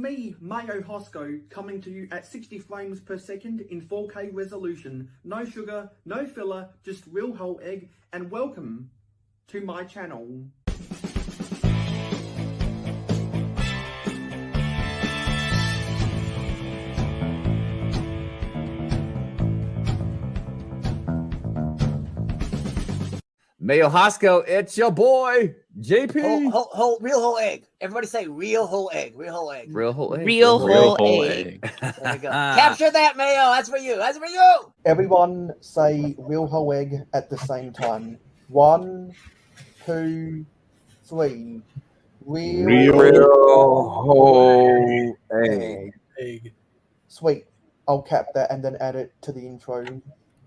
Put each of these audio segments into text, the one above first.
me, mayohosko, coming to you at 60 frames per second in 4K resolution. No sugar, no filler, just real whole egg, and welcome to my channel. Mayohosko, it's your boy, JP. Real whole egg. Everybody say real whole egg. Real whole egg. Real whole egg. Real whole egg. There we go. Capture that, Mayo. That's for you. That's for you. Everyone say real whole egg at the same time. 1, 2, 3. Real whole egg. Sweet. I'll cap that and then add it to the intro.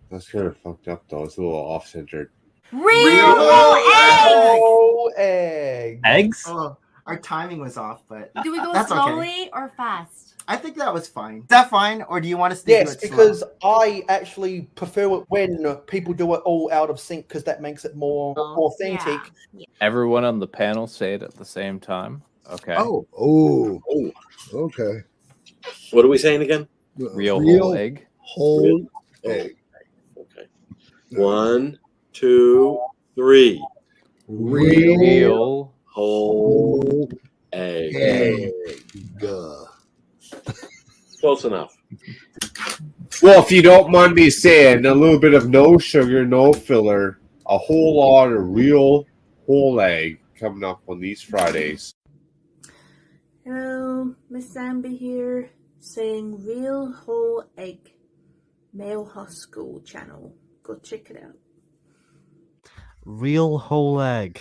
That's kind of fucked up though. It's a little off-centered. Real whole egg. Eggs? Oh, our timing was off, but Do we go that's slowly okay. or fast? I think that was fine. Is that fine, or do you want us to do Yes, it because slow? I actually prefer it when people do it all out of sync because that makes it more authentic. Yeah. Everyone on the panel say it at the same time. Okay. Oh, okay. What are we saying again? Real whole egg. Whole egg. Okay. 1, 2, 3. Real Whole egg. egg. Close enough. Well, if you don't mind me saying, a little bit of no sugar, no filler, a whole lot of real whole egg coming up on these Fridays. Hello, Miss Zambi here, saying real whole egg. Mayohosko channel. Go check it out. Real whole egg.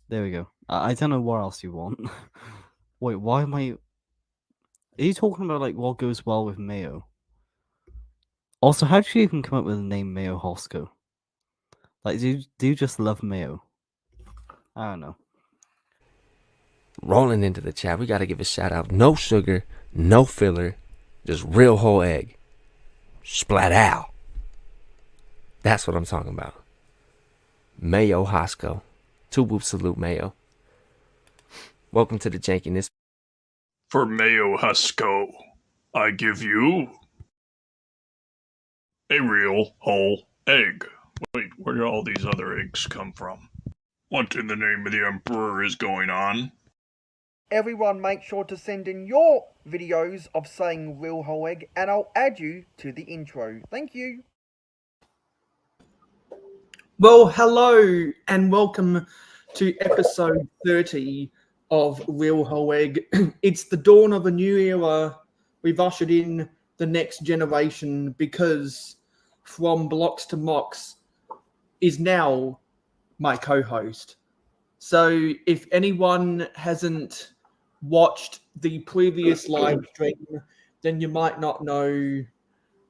There we go. I don't know what else you want. Wait, why am I... Are you talking about like what goes well with mayo? Also, how did you even come up with the name Mayohosko? Like, do you just love mayo? I don't know. Rolling into the chat, we got to give a shout out. No sugar, no filler, just real whole egg. Splat out. That's what I'm talking about. Mayohosko. 2 whoop salute, Mayo. Welcome to the jankiness. For Mayohosko, I give you a real whole egg. Wait, where did all these other eggs come from? What in the name of the Emperor is going on? Everyone make sure to send in your videos of saying real whole egg, and I'll add you to the intro. Thank you. Well, hello and welcome to episode 30 of Real Whole Egg. It's the dawn of a new era. We've ushered in the next generation because From Blocks to Mocks is now my co-host. So if anyone hasn't watched the previous live stream, then you might not know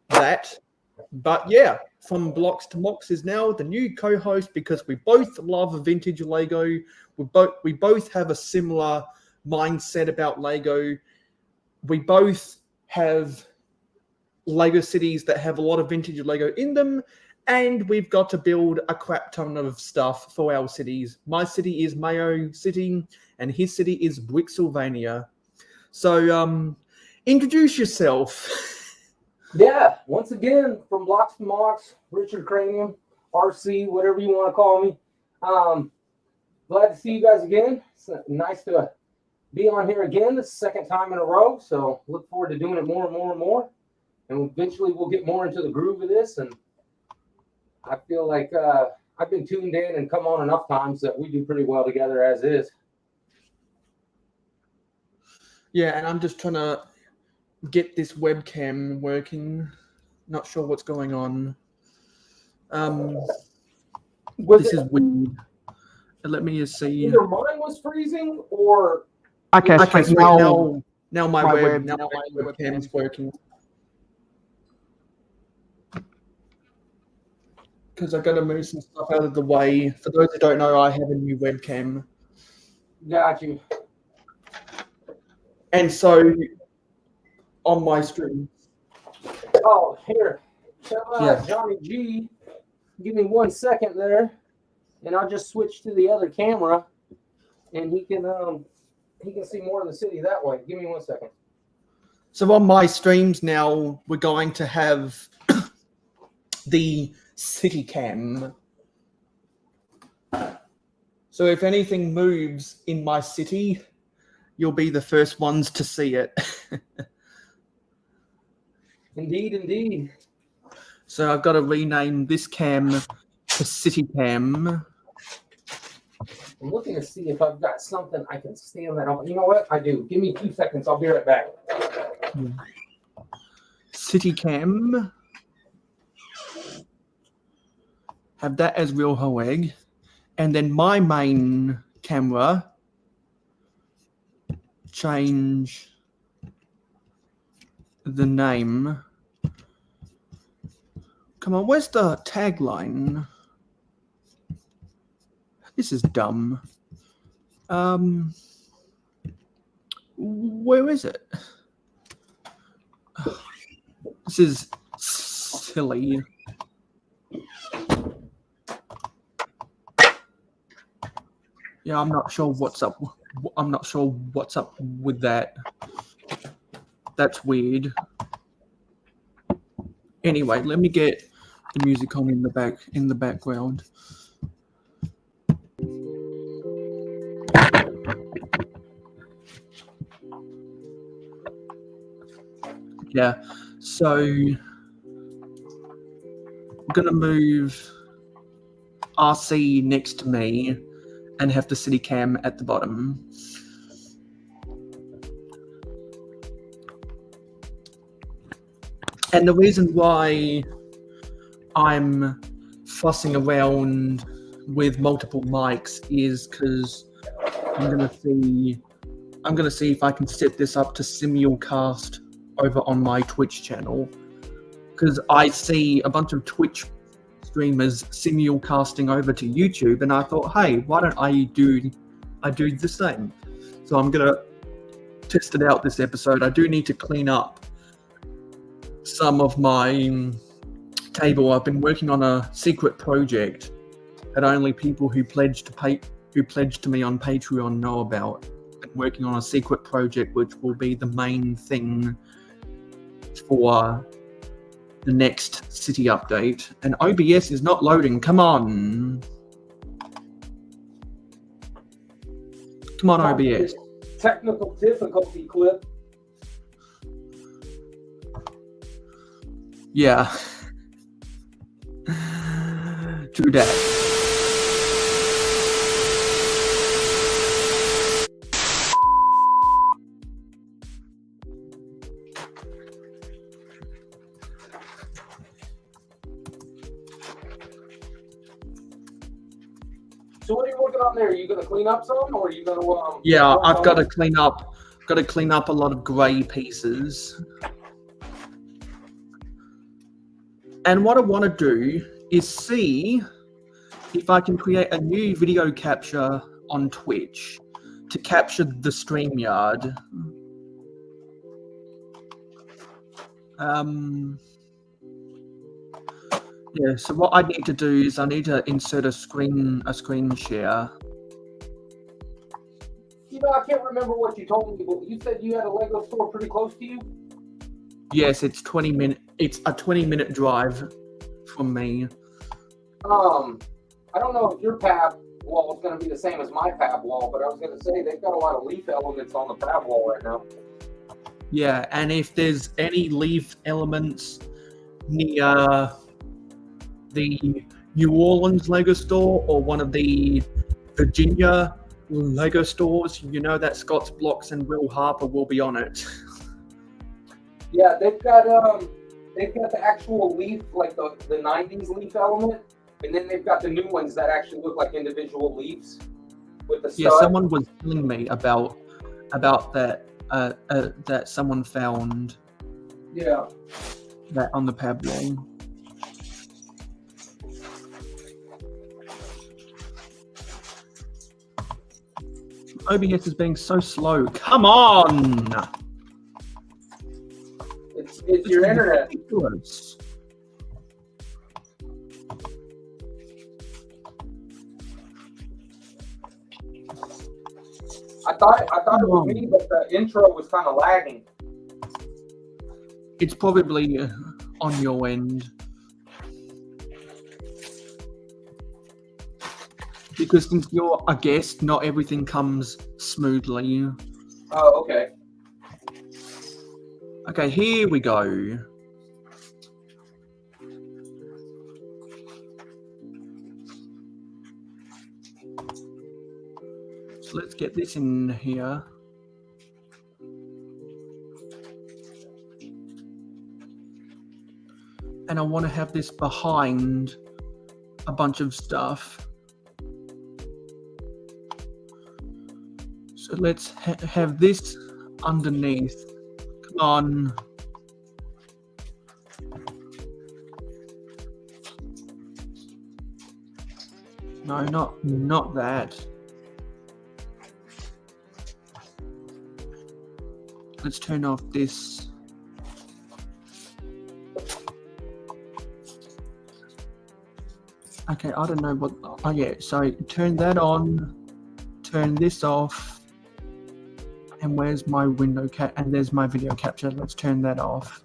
that. But yeah, From Blocks to Mocks is now the new co-host because we both love vintage Lego. We both have a similar mindset about Lego. We both have Lego cities that have a lot of vintage Lego in them, and we've got to build a crap ton of stuff for our cities. My city is Mayo City, and his city is Brixylvania. So, introduce yourself. Yeah, once again, From Blocks to Mocks, Richard Cranium, RC, whatever you want to call me. Glad to see you guys again. It's nice to be on here again. This is the second time in a row, so look forward to doing it more and more and more. And eventually we'll get more into the groove of this, and I feel like I've been tuned in and come on enough times that we do pretty well together as is. Yeah, and I'm just trying to get this webcam working. Not sure what's going on. This is weird. Let me just see. Either mine was freezing or... Okay, so now my webcam is working. Because I've got to move some stuff out of the way. For those who don't know, I have a new webcam. Got you. And so, on my stream. Oh, here. Johnny G. Give me 1 second there, and I'll just switch to the other camera, and he can he can see more of the city that way. Give me 1 second. So on my streams now, we're going to have the city cam. So if anything moves in my city, you'll be the first ones to see it. Indeed, indeed. So I've got to rename this cam to city cam. I'm looking to see if I've got something I can stand that on. You know what? I do. Give me 2 seconds. I'll be right back. City cam. Have that as Real Hoeg. And then my main camera, change the name. Come on, where's the tagline? This is dumb. Where is it? This is silly. Yeah, I'm not sure what's up. I'm not sure what's up with that. That's weird. Anyway, let me get the music on in the background. Yeah, so I'm gonna move RC next to me and have the city cam at the bottom. And the reason why I'm fussing around with multiple mics is because I'm gonna see if I can set this up to simulcast over on my Twitch channel, because I see a bunch of Twitch streamers simulcasting over to YouTube, and I thought, hey, why don't I do the same? So I'm gonna test it out this episode. I do need to clean up some of my table. I've been working on a secret project that only people who pledged to me on Patreon know about. I'm working on a secret project which will be the main thing for the next city update. And OBS is not loading. Come on. Come on, OBS. Technical difficulty clip. Yeah. True that. So what are you working on there? Are you going to clean up some, or are you going to? Yeah, I've got to clean up. Got to clean up a lot of grey pieces. And what I want to do is see if I can create a new video capture on Twitch to capture the StreamYard. Yeah, so what I need to do is I need to insert a screen share. You know, I can't remember what you told me, but you said you had a Lego store pretty close to you? Yes, it's a 20-minute drive from me. I don't know if your pab wall is going to be the same as my pab wall, but I was going to say they've got a lot of leaf elements on the pab wall right now. Yeah, and if there's any leaf elements near the New Orleans Lego store or one of the Virginia Lego stores, you know that Scott's Blocks and Will Harper will be on it. Yeah, they've got the actual leaf, like the 90s leaf element, and then they've got the new ones that actually look like individual leaves with the stud. Yeah, someone was telling me about that that someone found. Yeah. That on the pab wall. OBS is being so slow. Come on! It's your internet. Ridiculous. I thought thought it was me, but the intro was kind of lagging. It's probably on your end. Because since you're a guest, not everything comes smoothly. Oh, okay. Okay, here we go. So let's get this in here. And I want to have this behind a bunch of stuff. So let's have this underneath. Come on. No, not that. Let's turn off this. Okay, I don't know what. Oh yeah, so turn that on. Turn this off. And where's my window cap? And there's my video capture. Let's turn that off.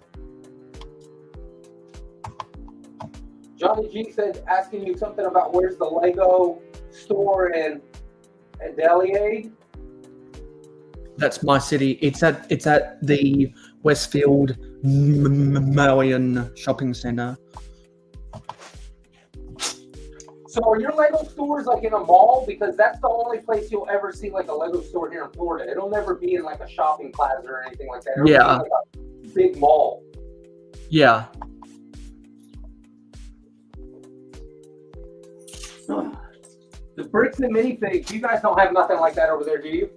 Johnny G said, asking you something about where's the Lego store in Adelaide. That's my city. It's at the Westfield Marion Shopping Centre. So are your Lego stores like in a mall? Because that's the only place you'll ever see like a Lego store here in Florida. It'll never be in like a shopping plaza or anything like that. It'll be Yeah. like a big mall. Yeah. The bricks and minifigs, you guys don't have nothing like that over there, do you?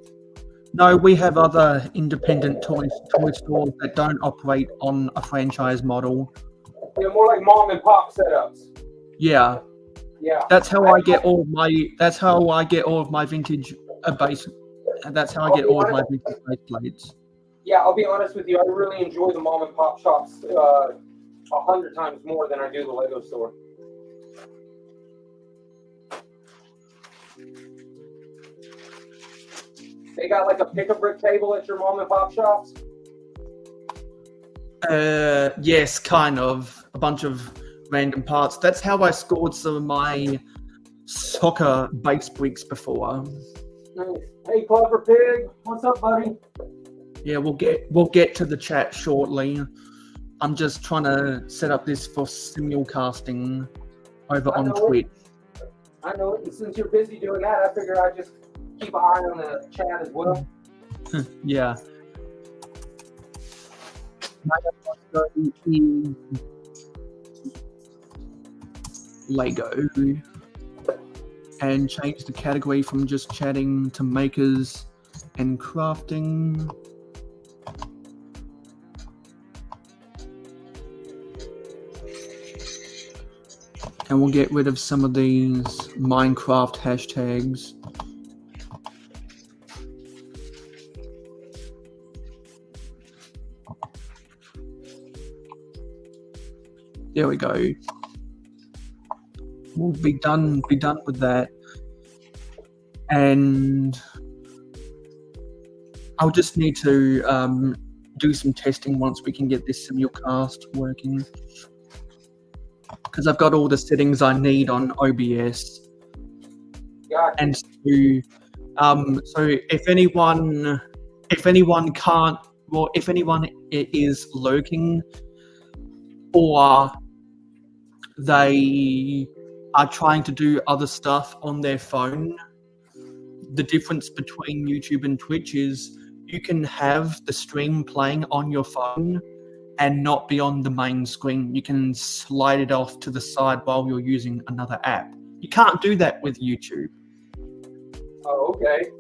No, we have other independent toy stores that don't operate on a franchise model. They're more like mom and pop setups. Yeah. Yeah. That's how I get all of my vintage base. That's how I get all of my vintage base plates. Yeah, I'll be honest with you. I really enjoy the mom and pop shops 100 times more than I do the Lego store. They got like a pick-a-brick table at your mom and pop shops? Yes, kind of. A bunch of random parts. That's how I scored some of my soccer base bricks before. Nice. Hey, Clever Pig. What's up, buddy? Yeah, we'll get to the chat shortly. I'm just trying to set up this for simulcasting over on Twitch. I know it. And since you're busy doing that, I figure I'd just keep an eye on the chat as well. Yeah. Lego, and change the category from just chatting to makers and crafting. And we'll get rid of some of these Minecraft hashtags. There we go. We'll be done with that. And I'll just need to do some testing once we can get this simulcast working. Because I've got all the settings I need on OBS. Gotcha. And so if anyone can't, well, if anyone is lurking or they are trying to do other stuff on their phone, the difference between YouTube and Twitch is you can have the stream playing on your phone and not be on the main screen. You can slide it off to the side while you're using another app. You can't do that with YouTube. Oh, okay.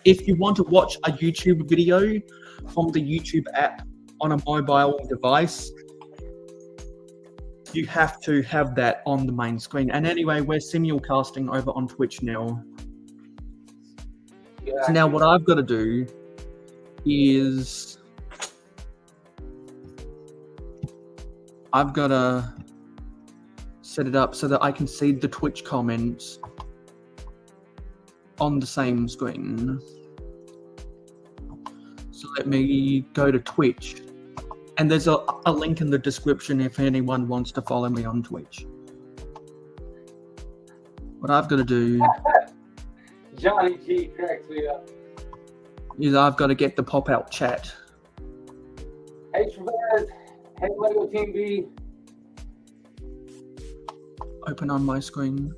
If you want to watch a YouTube video from the YouTube app on a mobile device, you have to have that on the main screen. And anyway, we're simulcasting over on Twitch now. Yeah. So now what I've got to do is I've got to set it up so that I can see the Twitch comments. on the same screen. So let me go to Twitch. And there's a link in the description if anyone wants to follow me on Twitch. What I've got to do Johnny G cracks me up. is I've got to get the pop-out chat. Hey, Travis. Hey, Lego Team B. Open on my screen.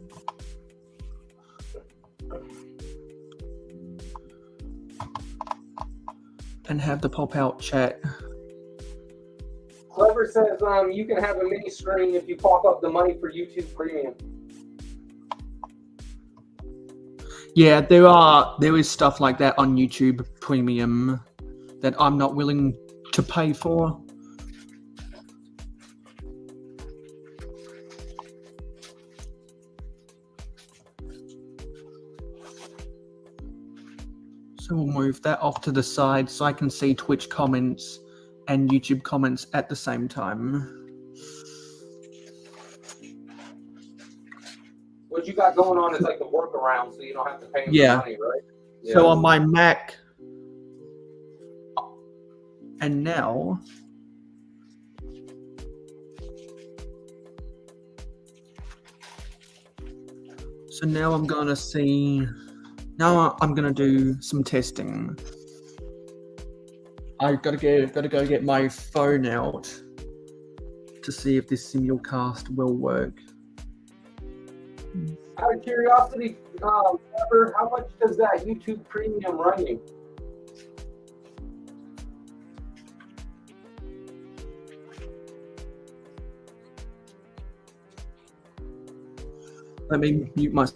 And have the pop-out chat. Clever says you can have a mini screen if you pop up the money for YouTube Premium. Yeah, there is stuff like that on YouTube Premium that I'm not willing to pay for. So we'll move that off to the side so I can see Twitch comments and YouTube comments at the same time. What you got going on is like the workaround, so you don't have to pay them Yeah. money, right? So on my Mac, and now, so now I'm gonna see. Now I'm gonna do some testing. I gotta go get my phone out to see if this simulcast will work. Out of curiosity, Clever, how much does that YouTube Premium run you? Let me mute my.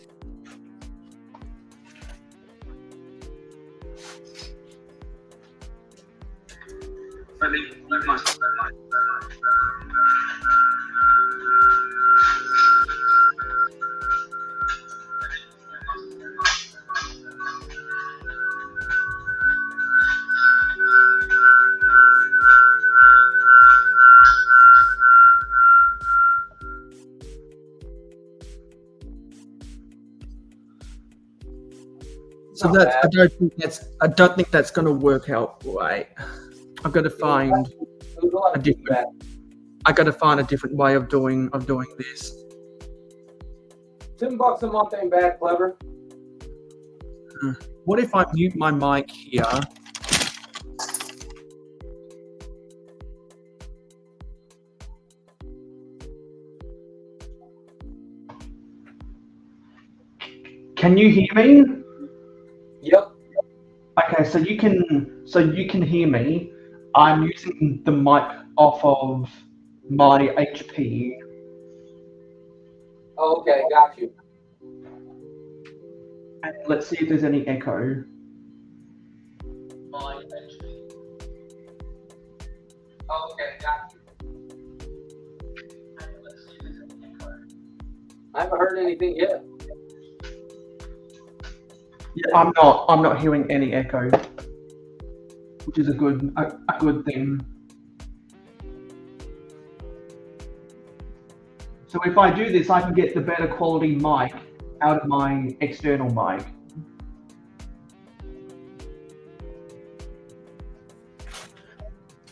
So that I don't think that's going to work out right. I've got to find a different. I got to find a different way of doing this. $10 a month ain't bad, Clever. What if I mute my mic here? Can you hear me? Yep. Okay, so you can hear me. I'm using the mic off of my HP. Oh, okay, got you. And let's see if there's any echo. Oh, okay, got you. I haven't heard anything yet. Yeah, I'm not hearing any echo, which is a good thing. So if I do this, I can get the better quality mic out of my external mic.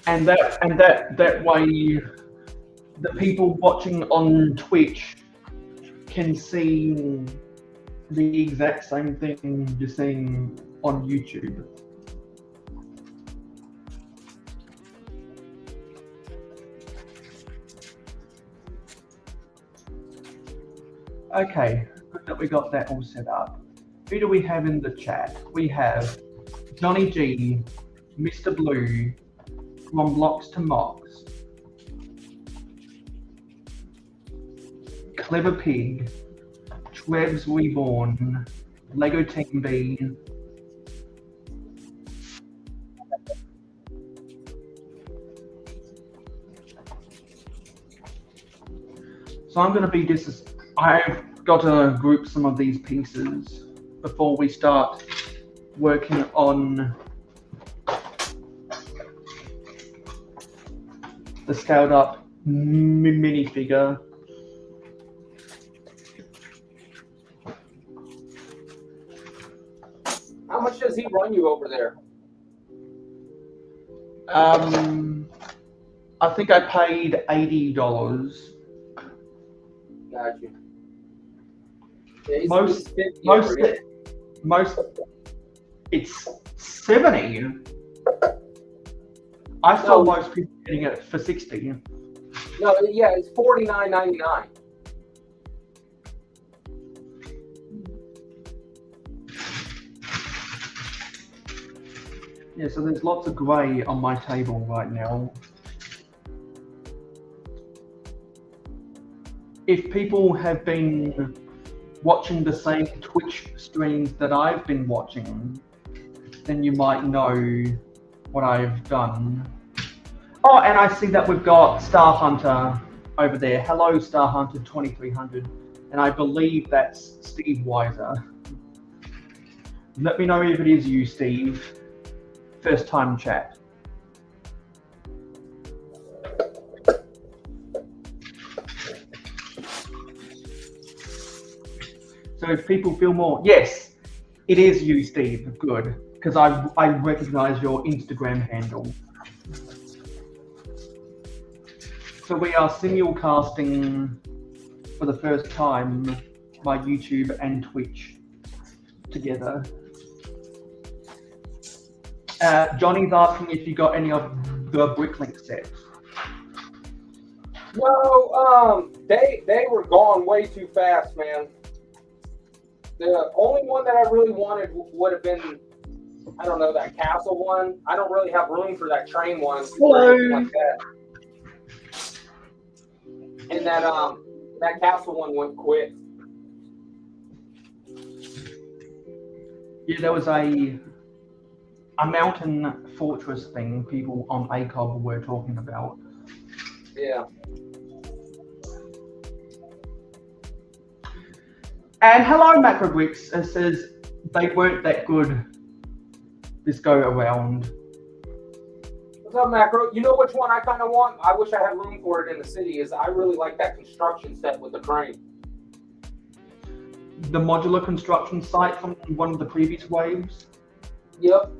And that way, the people watching on Twitch can see the exact same thing you're seeing on YouTube. Okay, good that we got that all set up. Who do we have in the chat? We have Johnny G, Mr. Blue, from Blocks to Mox, Clever Pig, Trev's Reborn, Lego Team B, so I'm going to be I've got to group some of these pieces before we start working on the scaled up minifigure. run you over there? I think I paid $80. Got you. Most, it's 70. I saw most people getting it for 60. No, yeah, it's $49.99. Yeah, so there's lots of grey on my table right now. If people have been watching the same Twitch streams that I've been watching, then you might know what I've done. Oh, and I see that we've got Star Hunter over there. Hello, Star Hunter 2300. And I believe that's Steve Weiser. Let me know if it is you, Steve. First time chat. So if people feel more, yes, it is you, Steve. Good, because I recognize your Instagram handle. So we are simulcasting for the first time my YouTube and Twitch together. Johnny's asking if you got any of the Bricklink sets. No, they were gone way too fast, man. The only one that I really wanted would have been, I don't know, that castle one. I don't really have room for that train one. Hello. Like that. And that castle one went quick. Yeah, there was a mountain fortress thing people on ACOB were talking about. Yeah. And hello, Macrobricks. It says they weren't that good this go around. What's up, Macro? You know which one I kind of want? I wish I had room for it in the city. Is I really like that construction set with the crane. The modular construction site from one of the previous waves. Yep.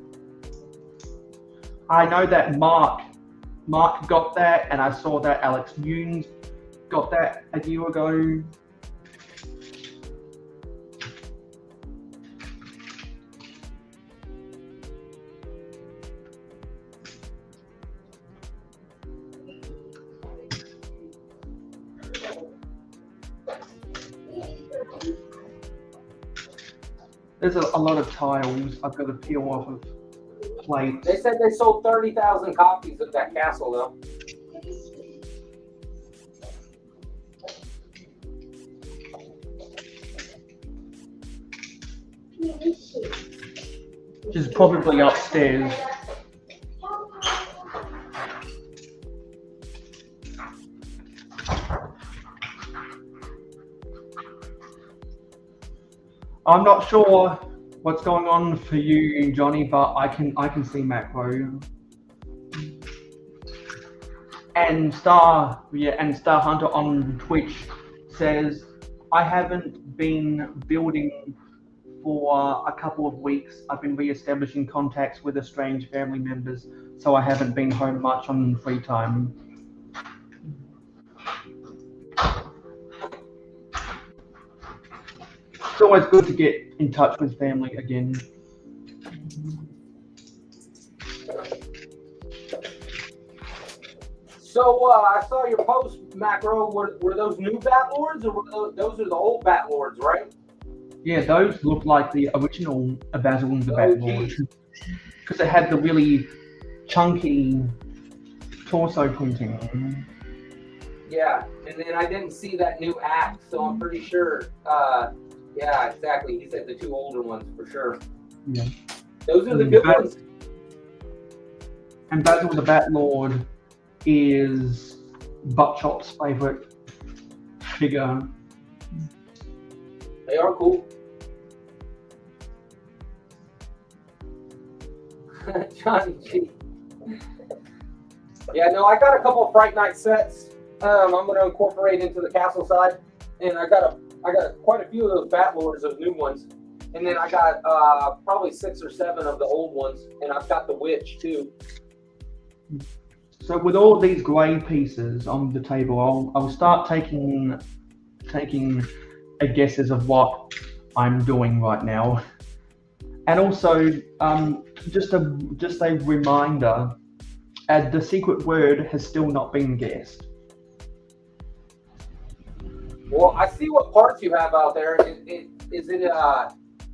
I know that Mark got that, and I saw that Alex Nunes got that a year ago. There's a lot of tiles I've got to peel off of plates. They said they sold 30,000 copies of that castle, though. Which is probably upstairs. I'm not sure what's going on for you, Johnny, but I can see Macro. And Star Hunter on Twitch says, I haven't been building for a couple of weeks. I've been re-establishing contacts with estranged family members, so I haven't been home much on free time. It's always good to get in touch with family again. So I saw your post, Macro. Were those new Bat Lords, or were those are the old Bat Lords, right? Yeah, those look like the original Basil and the Bat Lord, because it had the really chunky torso printing. Yeah, and then I didn't see that new axe, so I'm pretty sure. Yeah, exactly. He said the two older ones for sure. Yeah. Those are the good ones. And Basil the Bat Lord is Buttchop's favorite figure. They are cool. Johnny G. Yeah, no, I got a couple of Fright Night sets. I'm going to incorporate into the castle side, and I got quite a few of those Bat Lords, those new ones. And then I got probably 6 or 7 of the old ones, and I've got the witch too. So with all these grey pieces on the table, I'll start taking a guesses of what I'm doing right now, and also just a reminder, the secret word has still not been guessed. Well, I see what parts you have out there. Is it?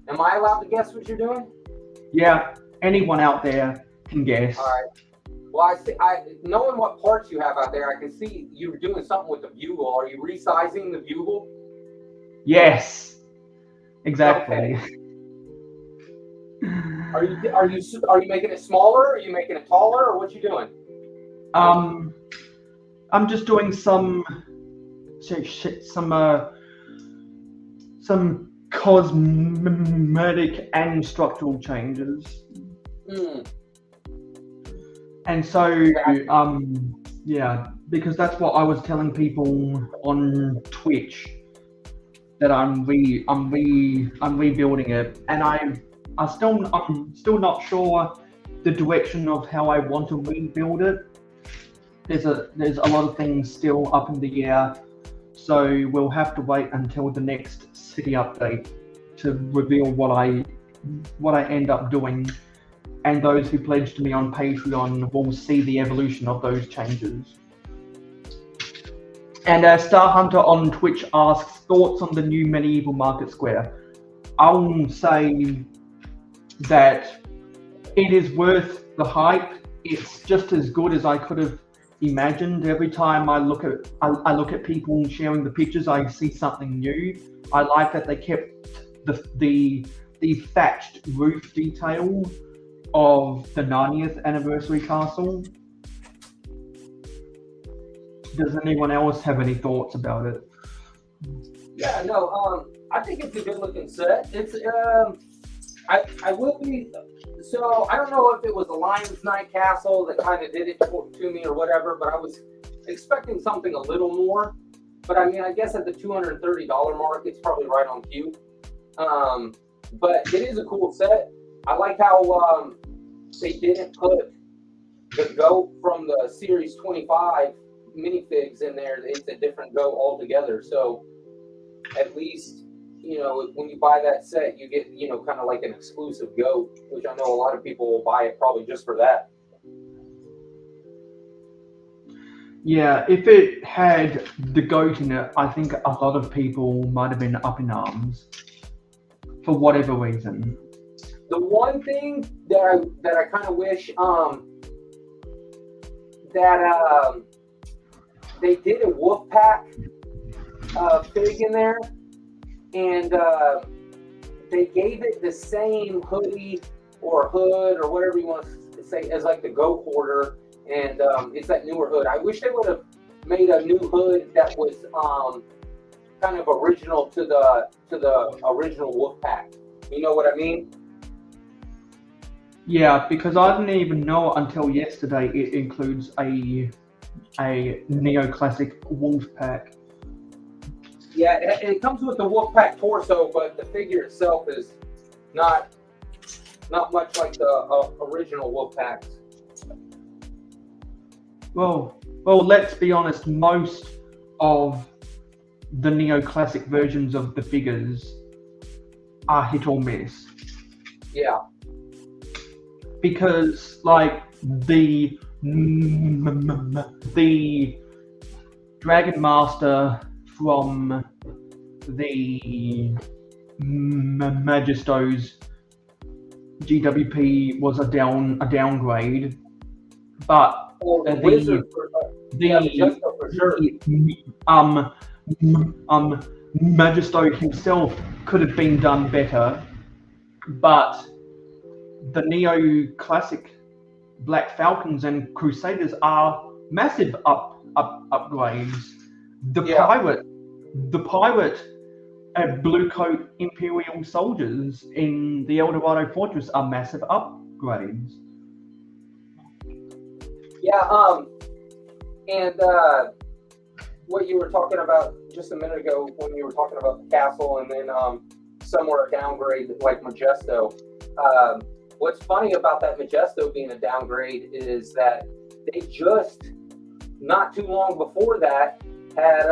Am I allowed to guess what you're doing? Yeah, anyone out there can guess. All right. Well, I see. Knowing what parts you have out there, I can see you're doing something with the bugle. Are you resizing the bugle? Yes, exactly. Okay. Are you making it smaller? Are you making it taller, or what you doing? I'm just doing some cosmetic and structural changes. And so, yeah, because that's what I was telling people on Twitch, that I'm rebuilding it, and I'm still not sure the direction of how I want to rebuild it. There's a lot of things still up in the air, so we'll have to wait until the next city update to reveal what I end up doing. And those who pledge to me on Patreon will see the evolution of those changes. And Star Hunter on Twitch asks, thoughts on the new medieval market square? I'll say that it is worth the hype. It's just as good as I could have imagined. Every time I look at people sharing the pictures, I see something new. I like that they kept the thatched roof detail of the 90th anniversary castle. Does anyone else have any thoughts about it? Yeah, no, I think it's a good looking set. It's I will be, so I don't know if it was a Lion's Night Castle that kind of did it to me or whatever, but I was expecting something a little more. But I mean, I guess at the $230 mark, it's probably right on cue. But it is a cool set. I like how they didn't put the goat from the Series 25 minifigs in there. It's a different goat altogether. So at least, you know, when you buy that set, you get, you know, kind of like an exclusive goat, which I know a lot of people will buy it probably just for that. Yeah, if it had the goat in it, I think a lot of people might have been up in arms for whatever reason. The one thing that I kind of wish that they did a Wolfpack fig in there, and they gave it the same hoodie or hood or whatever you want to say as like the goat hoarder, and it's that newer hood. I wish they would have made a new hood that was kind of original to the original Wolfpack. You know what I mean? Yeah, because I didn't even know until yesterday it includes a neoclassic Wolfpack. Yeah, it comes with the Wolfpack torso, but the figure itself is not much like the original Wolfpacks. Well, let's be honest. Most of the neoclassic versions of the figures are hit or miss. Yeah. Because, like, the Dragon Master from the Magistos GWP was a downgrade, but Magisto himself could have been done better, but the Neo-Classic Black Falcons and Crusaders are massive upgrades. The pirate blue coat Imperial soldiers in the El Dorado Fortress are massive upgrades. Yeah, and what you were talking about just a minute ago when you were talking about the castle, and then somewhere a downgrade like Majesto. What's funny about that Majesto being a downgrade is that they just not too long before that had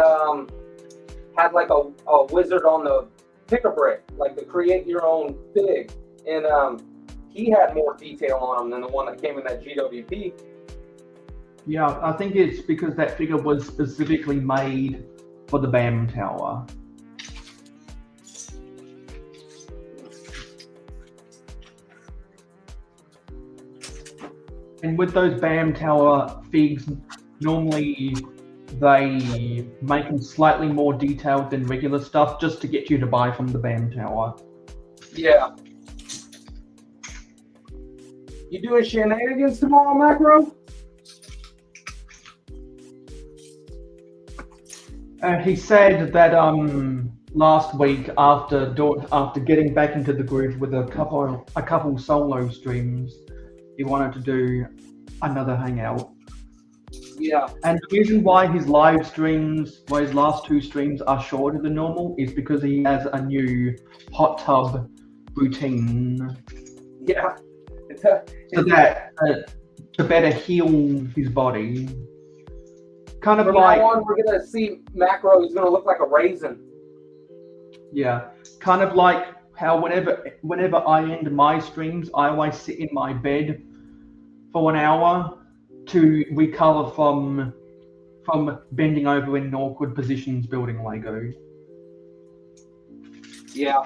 like a wizard on the pick-a-brick, like the create your own fig, and he had more detail on him than the one that came in that GWP. Yeah, I think it's because that figure was specifically made for the BAM tower. And with those BAM tower figs, normally they make them slightly more detailed than regular stuff just to get you to buy from the BAM tower. Yeah. You doing shenanigans tomorrow, Macro? He said that last week after getting back into the groove with a couple solo streams, he wanted to do another hangout. Yeah. And the reason why his live streams, why his last two streams are shorter than normal, is because he has a new hot tub routine. Yeah. So that to better heal his body. Kind of From like, now on, we're gonna see Macro. He's gonna look like a raisin. yeah, kind of like how whenever I end my streams, I always sit in my bed for an hour to recover from bending over in awkward positions building Lego. Yeah.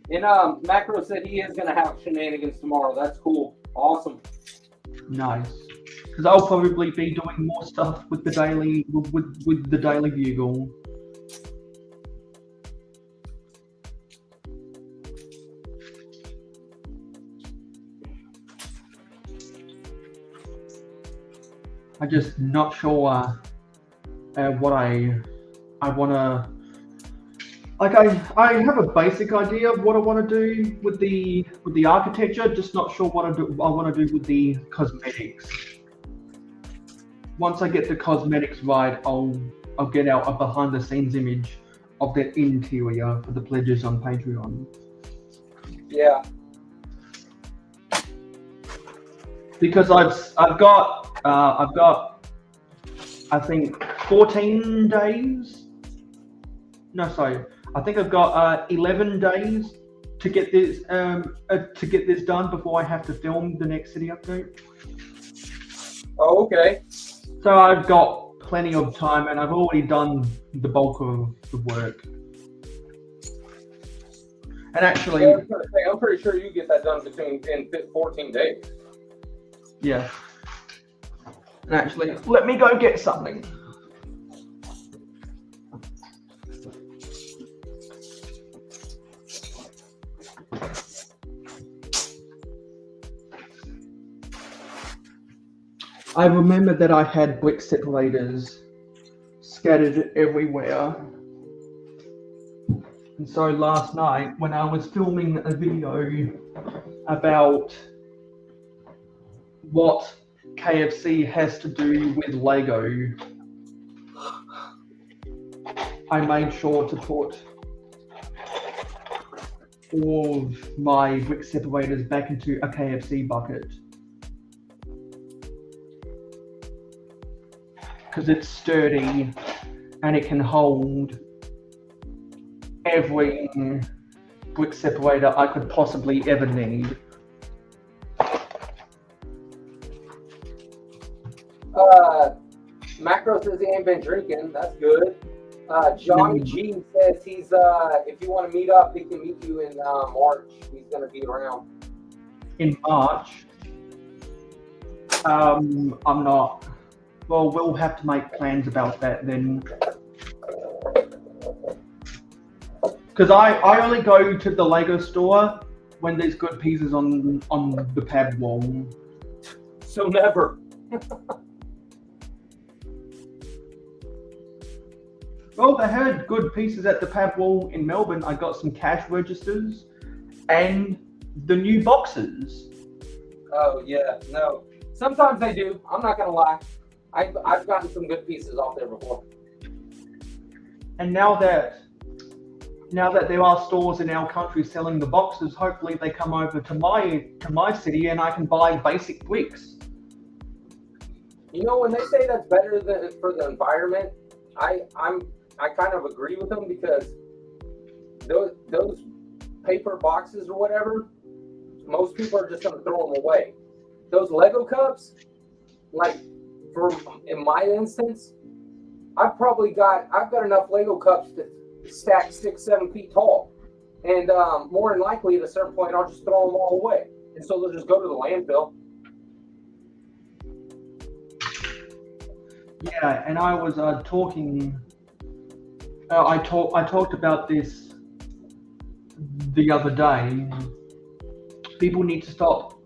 And Macro said he is gonna have shenanigans tomorrow. That's cool. Awesome. Nice. Because I'll probably be doing more stuff with the daily with the Daily Bugle. I'm just not sure what I wanna. Like I have a basic idea of what I want to do with the architecture, just not sure what I want to do with the cosmetics. Once I get the cosmetics right, I'll get out a behind the scenes image of the interior for the pledges on Patreon. Yeah. Because I've got I think 14 days. No, sorry. I think I've got 11 days to get this done before I have to film the next city update. Oh, okay. So I've got plenty of time, and I've already done the bulk of the work. And actually, Yeah, I was gonna say, I'm pretty sure you get that done in 14 days. yeah. And actually, let me go get something. I remember that I had brick separators scattered everywhere. And so last night, when I was filming a video about what KFC has to do with Lego, I made sure to put all of my brick separators back into a KFC bucket. Because it's sturdy and it can hold every brick separator I could possibly ever need. Macro says he ain't been drinking. That's good. Johnny G says he's if you want to meet up, he can meet you in March. He's gonna be around. In March? I'm not. Well, we'll have to make plans about that then. Because I only go to the Lego store when there's good pieces on the pad wall. So never. Well, they had good pieces at the pad wall in Melbourne. I got some cash registers and the new boxes. Oh yeah, no. Sometimes they do. I'm not gonna lie. I've gotten some good pieces off there before. And now that now that there are stores in our country selling the boxes, hopefully they come over to my city and I can buy basic bricks. You know, when they say that's better for the environment, I kind of agree with them, because those paper boxes or whatever, most people are just going to throw them away. Those Lego cups, like in my instance, I've got enough Lego cups to stack 6-7 feet tall, and more than likely at a certain point I'll just throw them all away, and so they'll just go to the landfill. Yeah, and I was talking. I talked about this the other day. People need to stop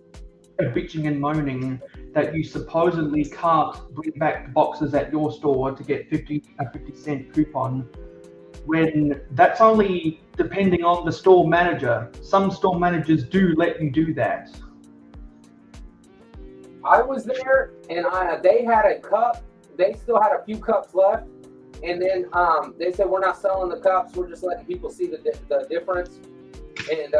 bitching and moaning that you supposedly can't bring back the boxes at your store to get a 50-cent coupon, when that's only depending on the store manager. Some store managers do let you do that. I was there, and they had a cup. They still had a few cups left, and then they said, we're not selling the cups, we're just letting people see the difference. And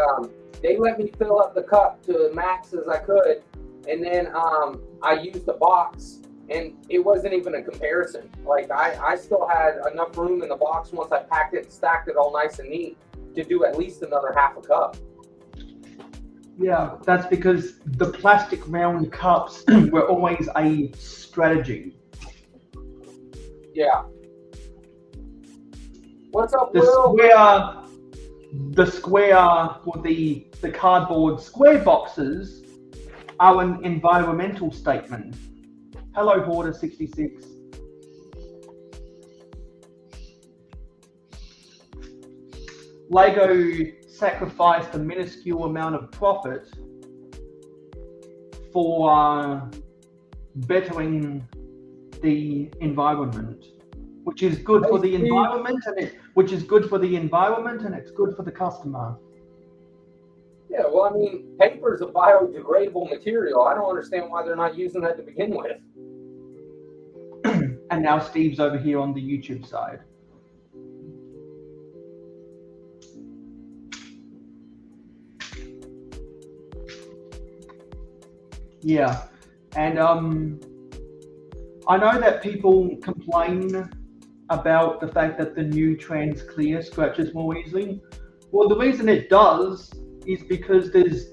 they let me fill up the cup to max as I could, and then I used the box, and it wasn't even a comparison. Like, I still had enough room in the box once I packed it and stacked it all nice and neat to do at least another half a cup. Yeah, that's because the plastic round cups were always a strategy. Yeah. What's up, The Will? square for the cardboard square boxes are an environmental statement. Hello, Hoarder 66. Lego sacrificed a minuscule amount of profit for bettering the environment, which is good for the environment, and it's good for the customer. Yeah, well, I mean, paper is a biodegradable material. I don't understand why they're not using that to begin with. And now Steve's over here on the YouTube side. Yeah, and I know that people complain about the fact that the new Trans Clear scratches more easily. Well, the reason it does is because there's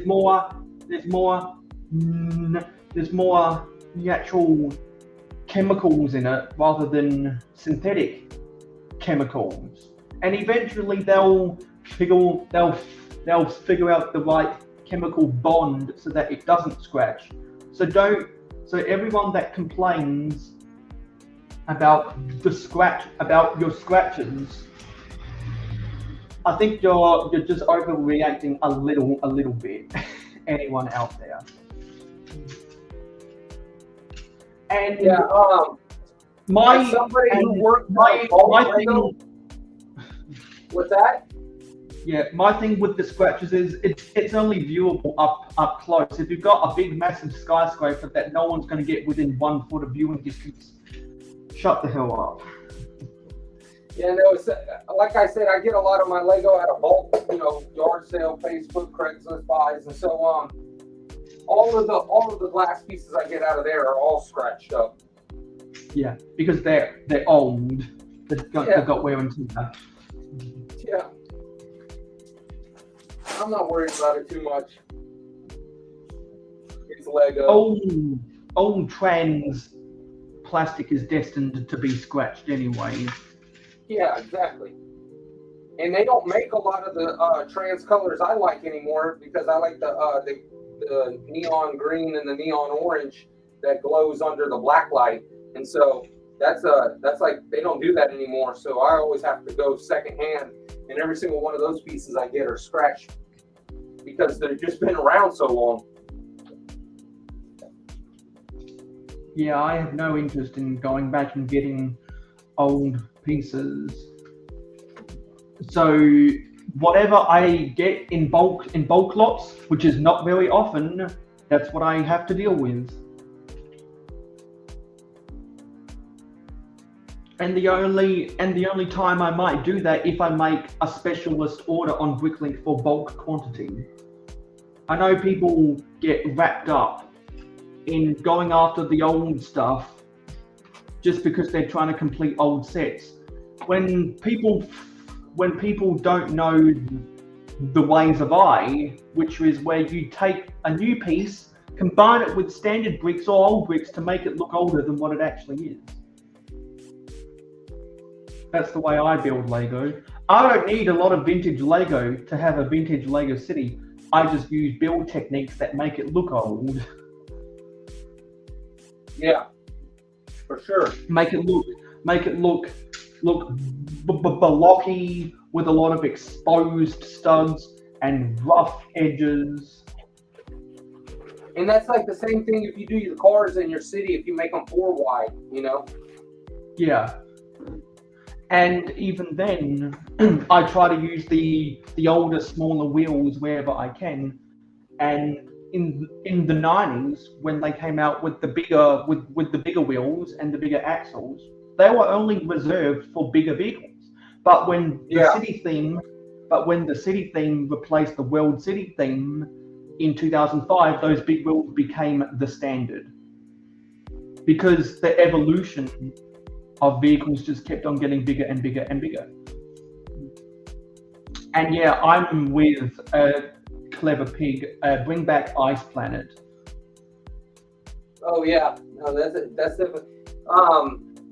more natural chemicals in it rather than synthetic chemicals, and eventually they'll figure out the right chemical bond so that it doesn't scratch. So everyone that complains about your scratches, I think you're just overreacting a little bit. Anyone out there? And yeah, my thing. What's that? Yeah, my thing with the scratches is it's only viewable up close. If you've got a big massive skyscraper that no one's going to get within 1 foot of viewing distance, shut the hell up. Yeah, no, it's, like I said, I get a lot of my Lego at a bulk, yard sale, Facebook, Craigslist buys, and so on. All of the glass pieces I get out of there are all scratched up. Yeah, because they're old. They've got wear and tear. Yeah. I'm not worried about it too much. It's Lego. Old trans plastic is destined to be scratched anyway. Yeah, exactly. And they don't make a lot of the trans colors I like anymore, because I like the neon green and the neon orange that glows under the black light. And so that's like, they don't do that anymore. So I always have to go secondhand, and every single one of those pieces I get are scratched because they've just been around so long. Yeah, I have no interest in going back and getting old pieces. So whatever I get in bulk lots, which is not very often, that's what I have to deal with. And the only time I might do that if I make a specialist order on Bricklink for bulk quantity. I know people get wrapped up in going after the old stuff just because they're trying to complete old sets. When people don't know the ways of I, which is where you take a new piece, combine it with standard bricks or old bricks to make it look older than what it actually is. That's the way I build Lego. I don't need a lot of vintage Lego to have a vintage Lego city. I just use build techniques that make it look old. Yeah, for sure. Make it look blocky with a lot of exposed studs and rough edges. And that's like the same thing if you do your cars in your city, if you make them 4 wide, you know? Yeah. And even then, I try to use the older, smaller wheels wherever I can. And in the 90s, when they came out with the bigger with the bigger wheels and the bigger axles, they were only reserved for bigger vehicles. But when the city theme replaced the World City theme in 2005, those big wheels became the standard because the evolution of vehicles just kept on getting bigger and bigger and bigger. And yeah, I'm with Clever Pig. Bring back Ice Planet. Oh yeah, no, that's definitely.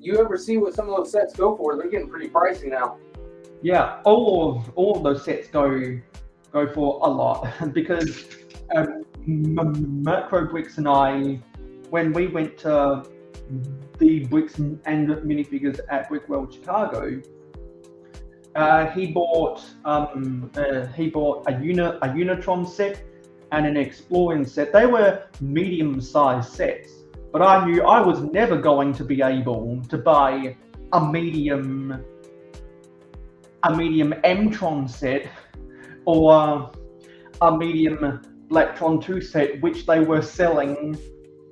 You ever see what some of those sets go for? They're getting pretty pricey now. Yeah, all of those sets go for a lot because Macro Bricks and I, when we went to the bricks and minifigures at Brick World Chicago, he bought a Unitron set and an Exploring set. They were medium-sized sets, but I knew I was never going to be able to buy a medium M-Tron set or a medium Blacktron 2 set, which they were selling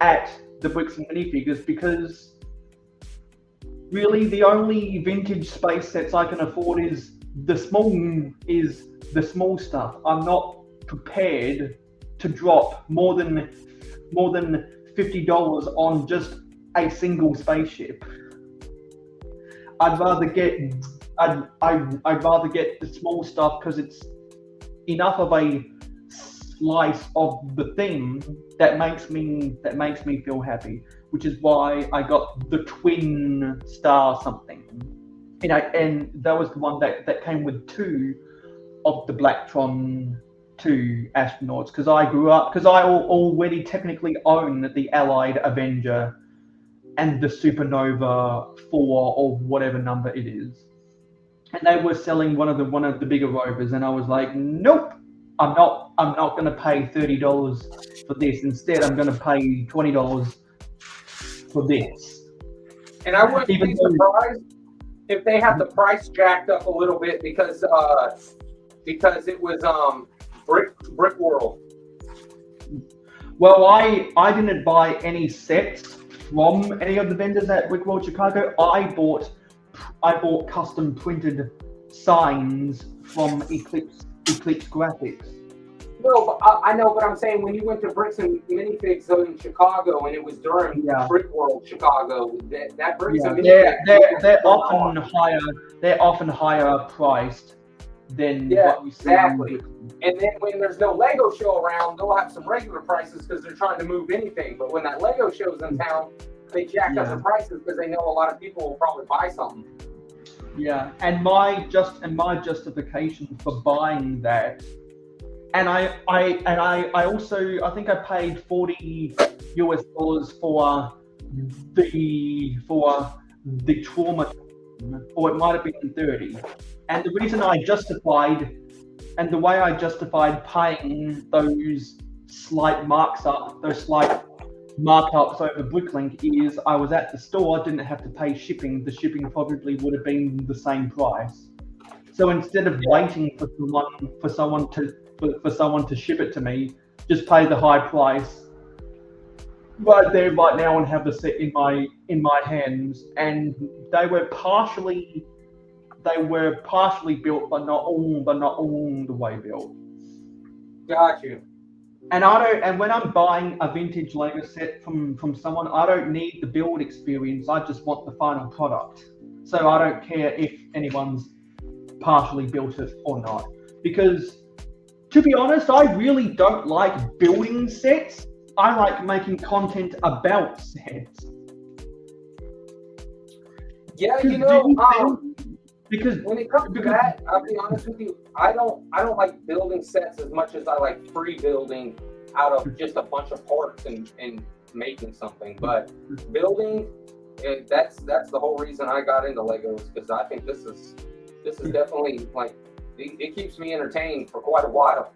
at the bricks and minifigures, because really the only vintage space sets I can afford is the small stuff. I'm not prepared to drop more than $50 on just a single spaceship. I'd rather get the small stuff because it's enough of a slice of the theme that makes me feel happy, which is why I got the twin star something, and that was the one that came with 2 of the Blacktron 2 astronauts, because I already technically own the Allied Avenger and the Supernova 4 or whatever number it is, and they were selling one of the bigger rovers, and I was like, nope. I'm not going to pay $30 for this. Instead, I'm going to pay $20 for this. And I wouldn't be surprised if they have the price jacked up a little bit because it was Brick World. Well, I didn't buy any sets from any of the vendors at Brick World Chicago. I bought custom printed signs from Eclipse Graphics. No, but I know, but I'm saying when you went to Bricks and Minifigs in Chicago and it was during Brick World Chicago, that Bricks and Minifigs, they're often higher priced than what we see. Exactly. And then when there's no Lego show around, they'll have some regular prices because they're trying to move anything. But when that Lego show's in town, they jack up the prices because they know a lot of people will probably buy something. Yeah, and my justification for buying that, and I also I think I paid $40 for the trauma, or it might have been 30. And the reason I justified, and the way I justified paying those slight markups over Bricklink is I was at the store, didn't have to pay shipping. The shipping probably would have been the same price. So instead of waiting for someone to ship it to me, just pay the high price. right there, right now, and have the set in my hands, and they were partially built, but not all the way built. Got you. And I don't. And when I'm buying a vintage Lego set from someone, I don't need the build experience. I just want the final product. So I don't care if anyone's partially built it or not. Because, to be honest, I really don't like building sets. I like making content about sets. Yeah, because when it comes to that, I'll be honest with you, I don't like building sets as much as I like free building out of just a bunch of parts and making something. But building, that's the whole reason I got into Legos, because I think this is definitely like it keeps me entertained for quite a while.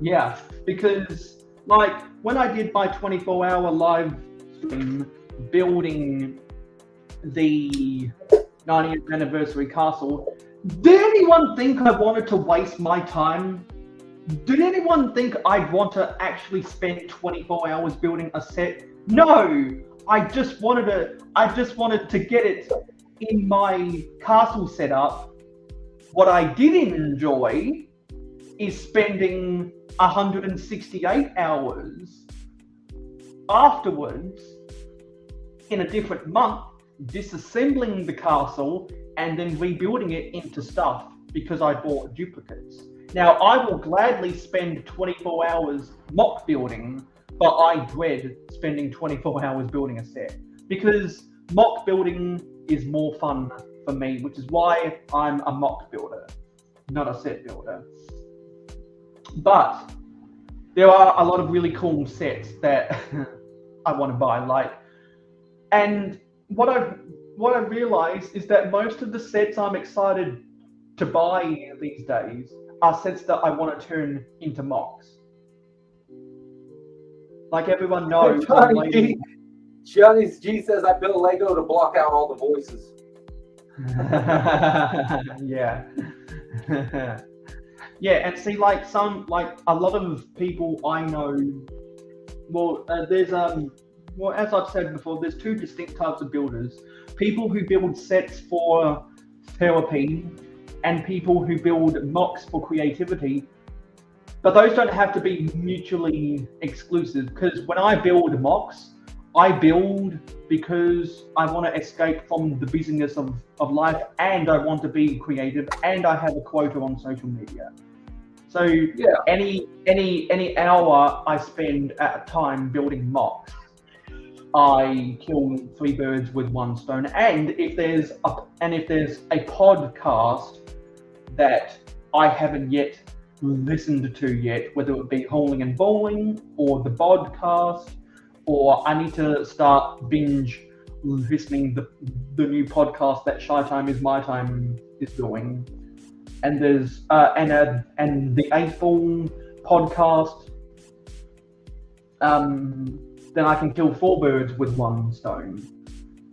Yeah, because like when I did my 24-hour live stream building the 90th anniversary castle, did anyone think I wanted to waste my time? Did anyone think I'd want to actually spend 24 hours building a set? No, I just wanted to get it in my castle setup. What I did enjoy is spending 168 hours afterwards in a different month disassembling the castle and then rebuilding it into stuff because I bought duplicates. Now, I will gladly spend 24 hours mock building, but I dread spending 24 hours building a set because mock building is more fun for me, which is why I'm a mock builder, not a set builder. But there are a lot of really cool sets that I want to buy, and what I've realized is that most of the sets I'm excited to buy these days are sets that I want to turn into mocks. Like everyone knows. Johnny G says I built Lego to block out all the voices. Yeah. Yeah, and see, like a lot of people I know. Well, there's Well, as I've said before, there's two distinct types of builders. People who build sets for therapy and people who build mocks for creativity. But those don't have to be mutually exclusive, because when I build mocks, I build because I want to escape from the busyness of life, and I want to be creative, and I have a quota on social media. So yeah, any hour I spend at a time building mocks, I kill 3 birds with 1 stone. And if there's a podcast that I haven't yet listened to yet, whether it be Hauling and Bowling or the podcast, or I need to start binge listening the new podcast that Shy Time is My Time is doing, and there's and the Eightful podcast, then I can kill 4 birds with 1 stone.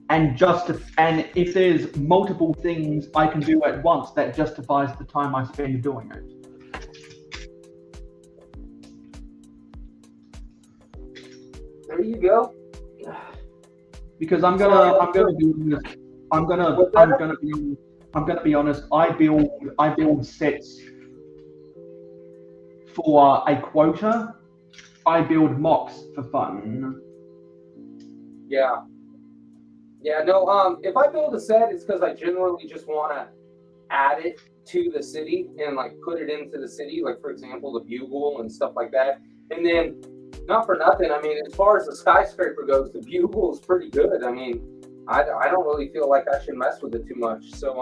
And if there's multiple things I can do at once, that justifies the time I spend doing it. There you go. Because I'm gonna be honest. I build sets for a quota. I build mocks for fun. Yeah. Yeah, no, if I build a set, it's because I generally just want to add it to the city and like put it into the city, like for example, the bugle and stuff like that. And then, not for nothing, I mean, as far as the skyscraper goes, the bugle is pretty good. I mean, I don't really feel like I should mess with it too much. So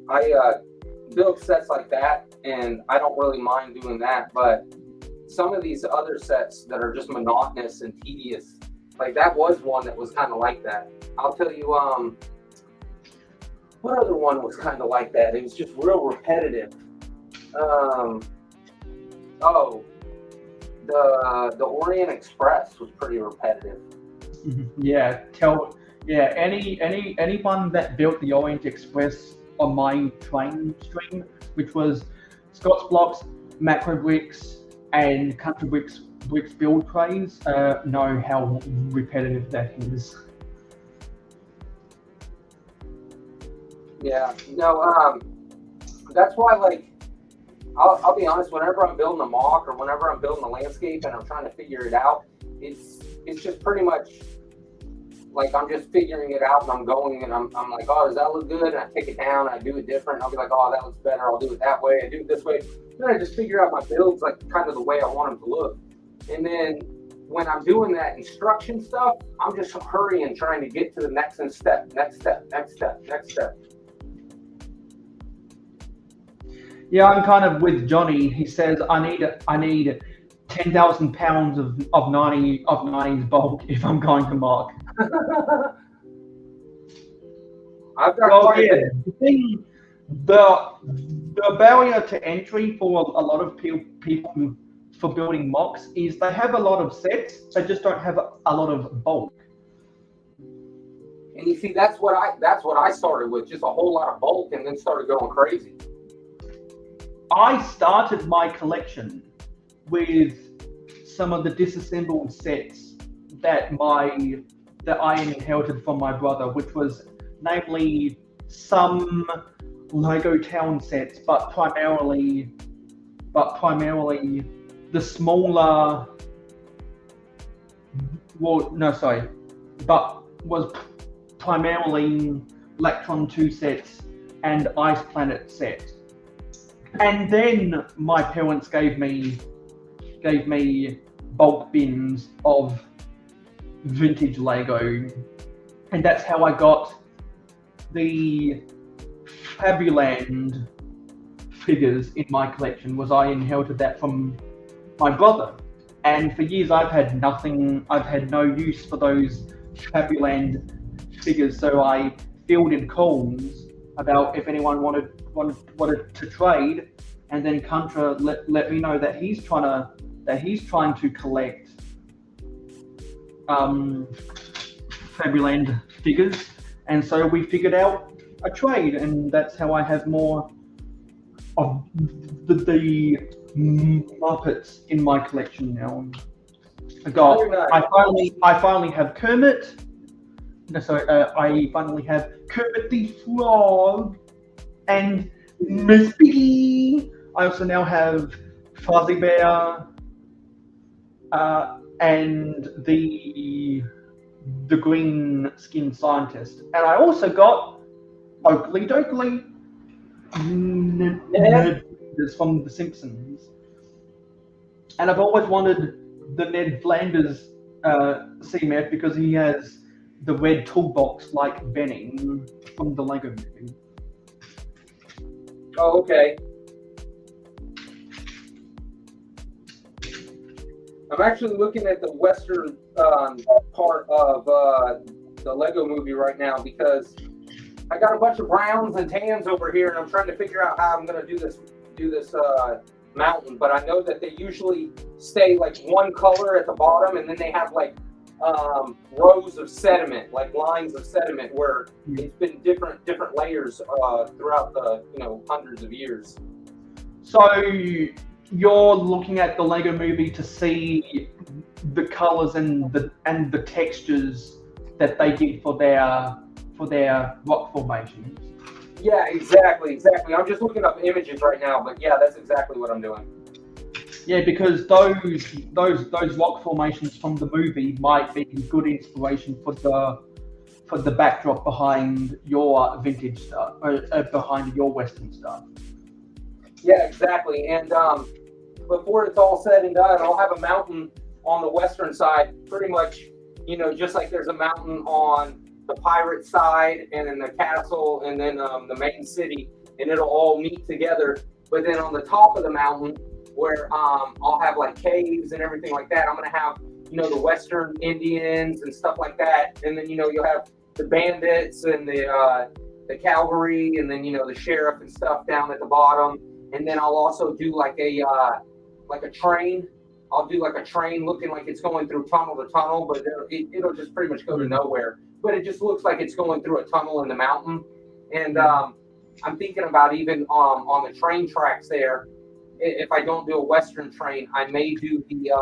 I build sets like that, and I don't really mind doing that. But some of these other sets that are just monotonous and tedious, like that was one that was kind of like that. I'll tell you, what other one was kind of like that? It was just real repetitive. The Orient Express was pretty repetitive. Yeah, anyone that built the Orient Express on my train stream, which was Scott's Blocks, Macro Bricks, and Country Bricks build trays know how repetitive that is. Yeah, no, that's why, like, I'll be honest, whenever I'm building a mock or whenever I'm building a landscape and I'm trying to figure it out, it's just pretty much like I'm just figuring it out and I'm going and I'm like, oh, does that look good? And I take it down, and I do it different. I'll be like, oh, that looks better. I'll do it that way. I do it this way. Then I just figure out my builds like kind of the way I want them to look. And then when I'm doing that instruction stuff, I'm just hurrying, trying to get to the next step, next step, next step, next step. Yeah, I'm kind of with Johnny. He says I need 10,000 pounds of 90s bulk if I'm going to mark. I've got the barrier to entry for a lot of people for building mocks is they have a lot of sets, they just don't have a lot of bulk. And you see, that's what I started with, just a whole lot of bulk, and then started going crazy. I started my collection with some of the disassembled sets that I inherited from my brother, which was namely some Lego Town sets, but primarily the smaller. But was primarily Electron 2 sets and Ice Planet sets. And then my parents gave me bulk bins of vintage Lego, and that's how I got the Fabuland figures in my collection. Was I inherited that from my brother, and for years I've had no use for those Fabuland figures, so I fielded calls about if anyone wanted to trade, and then Contra let me know that he's trying to collect Fabuland figures, and so we figured out a trade, and that's how I have more of the Muppets in my collection now. I finally have Kermit. I finally have Kermit the Frog and Miss Piggy. I also now have Fuzzy Bear and the green skin scientist. And I also got Oakley Dokley. Ned from The Simpsons. And I've always wanted the Ned Flanders CMF because he has the red toolbox like Benny from the Lego Movie. Oh, okay. I'm actually looking at the western part of the Lego Movie right now because I got a bunch of browns and tans over here, and I'm trying to figure out how I'm going to do this mountain. But I know that they usually stay like one color at the bottom, and then they have like rows of sediment, like lines of sediment, where it's been different layers throughout the hundreds of years. So you're looking at the Lego Movie to see the colors and the textures that they did for their rock formations. Yeah, exactly. I'm just looking up images right now, but yeah, that's exactly what I'm doing. Yeah, because those rock formations from the movie might be good inspiration for the backdrop behind your vintage stuff, behind your Western stuff. Yeah, exactly. And before it's all said and done, I'll have a mountain on the western side, pretty much, just like there's a mountain on the pirate side, and then the castle, and then the main city, and it'll all meet together. But then on the top of the mountain, where I'll have like caves and everything like that, I'm gonna have the Western Indians and stuff like that, and then you'll have the bandits and the cavalry, and then the sheriff and stuff down at the bottom, and then I'll also do like a train. I'll do like a train looking like it's going through tunnel to tunnel, but it'll just pretty much go to nowhere. But it just looks like it's going through a tunnel in the mountain. And I'm thinking about even on the train tracks there, if I don't do a Western train, I may do the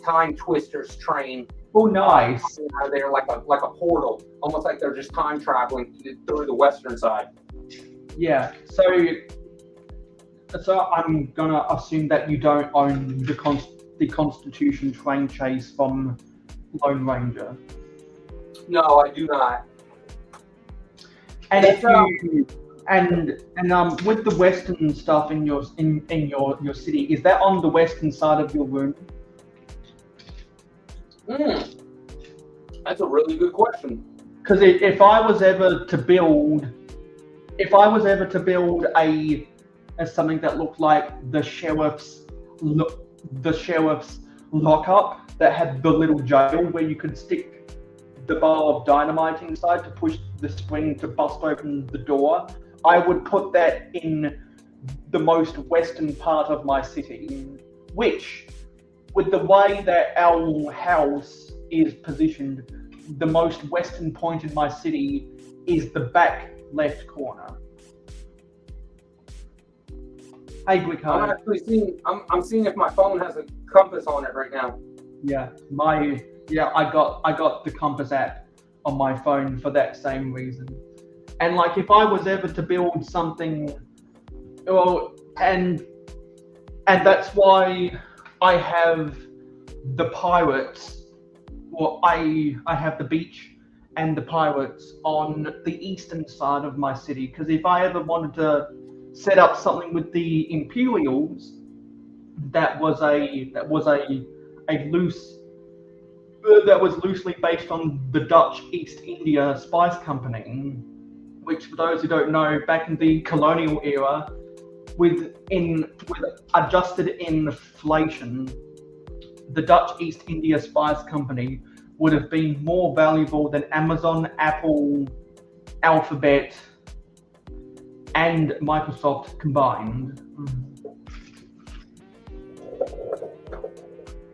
Time Twisters train. Oh, nice. They're like a portal, almost like they're just time traveling through the Western side. Yeah. So I'm gonna assume that you don't own the Constitution train chase from Lone Ranger. No, I do not. And if you with the Western stuff in your city, is that on the Western side of your room? That's a really good question. Because if I was ever to build a something that looked like the sheriff's lockup that had the little jail where you could stick the bar of dynamite inside to push the spring to bust open the door, I would put that in the most western part of my city, which, with the way that our house is positioned, the most western point in my city is the back left corner. Hey, Glico. I'm actually seeing. I'm seeing if my phone has a compass on it right now. Yeah, I got the compass app on my phone for that same reason. And like, if I was ever to build something, well, and that's why I have the pirates. Well, I have the beach and the pirates on the eastern side of my city, because if I ever wanted to set up something with the Imperials that was loosely based on the Dutch East India Spice Company, which, for those who don't know, back in the colonial era, with adjusted inflation, the Dutch East India Spice Company would have been more valuable than Amazon, Apple, Alphabet, and Microsoft combined.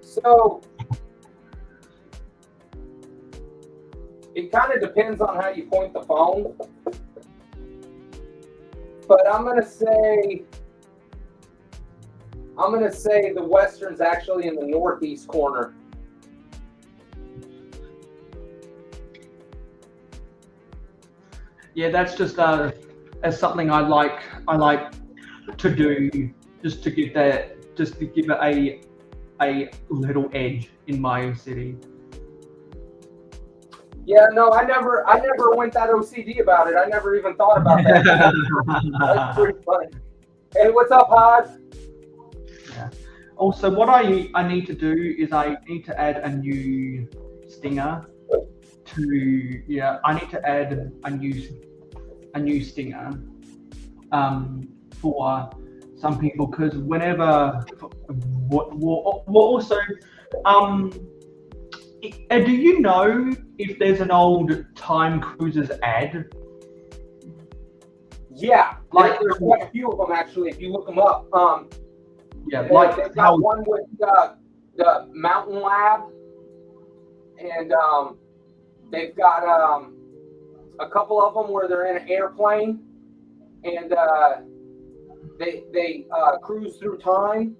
So it kind of depends on how you point the phone, but I'm gonna say the Western's actually in the northeast corner. Yeah, that's just as something I like to do, just to give it a little edge in my city. Yeah, no, I never went that OCD about it. I never even thought about that. That's pretty funny. Hey, what's up, Hodge? Yeah. Also, what I need to do is I need to add a new stinger I need to add a new stinger for some people, because whenever also do you know if there's an old Time Cruisers ad? Yeah, like there's quite a few of them actually. If you look them up, yeah, like they've got one with the Mountain Lab, and they've got a couple of them where they're in an airplane and they cruise through time.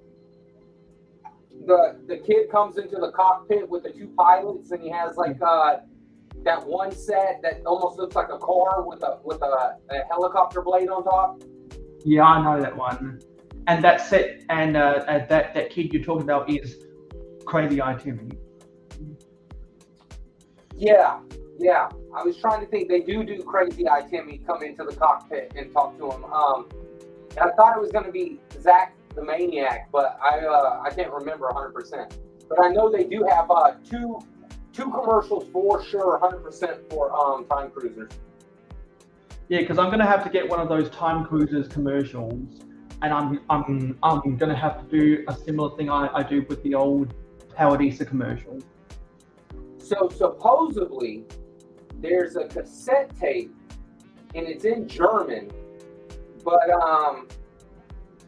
The kid comes into the cockpit with the two pilots, and he has like that one set that almost looks like a car with a helicopter blade on top. Yeah, I know that one. And that set and that kid you're talking about is Crazy Itinerary. Yeah. I was trying to think. They do Crazy Itinerary come into the cockpit and talk to him. And I thought it was going to be Zach the Maniac, but I can't remember 100%. But I know they do have two commercials for sure, 100% for Time Cruisers. Yeah, because I'm gonna have to get one of those Time Cruisers commercials, and I'm gonna have to do a similar thing I do with the old Paradisa commercial. So supposedly there's a cassette tape, and it's in German, but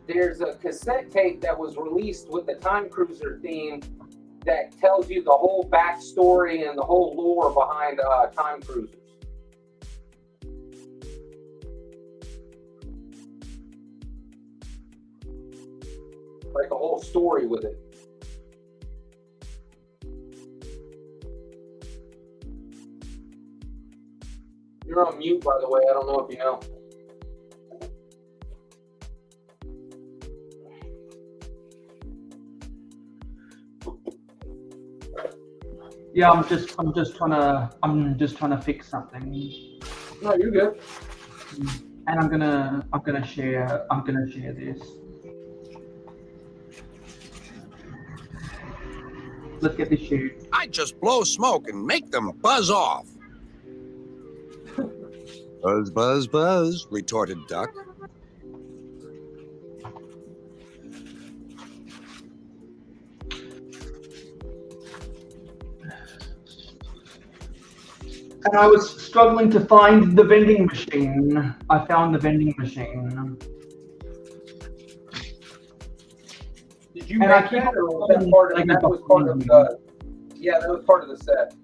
there's a cassette tape that was released with the Time Cruiser theme that tells you the whole backstory and the whole lore behind Time Cruisers. like a whole story with it. You're on mute, by the way. I don't know if you know. Yeah, I'm just trying to fix something. No, you're good. And I'm gonna share this. Let's get this shoot. I just blow smoke and make them buzz off. Buzz, buzz, buzz, retorted Duck. And I was struggling to find the vending machine. I found the vending machine. Did you make that, or was that part of that? Was part of the? Yeah, that was part of the set.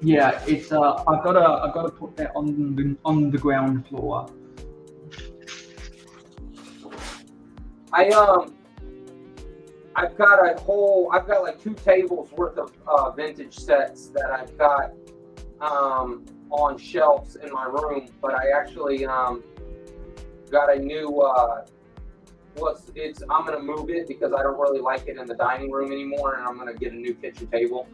Yeah, it's I've gotta put that on the ground floor. I've got like 2 tables worth of vintage sets that I've got on shelves in my room, but I actually got a new I'm gonna move it because I don't really like it in the dining room anymore, and I'm gonna get a new kitchen table.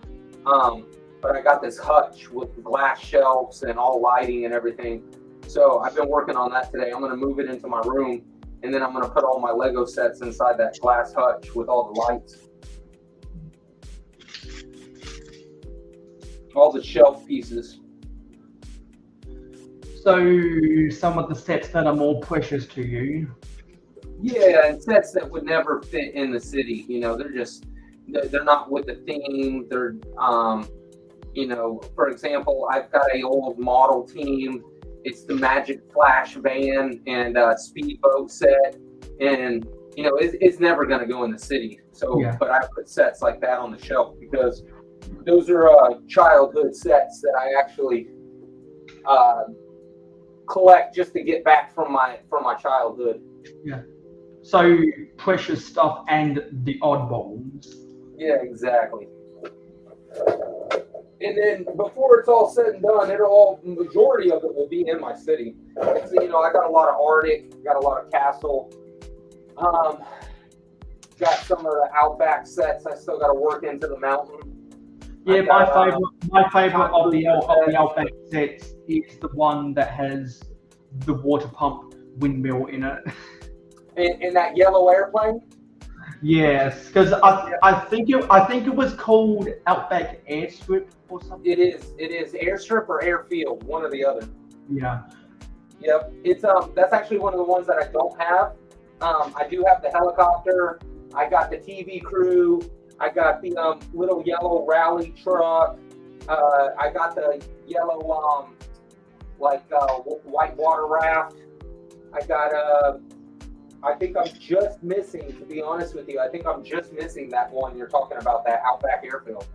But I got this hutch with glass shelves and all lighting and everything. So I've been working on that today. I'm gonna move it into my room, and then I'm gonna put all my Lego sets inside that glass hutch with all the lights. All the shelf pieces. So some of the sets that are more precious to you. Yeah, and sets that would never fit in the city. You know, they're not with the theme. They're, you know, for example, I've got a old model team. It's the Magic Flash van and speedboat set, and you know, it's never going to go in the city. So, yeah. But I put sets like that on the shelf because those are childhood sets that I actually collect just to get back from my childhood. Yeah. So precious stuff and the oddballs. Yeah, exactly. And then before it's all said and done, majority of it will be in my city. So, you know, I got a lot of Arctic, got a lot of Castle, got some of the Outback sets. I still got to work into the mountain. Yeah, my favorite of the Outback sets is the one that has the water pump windmill in it. In that yellow airplane? Yes, because I think it was called Outback Airstrip or something. It is Airstrip or Airfield, one or the other. Yeah. Yep. It's that's actually one of the ones that I don't have. I do have the helicopter. I got the TV crew. I got the little yellow rally truck. I got the yellow white water raft. I got I think I'm just missing, to be honest with you, I think I'm just missing that one you're talking about, that Outback Airfield.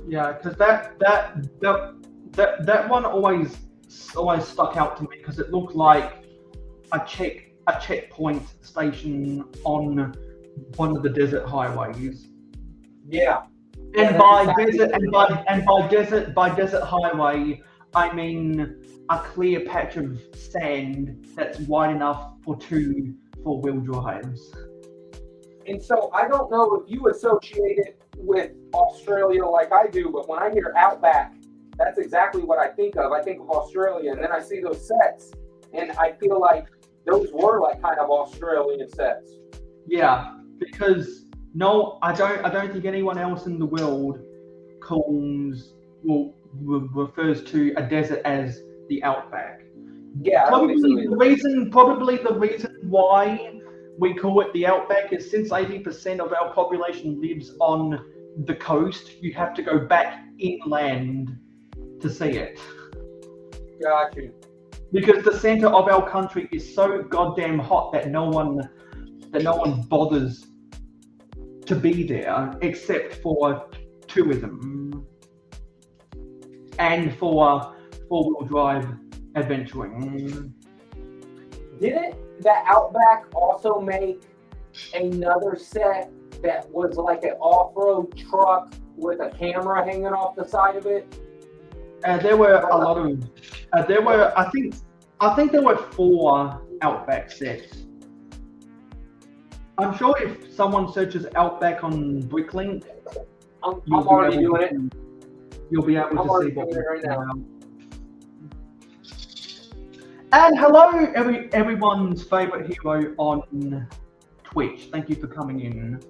Yeah, because that one always stuck out to me because it looked like a checkpoint station on one of the desert highways. Yeah. And by desert highway, I mean a clear patch of sand that's wide enough for 2 4-wheel drives. And so I don't know if you associate it with Australia like I do, but when I hear Outback, that's exactly what I think of. I think of Australia, and then I see those sets, and I feel like those were like kind of Australian sets. Yeah, because no, I don't think anyone else in the world refers to a desert as the Outback. Yeah, probably the reason why we call it the Outback is since 80% of our population lives on the coast, you have to go back inland to see it. Got you. Because the center of our country is so goddamn hot that no one bothers to be there except for tourism and for 4-wheel drive adventuring. Didn't that Outback also make another set that was like an off-road truck with a camera hanging off the side of it? There were a lot of. There were. I think there were 4 Outback sets. I'm sure if someone searches Outback on Bricklink, I'm already doing it. You'll be able I'm to already see what doing it we're right talking now. about. And hello, everyone's favorite hero on Twitch. Thank you for coming in.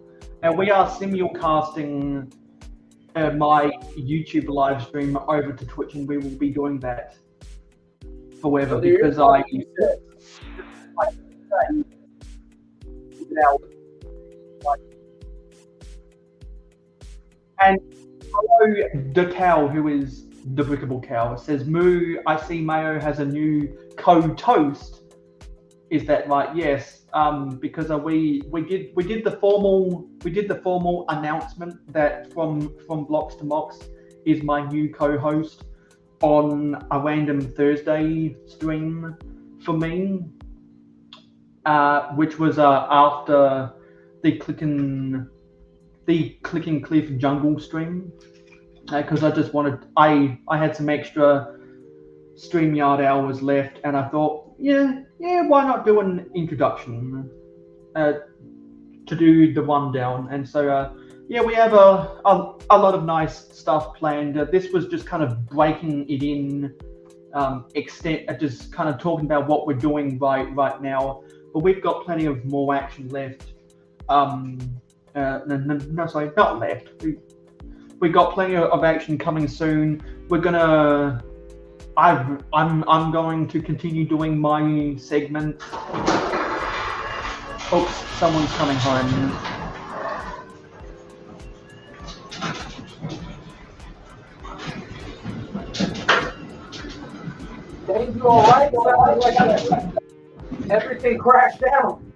And we are simulcasting my YouTube live stream over to Twitch, and we will be doing that forever because and hello, the cow, who is the Brickable Cow, says, "Moo, I see Mayo has a new co-toast. Is that right?" Yes. Because we did the formal announcement that from Blocks to Mox is my new co-host on a random Thursday stream for me, which was after the Clicking Cliff Jungle stream, because I just wanted I had some extra StreamYard hours left, and I thought, yeah, why not do an introduction to do the rundown? And so, we have a lot of nice stuff planned. This was just kind of breaking it in, just kind of talking about what we're doing right now. But we've got plenty of more action left. No, sorry, not left. We've got plenty of action coming soon. We're gonna. I'm going to continue doing my segment. Oh, someone's coming home. Dave, you all right? Like everything crashed down.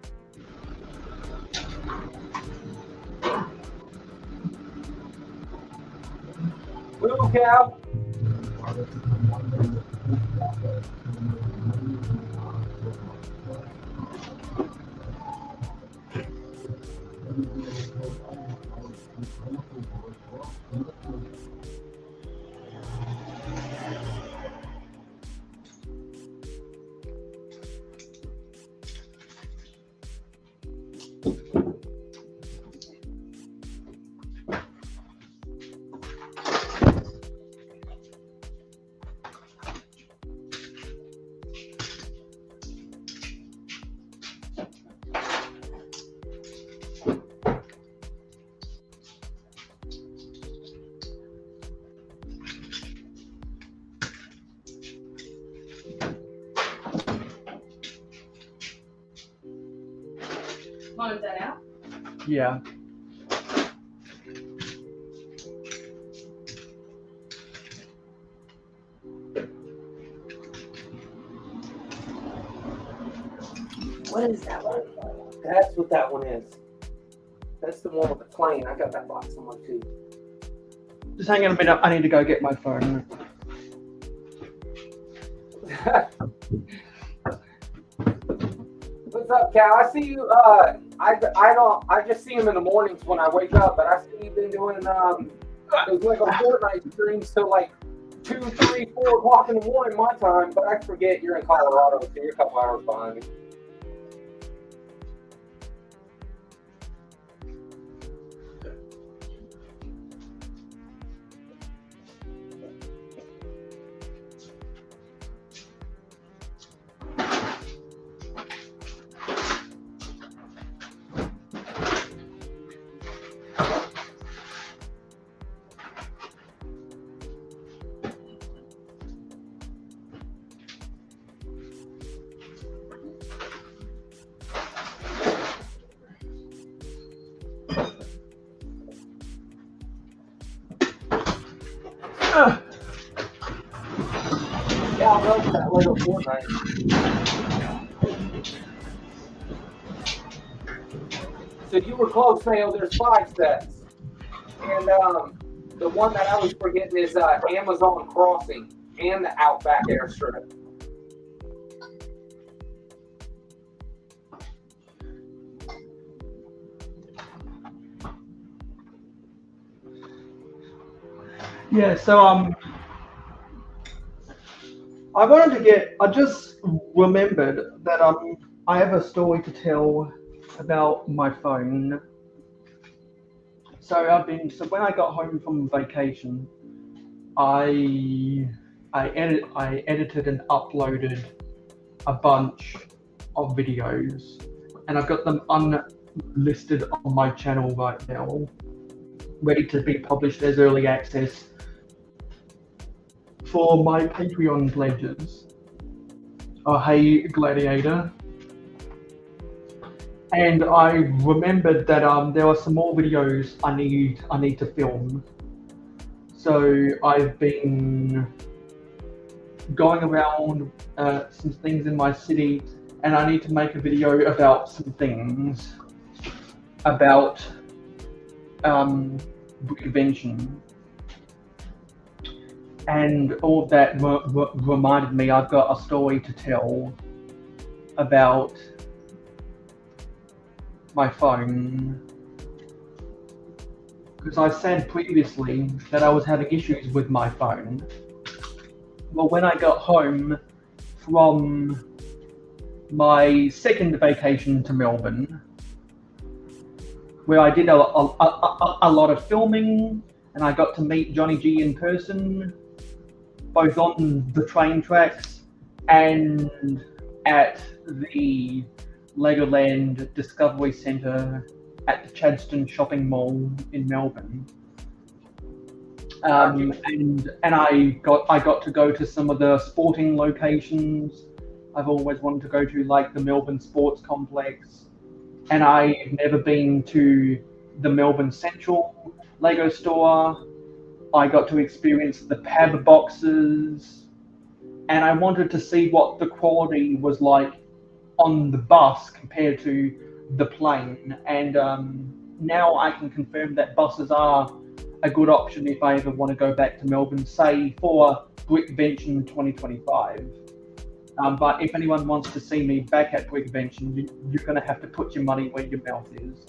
Move, cow. Want that out? Yeah. What is that one? That's what that one is. That's the one with the plane. I got that box somewhere too. Just hang on a minute. I need to go get my phone. What's up, Cal? I see you. I just see him in the mornings when I wake up, but I see you've been doing those like a Fortnite streams till like 2, 3, 4 o'clock in the morning my time. But I forget you're in Colorado, so you're a couple hours behind me. Yeah, I love that Lego Fortnite. So you were close, Mayo. There's 5 sets. And the one that I was forgetting is Amazon Crossing and the Outback Airstrip. Yeah, so I just remembered that I have a story to tell about my phone. So when I got home from vacation, I edited and uploaded a bunch of videos, and I've got them unlisted on my channel right now, ready to be published as early access for my Patreon pledges. Oh, hey Gladiator. And I remembered that there are some more videos I need to film. So I've been going around some things in my city, and I need to make a video about some things about prevention. And all of that reminded me I've got a story to tell about my phone. Because I said previously that I was having issues with my phone. Well, when I got home from my second vacation to Melbourne, where I did a lot of filming, and I got to meet Johnny G in person, both on the train tracks and at the Legoland Discovery Centre at the Chadstone Shopping Mall in Melbourne. And I got to go to some of the sporting locations I've always wanted to go to, like the Melbourne Sports Complex. And I've never been to the Melbourne Central Lego store. I got to experience the pab boxes, and I wanted to see what the quality was like on the bus compared to the plane. And now I can confirm that buses are a good option if I ever want to go back to Melbourne, say for Brickvention 2025. But if anyone wants to see me back at Brickvention, you're going to have to put your money where your mouth is.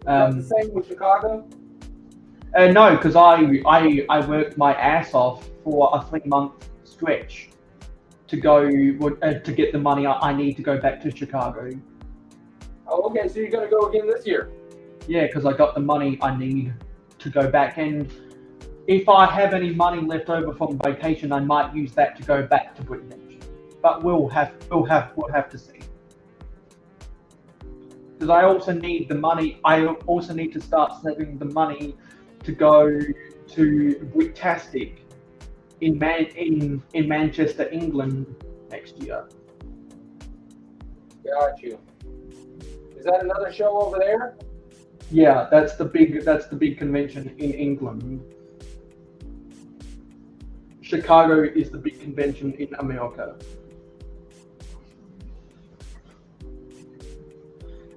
That's the same with Chicago? No, because I worked my ass off for a 3-month stretch to go to get the money I need to go back to Chicago. Oh, okay, so you're going to go again this year? Yeah, because I got the money I need to go back, and if I have any money left over from vacation, I might use that to go back to Brickvention. But we'll have to see. Because I also need the money. I also need to start saving the money to go to Bricktastic in Manchester, England next year. Got you. Is that another show over there? Yeah, that's the big convention in England. Chicago is the big convention in America.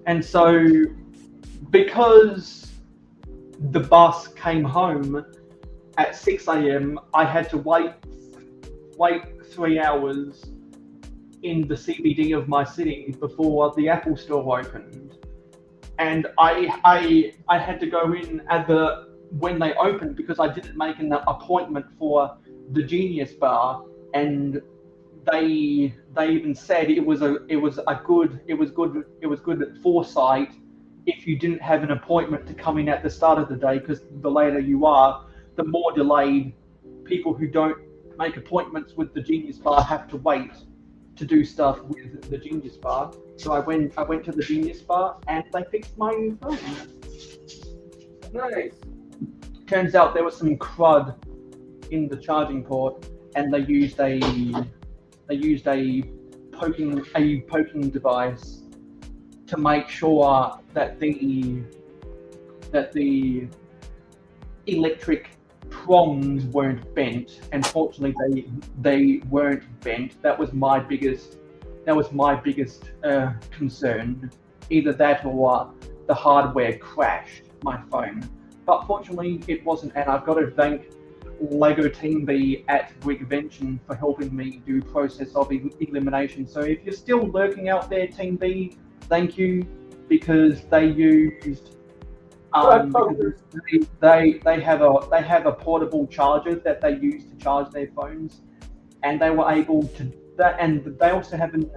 And so, because the bus came home at 6 a.m., I had to wait 3 hours in the CBD of my city before the Apple store opened. And I had to go in when they opened because I didn't make an appointment for the Genius Bar, and they even said it was good foresight if you didn't have an appointment to come in at the start of the day, because the later you are, the more delayed people who don't make appointments with the Genius Bar have to wait to do stuff with the Genius Bar. So I went to the Genius Bar and they fixed my phone. Nice. Turns out there was some crud in the charging port, and they used a poking device to make sure that the electric prongs weren't bent, and fortunately they weren't bent. That was my biggest concern. Either that or the hardware crashed my phone. But fortunately it wasn't, and I've got to thank Lego Team B at Brickvention for helping me do process of elimination. So if you're still lurking out there, Team B, thank you, because they used because they have a portable charger that they use to charge their phones, and they were able to and they also have an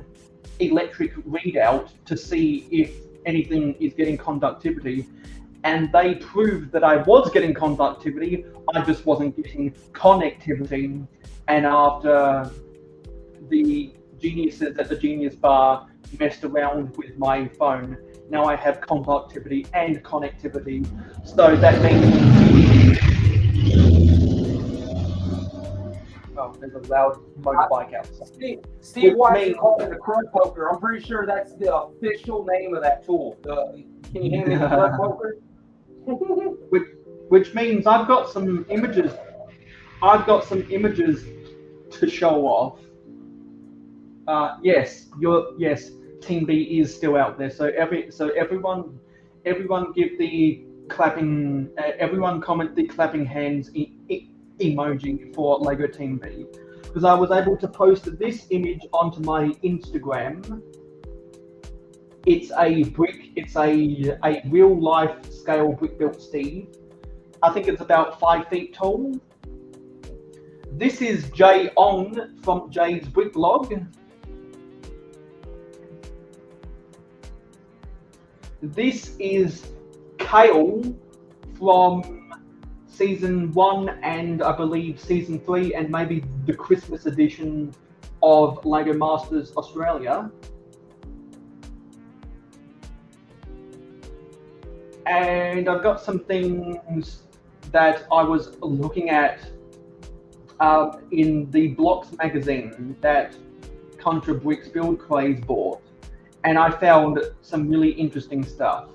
electric readout to see if anything is getting conductivity, and they proved that I was getting conductivity, I just wasn't getting connectivity. And after the geniuses at the Genius Bar messed around with my phone, now I have conductivity and connectivity. So that means... Oh, there's a loud motorbike outside. Steve White called it a crud poker. I'm pretty sure that's the official name of that tool. Can you hand me the crud poker? which means I've got some images. I've got some images to show off. Yes, Team B is still out there. So everyone give the clapping. Everyone comment the clapping hands emoji for Lego Team B, because I was able to post this image onto my Instagram. It's a brick. It's a real life scale brick built Steve. I think it's about 5 feet tall. This is Jay Ong from Jay's Brick Blog. This is Kale from Season 1 and I believe Season 3 and maybe the Christmas edition of LEGO Masters Australia. And I've got some things that I was looking at in the Blocks magazine that Contra Bricks Build Craze bought, and I found some really interesting stuff.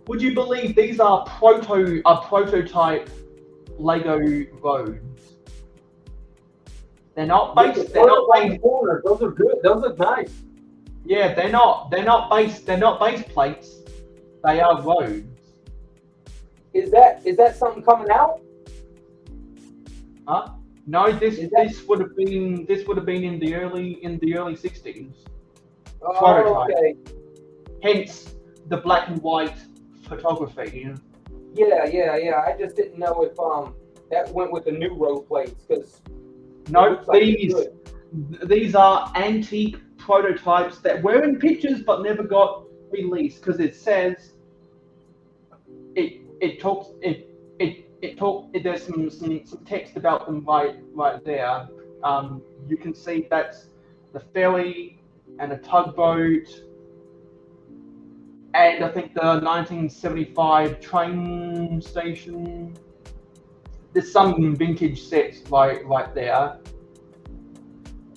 Would you believe these are prototype Lego roads? They're not based. They're not based. Those are good. Those are nice. Yeah, they're not based. They're not base plates. They are roads. Is that something coming out? Huh? No, this would have been in the early 60s. Oh, Prototype. okay. Hence the black and white photography. Yeah. I just didn't know if that went with the new road plates, because no, these are antique prototypes that were in pictures but never got released, because it says there's some text about them right there. You can see that's the ferry and a tugboat, and I think the 1975 train station. There's some vintage sets right there,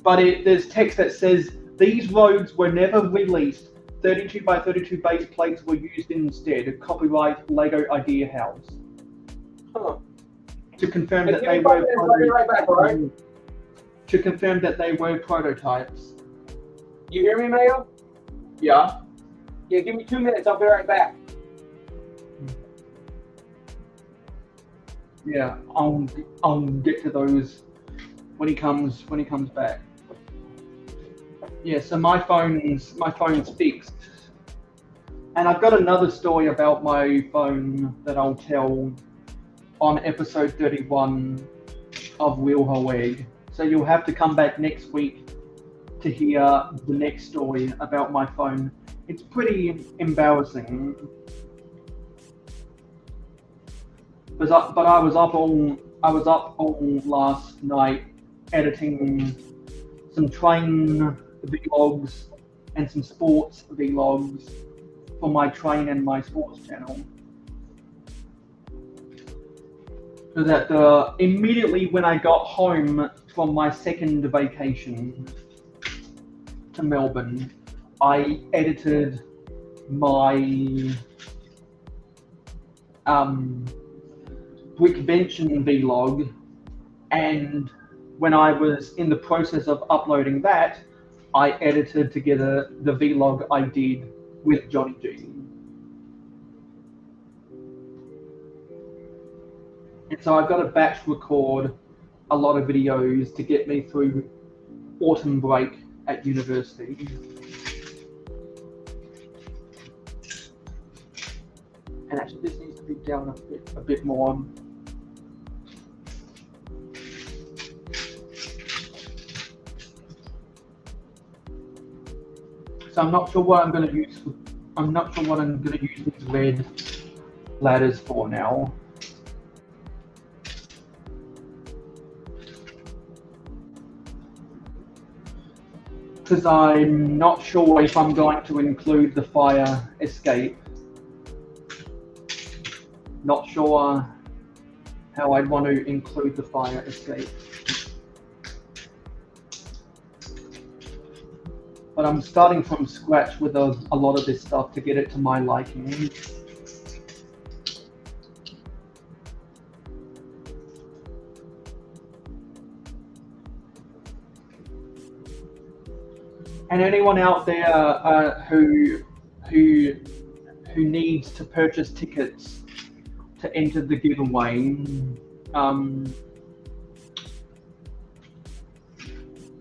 but there's text that says these roads were never released. 32 by 32 base plates were used instead. Copyright Lego Idea House. Huh. To confirm that they were prototypes. You hear me, Mayo? Yeah. Yeah, give me 2 minutes. I'll be right back. Yeah, I'll get to those when he comes back. Yeah, so my phone's fixed, and I've got another story about my phone that I'll tell on episode 31 of Real Whole Egg. So you'll have to come back next week to hear the next story about my phone. It's pretty embarrassing. But I was up all last night editing some train vlogs and some sports vlogs for my train and my sports channel. So that immediately when I got home from my second vacation to Melbourne, I edited my Brickvention vlog, and when I was in the process of uploading that, I edited together the vlog I did with Johnny G. And so I've got to batch record a lot of videos to get me through autumn break at university. And actually, this needs to be down a bit more. So I'm not sure what I'm going to use. I'm not sure what I'm going to use these red ladders for now. Because I'm not sure if I'm going to include the fire escape. Not sure how I'd want to include the fire escape. But I'm starting from scratch with a lot of this stuff to get it to my liking. And anyone out there who needs to purchase tickets to enter the giveaway,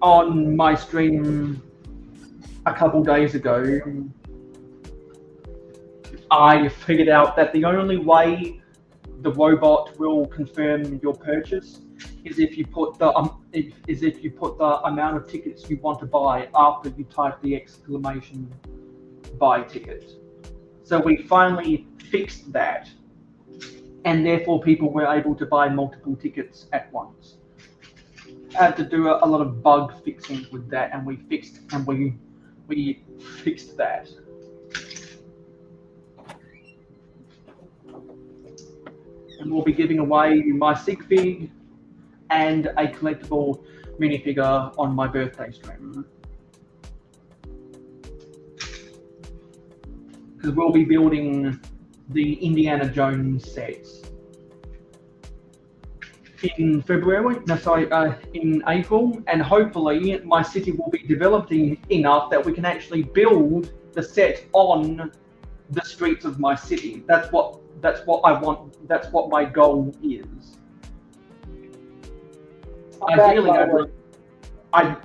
on my stream a couple days ago, I figured out that the only way the robot will confirm your purchase is if you put the amount of tickets you want to buy after you type the exclamation "buy ticket." So we finally fixed that, and therefore people were able to buy multiple tickets at once. I had to do a lot of bug fixing with that, and we fixed that. And we'll be giving away my sig fig and a collectible minifigure on my birthday stream. Because we'll be building the Indiana Jones sets in February, in April, and hopefully my city will be developing enough that we can actually build the set on the streets of my city. That's what I want. That's what my goal is.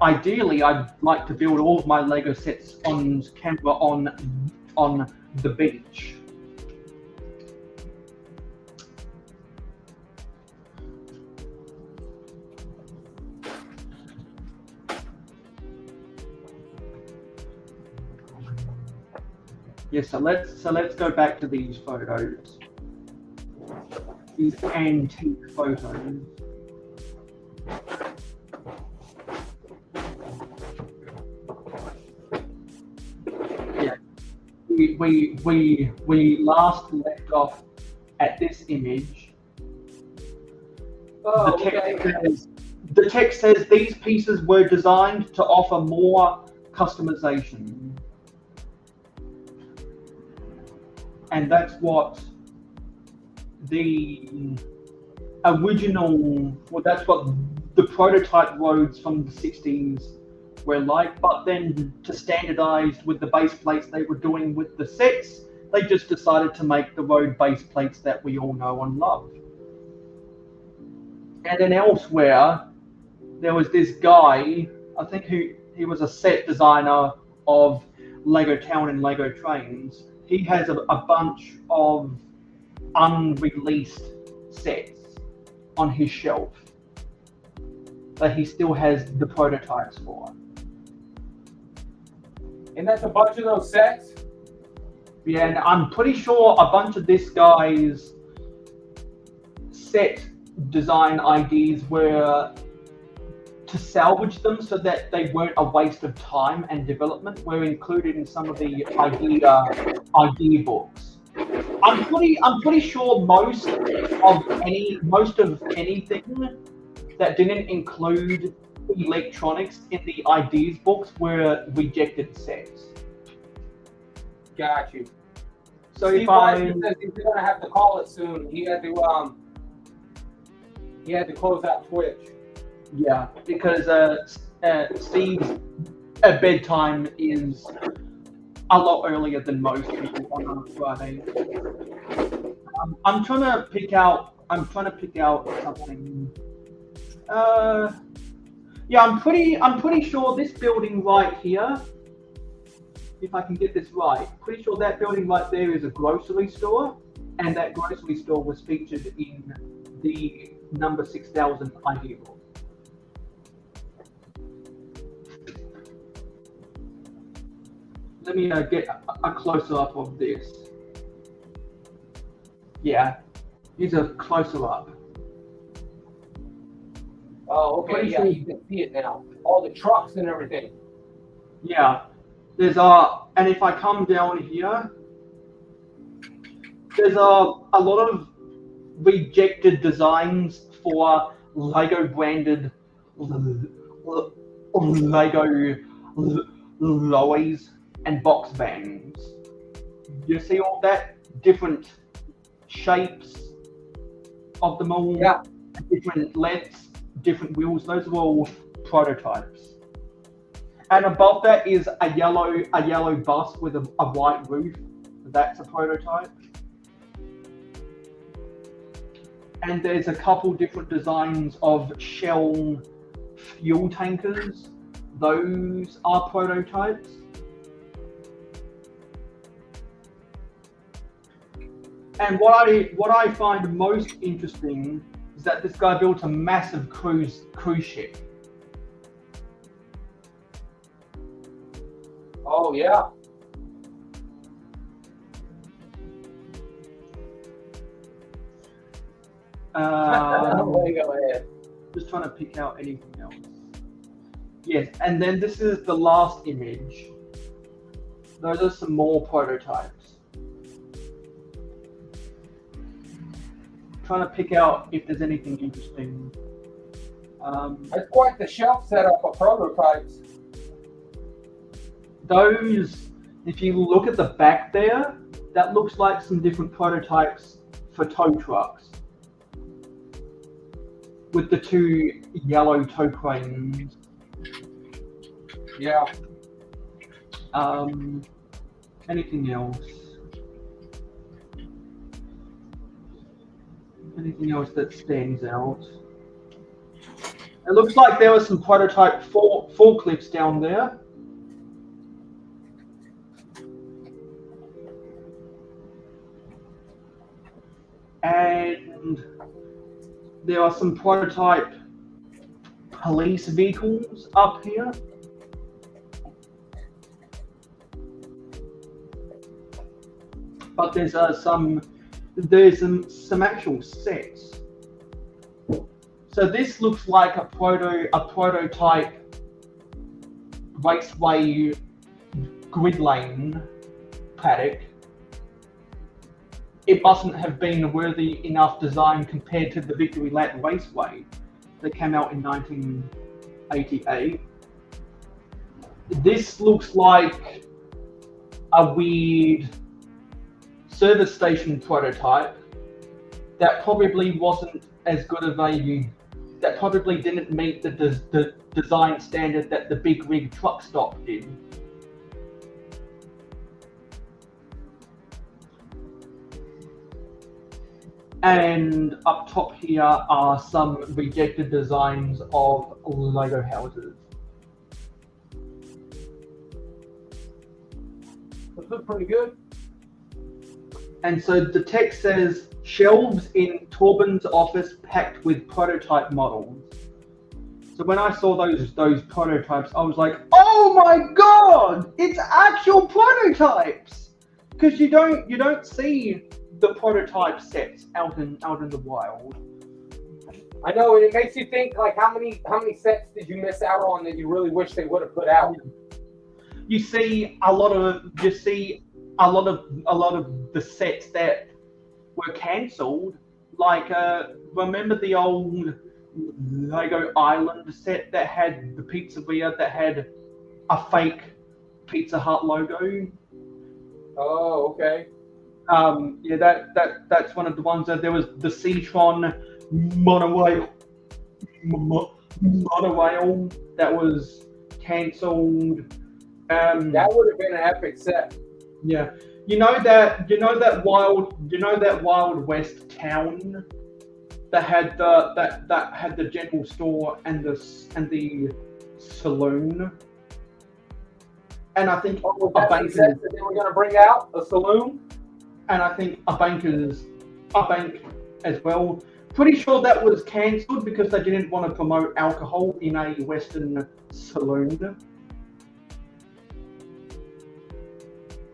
Ideally, I'd like to build all of my Lego sets on camera on the beach. Yes, so let's go back to these photos. These antique photos. Yeah. We last left off at this image. Oh, the text says these pieces were designed to offer more customization. And that's what the original, well, that's what the prototype roads from the 60s were like, but then to standardize with the base plates they were doing with the sets, they just decided to make the road base plates that we all know and love. And then elsewhere, there was this guy, I think he was a set designer of Lego Town and Lego Trains. He has a bunch of unreleased sets on his shelf that he still has the prototypes for. And that's a bunch of those sets? Yeah, and I'm pretty sure a bunch of this guy's set design ideas were to salvage them so that they weren't a waste of time and development, were included in some of the idea books. I'm pretty sure most of anything that didn't include electronics in the ideas books were rejected sets. Got you. So Steve if I says he's gonna have to call it soon. He had to close out Twitch. Yeah, because Steve's bedtime is a lot earlier than most people on a Friday. I'm trying to pick out something. Yeah, I'm pretty sure this building right here, if I can get this right, pretty sure that building right there is a grocery store. and that grocery store was featured in the number 6000 idea book. Let me get a closer up of this. Yeah, here's a closer up. Oh, okay. Yeah, you can see it now. All the trucks and everything. Yeah, there's and if I come down here, there's a lot of rejected designs for Lego branded Lego lorries and box vans. You see all that? Different shapes of them all, different lengths, different wheels. Those are all prototypes. And above that is a yellow bus with a white roof. That's a prototype. And there's a couple different designs of Shell fuel tankers. Those are prototypes. And what I find most interesting is that this guy built a massive cruise ship. Oh yeah. Go ahead. Just trying to pick out anything else. Yes, and then this is the last image. Those are some more prototypes. Trying to pick out if there's anything interesting. That's quite the shelf setup of prototypes. Those, if you look at the back there, that looks like some different prototypes for tow trucks. With the two yellow tow cranes. Yeah. Anything else? Anything else that stands out? It looks like there were some prototype forklifts down there. And there are some prototype police vehicles up here. But there's some actual sets. So this looks like a prototype raceway grid lane paddock. It mustn't have been a worthy enough design compared to the Victory Lap Raceway that came out in 1988. This looks like a weird service station prototype that probably wasn't as good of that probably didn't meet the design standard that the big rig truck stop did. And up top here are some rejected designs of Lego houses. Those look pretty good. And so the text says, shelves in Torben's office packed with prototype models. So when I saw those prototypes, I was like, oh my god, it's actual prototypes! Because you don't see the prototype sets out in the wild. I know, and it makes you think like how many sets did you miss out on that you really wish they would have put out? You see a lot of the sets that were cancelled. Like remember the old Lego Island set that had the pizzeria that had a fake Pizza Hut logo? Oh, okay. Yeah, that's one of the ones that there was the Seatron monorail that was cancelled. That would have been an epic set. Yeah, you know that Wild West town that had the general store and the saloon. And I think that they were going to bring out a saloon. and I think a bank as well. Pretty sure that was cancelled because they didn't want to promote alcohol in a Western saloon.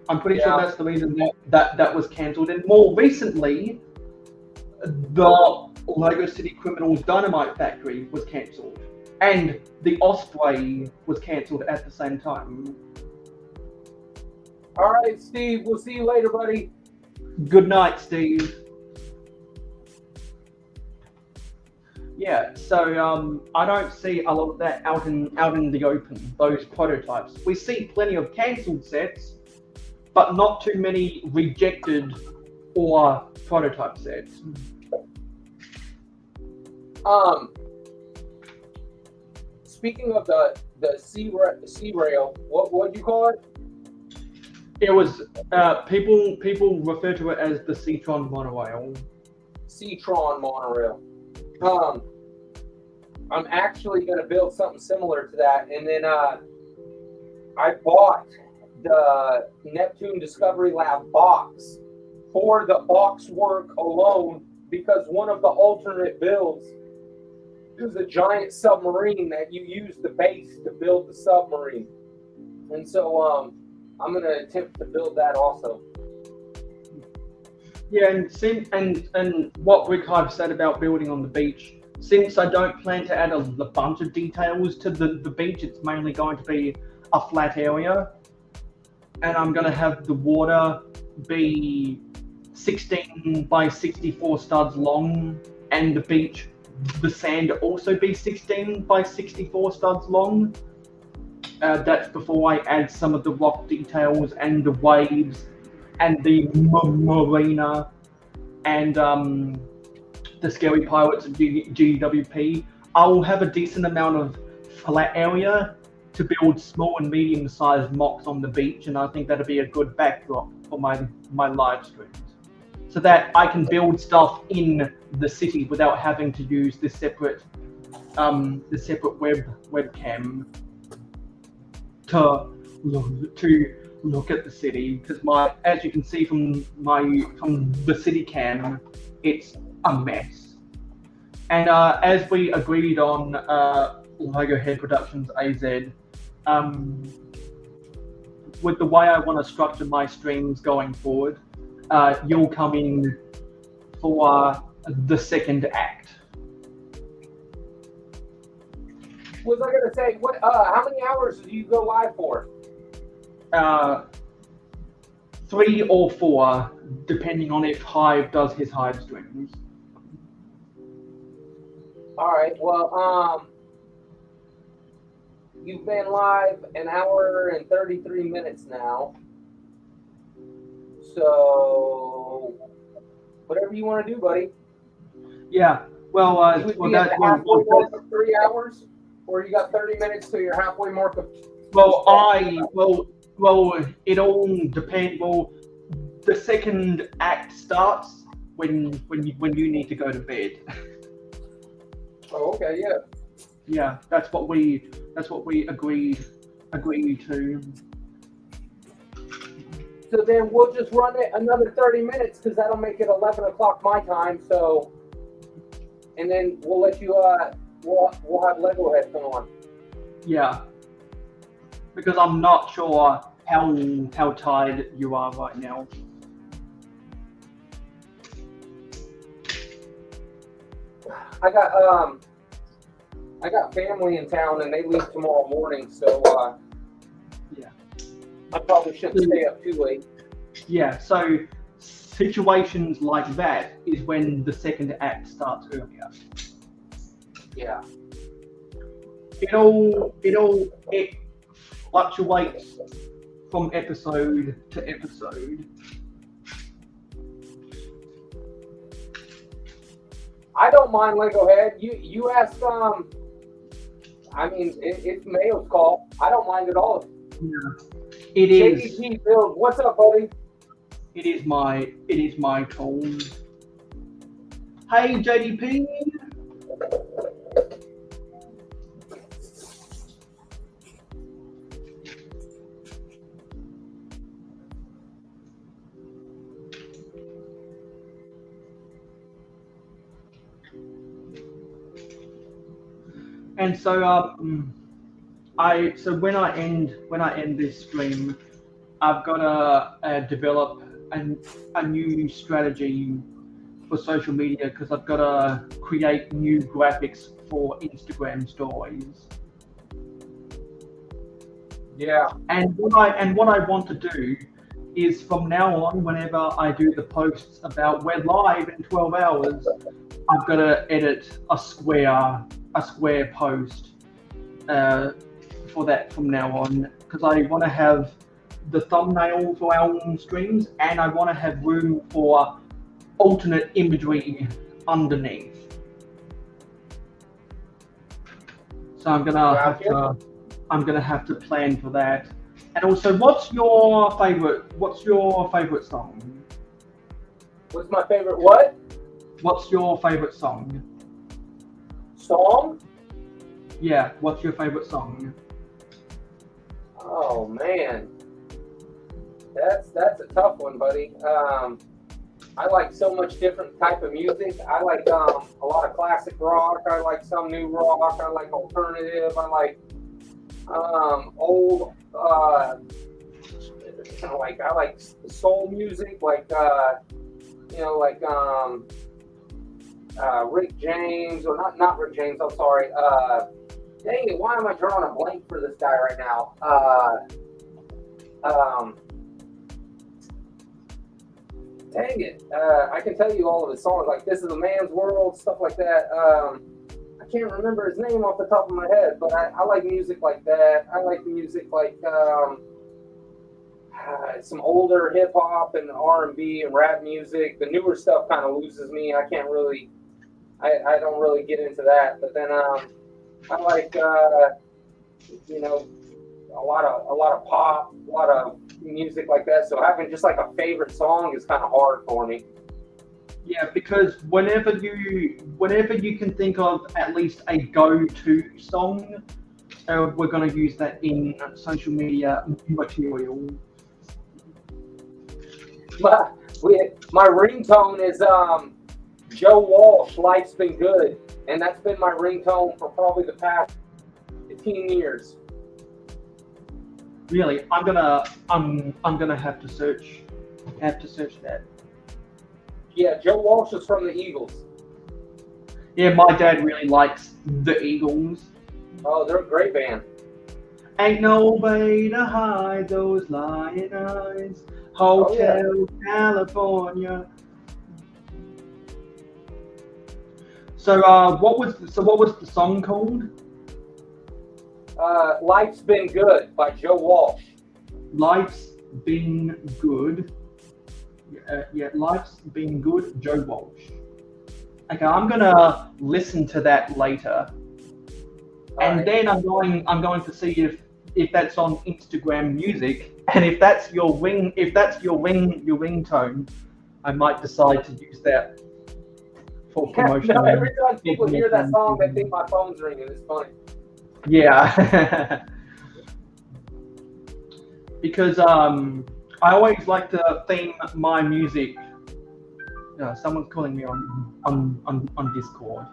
I'm pretty sure that's the reason that was cancelled. And more recently, the Lego City Criminals Dynamite Factory was cancelled. And the Osprey was cancelled at the same time. All right, Steve. We'll see you later, buddy. Good night, Steve. Yeah, so I don't see a lot of that out in the open, those prototypes. We see plenty of cancelled sets, but not too many rejected or prototype sets. Speaking of the C rail, what do you call it? It was people refer to it as the Citron monorail. Citron monorail. I'm actually going to build something similar to that, and then I bought the Neptune Discovery Lab box for the box work alone because one of the alternate builds is a giant submarine that you use the base to build the submarine, and so I'm going to attempt to build that also. Yeah, and what Rick Hive said about building on the beach, since I don't plan to add a bunch of details to the beach, it's mainly going to be a flat area. And I'm going to have the water be 16 by 64 studs long, and the beach, the sand also be 16 by 64 studs long. That's before I add some of the rock details and the waves and the marina and the Scary Pirates of GWP. I will have a decent amount of flat area to build small and medium-sized mocks on the beach, and I think that'll be a good backdrop for my live streams, so that I can build stuff in the city without having to use the separate webcam to look at the city, because as you can see from the city cam, it's a mess. And as we agreed on Lego Head Productions AZ, with the way I want to structure my streams going forward, you'll come in for the second act. What was I going to say? How many hours do you go live for? 3 or 4, depending on if Hive does his Hive streams. All right. Well, you've been live 1 hour and 33 minutes now. So, whatever you want to do, buddy. Yeah. Well, you would be at the halfway mark of 3 hours, or you got 30 minutes to your halfway mark of. Well, it all depends. Well, the second act starts when you need to go to bed. Oh, okay, yeah. Yeah, that's what we agreed to. So then we'll just run it another 30 minutes because that'll make it 11 o'clock my time. So, and then we'll let you. We'll have Lego Head come on. Yeah. Because I'm not sure how tired you are right now. I got family in town and they leave tomorrow morning, so yeah, I probably shouldn't stay up too late. Yeah, so situations like that is when the second act starts earlier. Yeah. It fluctuates from episode to episode. I don't mind Lego Head. You asked I mean it's Mayo's call. I don't mind at all. Yeah. It is. JDP Build, what's up, buddy? It is my call. Hey JDP. And so when I end this stream, I've got to develop a new strategy for social media because I've got to create new graphics for Instagram stories. Yeah. And what I want to do is from now on, whenever I do the posts about we're live in 12 hours, I've got to edit a square post for that from now on because I want to have the thumbnail for our streams and I want to have room for alternate imagery underneath. So I'm gonna have to plan for that. And also, what's your favorite song? What's my favorite what? What's your favorite song? Song? Yeah, what's your favorite song? Oh man, that's a tough one, buddy. I like so much different type of music. I like a lot of classic rock. I like some new rock. I like alternative. I like old. I like soul music, like Rick James, or not Rick James. I'm sorry. Dang it! Why am I drawing a blank for this guy right now? Dang it. I can tell you all of his songs, like This Is a Man's World, stuff like that. I can't remember his name off the top of my head, but I like music like that. I like music like some older hip hop and R&B and rap music. The newer stuff kind of loses me. I don't really get into that. But then I like a lot of pop, a lot of music like that. So having just like a favorite song is kind of hard for me. Yeah, because whenever you can think of at least a go-to song, we're going to use that in social media material. My ringtone is Joe Walsh, Life's Been Good, and that's been my ringtone for probably the past 15 years. Really, I'm gonna have to search that. Yeah, Joe Walsh is from the Eagles. Yeah, my dad really likes the Eagles. Oh, they're a great band. Ain't no way to hide those lying eyes. Hotel California. So what was the song called? Life's Been Good by Joe Walsh. Life's Been Good. Life's Been Good, Joe Walsh. Okay, I'm gonna listen to that later, and then I'm going to see if that's on Instagram Music, and if that's your ringtone, I might decide to use that for promotion. No, every time people hear that song, they think my phone's ringing. It's funny. Yeah. Because I always like to theme my music. Someone's calling me on Discord.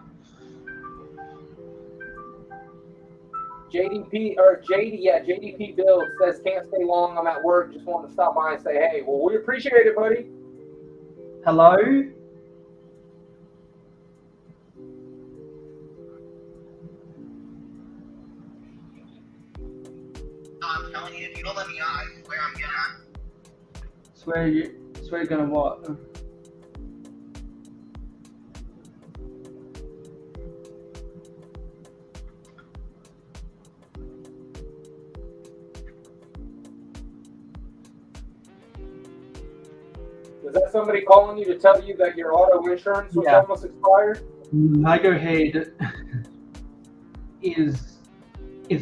JDP Bill says can't stay long. I'm at work. Just wanted to stop by and say hey. Well, we appreciate it, buddy. Hello. I'm telling you, if you don't let me on, I swear I'm gonna. Swear you're gonna what? Was that somebody calling you to tell you that your auto insurance was almost expired? Mayohead is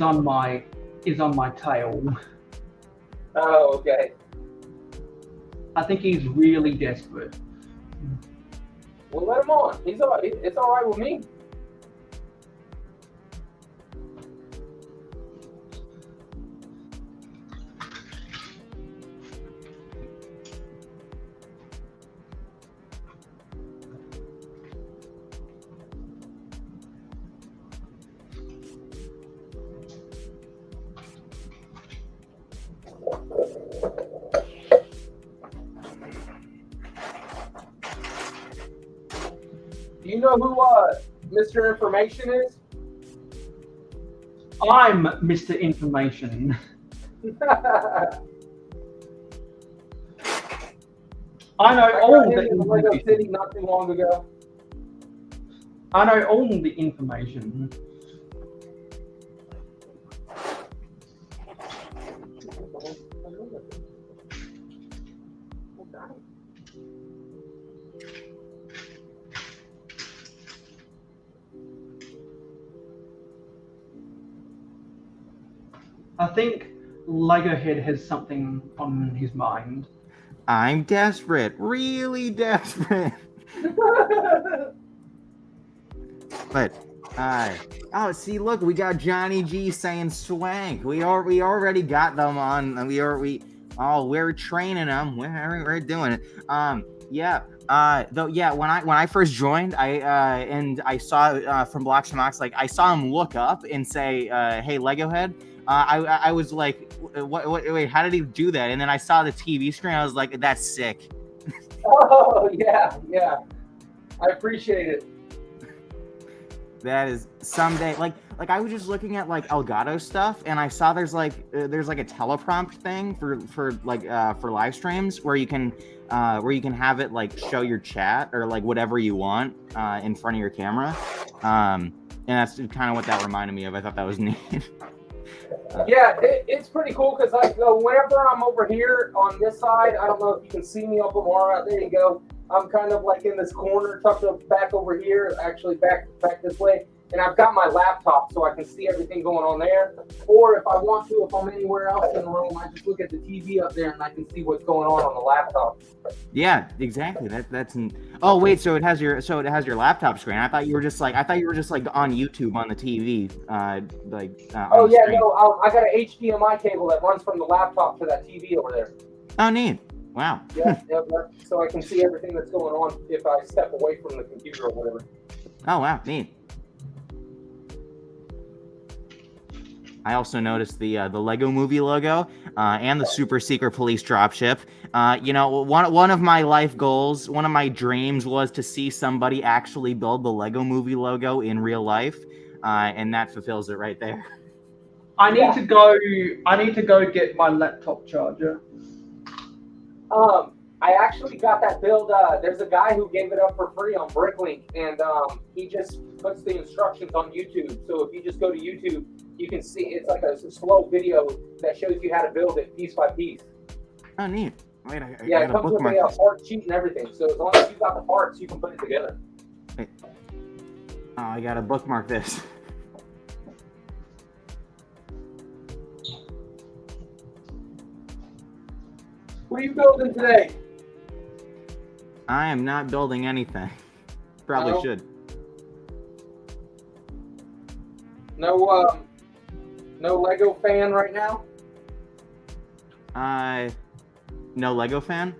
on my tail. Oh, okay. I think he's really desperate. Well, let him on. It's all right with me. Do you know who Mr. Information is? I'm Mr. Information. I know I all got him the in Lego information. City not too long ago. I know all the information. I think Lego Head has something on his mind. I'm desperate, really desperate. But, oh, see, look, we got Johnny G saying swank. We already got them on. We're training them. We're doing it. When I first joined, I saw from Blocks to Mox, like I saw him look up and say, "Hey, Lego Head." I was like, wait, how did he do that? And then I saw the TV screen. I was like, that's sick. Oh, yeah. I appreciate it. That is someday, like I was just looking at like Elgato stuff, and I saw there's like a teleprompt thing for live streams where you can have it like show your chat or like whatever you want in front of your camera, and that's kind of what that reminded me of. I thought that was neat. Yeah, it's pretty cool because like whenever I'm over here on this side, I don't know if you can see me up more. There you go. I'm kind of like in this corner, tucked up back over here, actually back this way, and I've got my laptop so I can see everything going on there. Or if I want to, if I'm anywhere else in the room, I just look at the TV up there and I can see what's going on the laptop. Yeah, exactly. Oh wait, so it has your laptop screen. I thought you were just like on YouTube on the TV. Oh yeah, no, I got an HDMI cable that runs from the laptop to that TV over there. Oh neat. Wow. Yeah, so I can see everything that's going on if I step away from the computer or whatever. Oh wow, neat. I also noticed the Lego Movie logo and the Super Secret Police dropship. One of my life goals, one of my dreams was to see somebody actually build the Lego Movie logo in real life, and that fulfills it right there. I need to go get my laptop charger. I actually got that build. There's a guy who gave it up for free on Bricklink, and he just puts the instructions on YouTube. So if you just go to YouTube, you can see it's like a slow video that shows you how to build it piece by piece. Oh, neat. Wait, it comes with a part sheet and everything. So as long as you got the parts, you can put it together. Wait. Oh, I gotta bookmark this. What are you building today? I am not building anything. Probably should. No Lego fan right now? No Lego fan?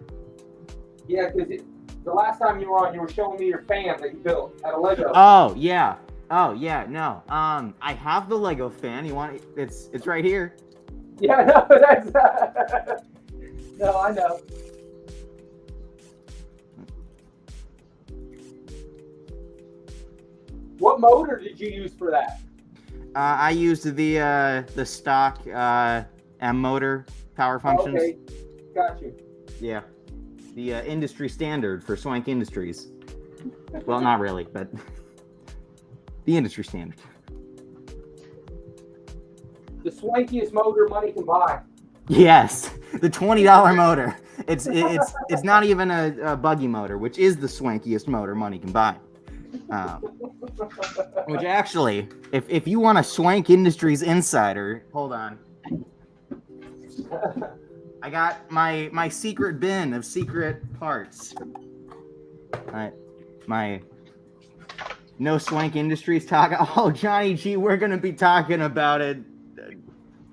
Yeah, because the last time you were on, you were showing me your fan that you built out of Lego. Oh yeah, no. I have the Lego fan. You want it? It's right here. Yeah, no, that's no, I know. What motor did you use for that? I used the stock M motor power functions. Okay, got you. Yeah, the industry standard for Swank Industries. Well, not really, but the industry standard. The swankiest motor money can buy. Yes, the $20 motor. It's not even a buggy motor, which is the swankiest motor money can buy. Which actually, if you want a Swank Industries insider, hold on. I got my secret bin of secret parts. My no Swank Industries talk. Oh, Johnny G, we're gonna be talking about it.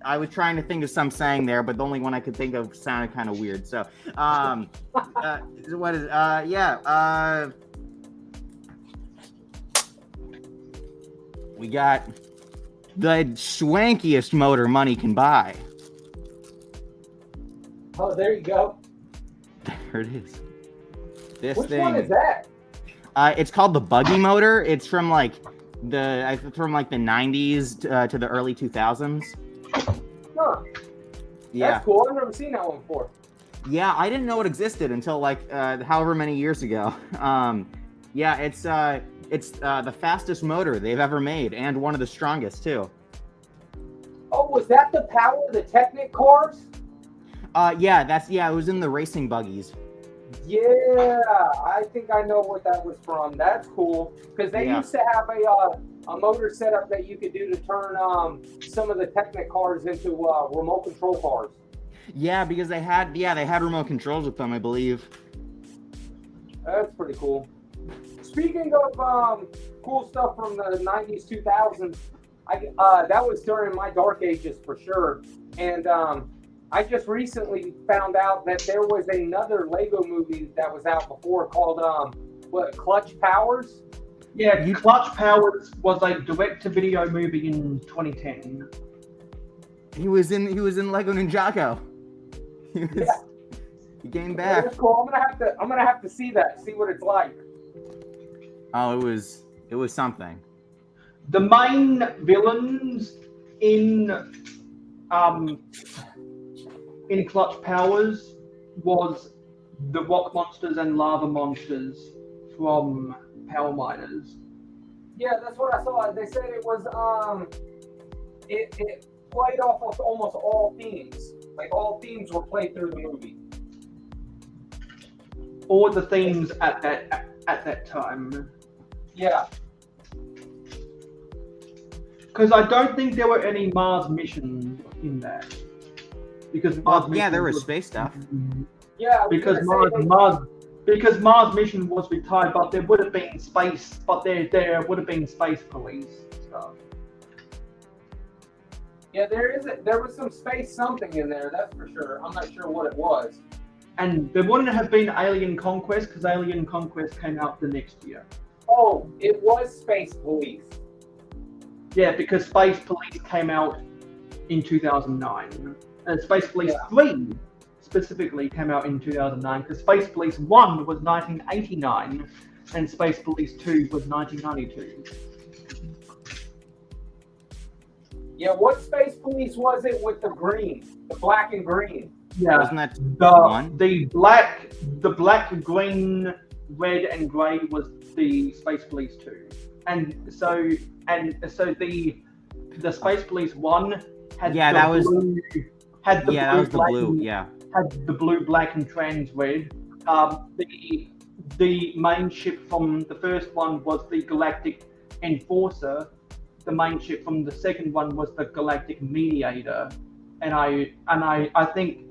I was trying to think of some saying there, but the only one I could think of sounded kind of weird. So, what is? We got the swankiest motor money can buy. Oh, there you go. There it is. This Which thing. one is that? It's called the buggy motor. It's from like the 90s to the early 2000s. Huh. Yeah. That's cool. I've never seen that one before. Yeah, I didn't know it existed until like however many years ago. Yeah, it's the fastest motor they've ever made and one of the strongest too. Oh, was that the power of the Technic cars? Yeah, it was in the racing buggies. Yeah, I think I know what that was from. That's cool because they Yeah. used to have a motor setup that you could do to turn some of the Technic cars into remote control cars. Yeah, because they had remote controls with them, I believe. That's pretty cool. Speaking of cool stuff from the 90s, 2000s, that was during my dark ages for sure. And I just recently found out that there was another Lego movie that was out before called Clutch Powers? Yeah, Clutch Powers was a direct-to-video movie in 2010. He was in Lego Ninjago. He came back. That's cool. I'm gonna have to see that, see what it's like. Oh, it was something. The main villains in Clutch Powers was the rock monsters and lava monsters from Power Miners. Yeah, that's what I saw. They said it was it played off of almost all themes. Like all themes were played through the movie. All the themes at that time. Yeah. Because I don't think there were any Mars missions in that. Because there was space stuff. Yeah. Because Mars mission was retired, but there would have been space. But there would have been space police stuff. Yeah, there was some space something in there, that's for sure. I'm not sure what it was. And there wouldn't have been Alien Conquest because Alien Conquest came out the next year. Oh, it was Space Police. Yeah, because Space Police came out in 2009. And Space Police 3 specifically came out in 2009 because Space Police 1 was 1989 and Space Police 2 was 1992. Yeah, what Space Police was it with the green? The black and green? Yeah, wasn't that the black, green, red, and grey was the Space Police 2, and so the Space Police 1 had had the blue, black, and trans red. The main ship from the first one was the Galactic Enforcer. The main ship from the second one was the Galactic Mediator, and I think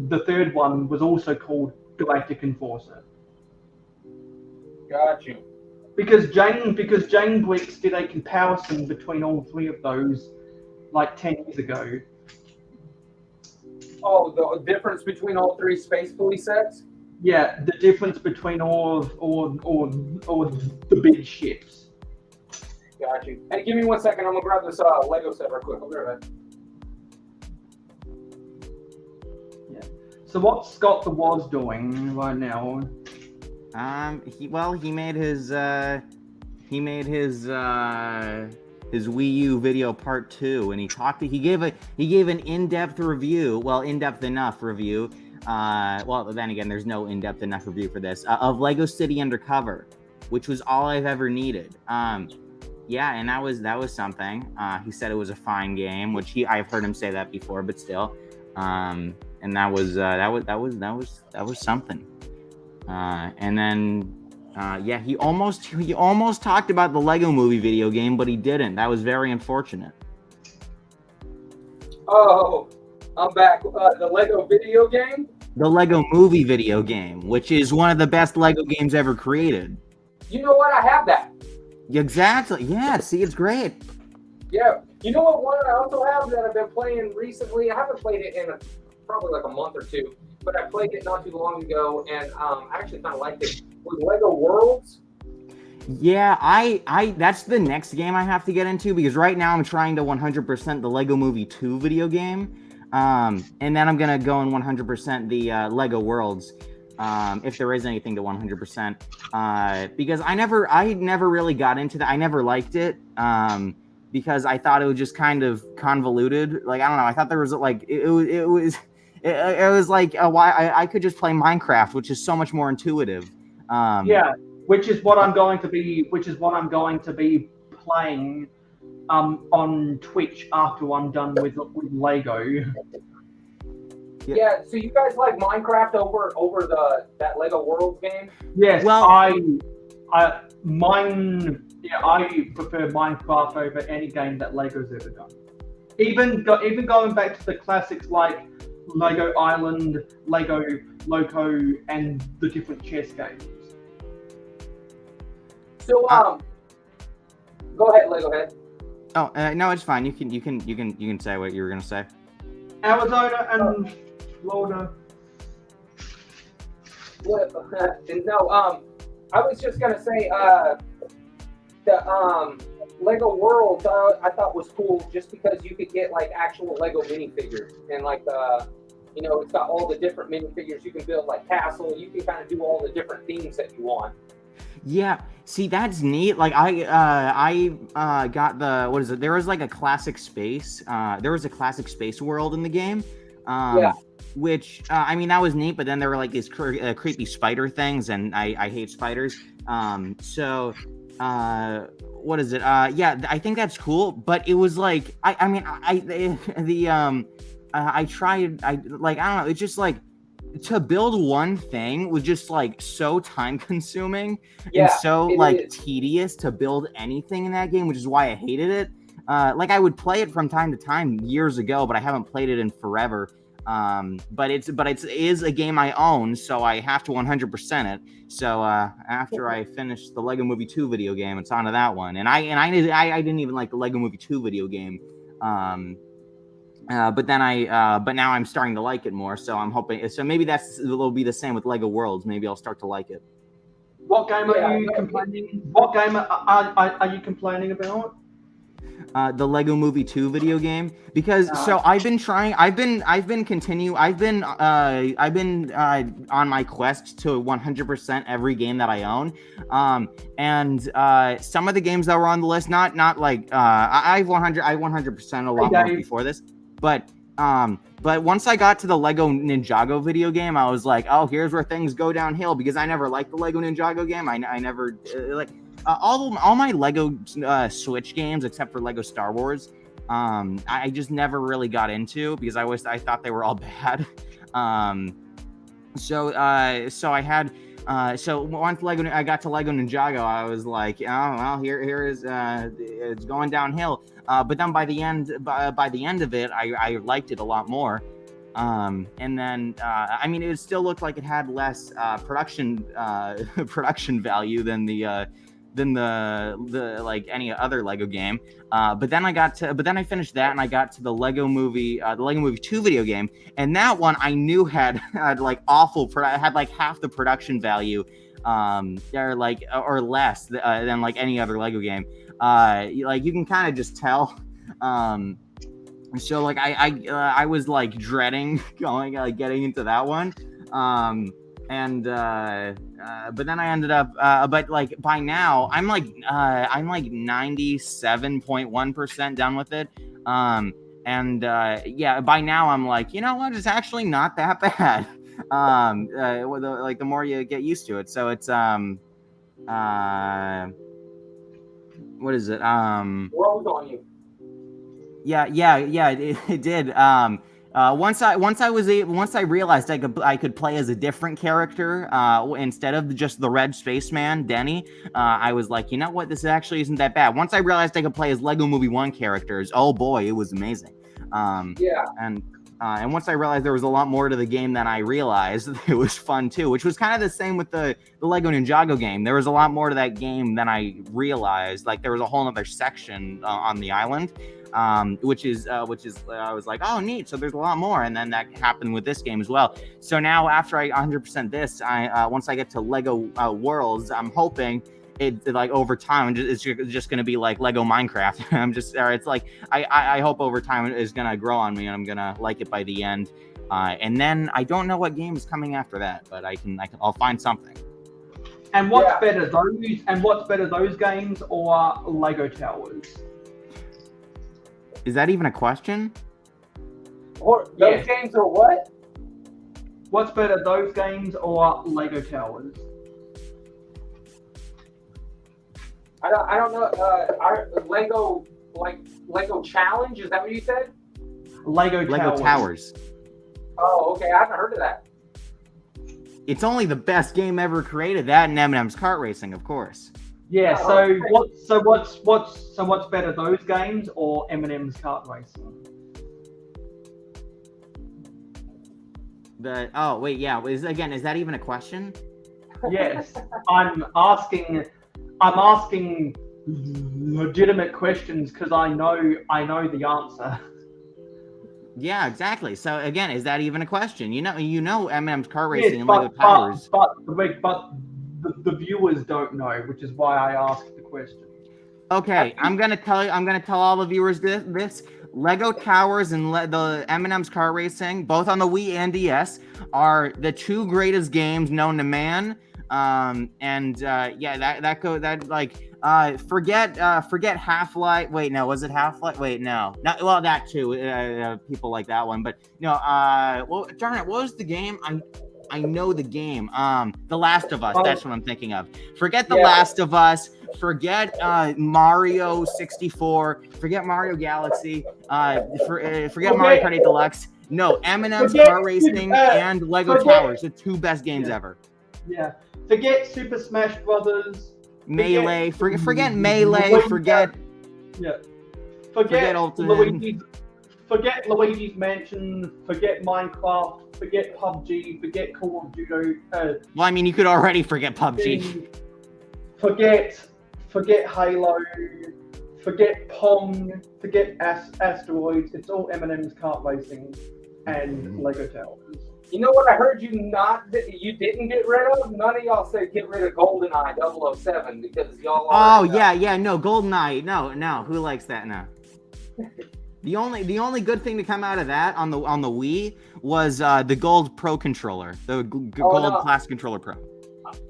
the third one was also called Galactic Enforcer. Got you. Because Jane Briggs did a comparison between all three of those like 10 years ago. Oh, the difference between all three Space Police sets? Yeah, the difference between all the big ships. Got you. Hey, give me 1 second. I'm gonna grab this Lego set real quick. I'll be right back. So what's Scott the Was doing right now? He made his Wii U video part 2, and he gave an in-depth review, in-depth enough review. Then again, there's no in-depth enough review for this of Lego City Undercover, which was all I've ever needed. Yeah, and that was something. He said it was a fine game, which I've heard him say that before, but still. And that was something. And then he almost talked about the Lego Movie video game, but he didn't. That was very unfortunate. Oh, I'm back. The Lego video game? The Lego Movie video game, which is one of the best Lego games ever created. You know what? I have that. Exactly. Yeah. See, it's great. Yeah. You know what one I also have that I've been playing recently? I haven't played it in probably like a month or two, but I played it not too long ago, and I actually kind of liked it. Was Lego Worlds? Yeah, I that's the next game I have to get into, because right now I'm trying to 100% the Lego Movie 2 video game, and then I'm gonna go and 100% the Lego Worlds. if there is anything to 100%, because I never really got into that. I never liked it, because I thought it was just kind of convoluted. Like, I don't know. I thought there was like it was like why I could just play Minecraft, which is so much more intuitive. Yeah, which is what I'm going to be playing on Twitch after I'm done with Lego. Yeah, so you guys like Minecraft over that Lego Worlds game? Yes, Well, I prefer Minecraft over any game that Lego's ever done. Even going back to the classics like Lego Island, Lego Loco, and the different chess games. So go ahead, Lego Head. Oh no, it's fine. You can say what you were gonna say. Arizona and Florida. No, I was just gonna say the Lego Worlds I thought was cool just because you could get like actual Lego minifigures and like it's got all the different minifigures you can build, like castle. You can kind of do all the different themes that you want. Yeah, see, that's neat. Like I got the, what is it? There was like a classic space. There was a classic space world in the game. Which I mean, that was neat. But then there were like these creepy spider things, and I hate spiders. So what is it? Yeah, I think that's cool. But it was like I tried. I don't know. It's just like, to build one thing was just like so time consuming and so like tedious to build anything in that game, which is why I hated it. Like I would play it from time to time years ago, but I haven't played it in forever. But it is a game I own, so I have to 100% it. So after I finish the Lego Movie 2 video game, it's onto that one. And I didn't even like the Lego Movie 2 video game. But now I'm starting to like it more. So I'm hoping. So maybe it'll be the same with Lego Worlds. Maybe I'll start to like it. What game are you complaining? What game are you complaining about? The Lego Movie 2 video game, because so I've been on my quest to 100% every game that I own. And some of the games that were on the list, not like I 100% a lot more before this, but once I got to the Lego Ninjago video game, I was like, oh, here's where things go downhill, because I never liked the Lego Ninjago game. I never like all my Lego Switch games except for Lego Star Wars. I just never really got into, because I thought they were all bad. So I had. So once I got to Lego Ninjago, I was like, oh well, here is it's going downhill. But then by the end of it, I liked it a lot more. And then I mean, it still looked like it had less production value than the like any other Lego game. But then I finished that, and I got to the Lego Movie 2 video game, and that one I knew had like had like half the production value, or less than like any other Lego game. Like you can kind of just tell. So like I was like dreading getting into that one. But then I ended up but like by now I'm like 97.1% done with it. Yeah, by now I'm like, you know what, it's actually not that bad. Like the more you get used to it. So it's what is it? World on you. Yeah, it did. Once I realized I could play as a different character instead of just the red spaceman Denny, I was like, you know what, this actually isn't that bad. Once I realized I could play as Lego Movie 1 characters, oh boy, it was amazing. And once I realized there was a lot more to the game than I realized, it was fun too, which was kind of the same with the Lego Ninjago game. There was a lot more to that game than I realized. Like there was a whole other section on the island. Which is I was like, oh neat, so there's a lot more. And then that happened with this game as well. So now after I 100% this, once I get to Lego Worlds, I'm hoping it like over time it's just going to be like Lego Minecraft. It's like I hope over time it's going to grow on me, and I'm going to like it by the end. And then I don't know what game is coming after that, but I'll find something. And what's better, those? And what's better, those games or Lego Towers? Is that even a question? Or those games are what? What's better, those games or Lego Towers? I don't know. Lego Challenge. Is that what you said? Lego Towers. Oh, okay. I haven't heard of that. It's only the best game ever created. That and M&M's kart racing, of course. Yeah. So what's better, those games or M&M's kart racing? Is that even a question? Yes, I'm asking legitimate questions because I know the answer. Yeah, exactly. So again, is that even a question? You know, M&M's car racing and Yes, Lego Towers. But the viewers don't know, which is why I asked the question. Okay, I'm gonna tell all the viewers this. Lego Towers and the M&M's car racing, both on the Wii and DS, are the two greatest games known to man. Forget Half-Life. Wait, no, was it Half-Life? Wait, no. Well, that too. People like that one, but well, darn it, what was the game? I know the game. The Last of Us. That's what I'm thinking of. Forget The Last of Us. Forget Mario 64. Forget Mario Galaxy. Forget Mario Kart 8 Deluxe. No, M&M's car racing and Lego Towers, the two best games ever. Yeah. Forget Super Smash Brothers. Melee. Forget Melee. Forget Luigi's. Forget Luigi's Mansion. Forget Minecraft. Forget PUBG. Forget Call of Duty. Well, I mean, you could already forget PUBG. Forget Halo. Forget Pong. Forget Asteroids. It's all M&M's kart racing and Lego Towers. You know what I heard you didn't get rid of? None of y'all said get rid of GoldenEye 007 because y'all are... No, GoldenEye. No. Who likes that now? The only good thing to come out of that on the Wii was the Gold Pro controller, the Gold Classic Controller Pro.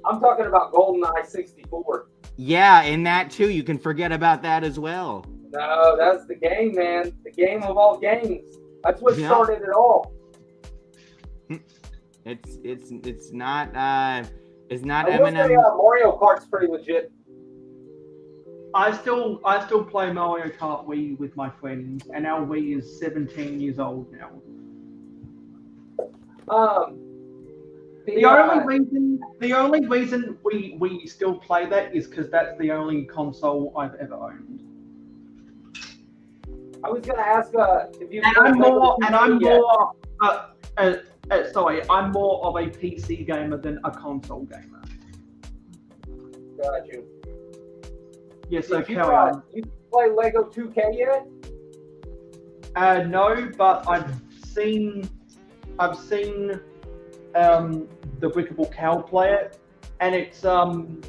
I'm talking about GoldenEye 64. Yeah, and that too. You can forget about that as well. No, that's the game, man. The game of all games. That's what started it all. It's not M&M. Mario Kart's pretty legit. I still play Mario Kart Wii with my friends, and our Wii is 17 years old now. The only reason we still play that is because that's the only console I've ever owned. I was gonna ask if you. I'm more of a PC gamer than a console gamer. Got you. Yes, so you play Lego 2K yet? No, but I've seen the Brickable Cow play it, and it's I'm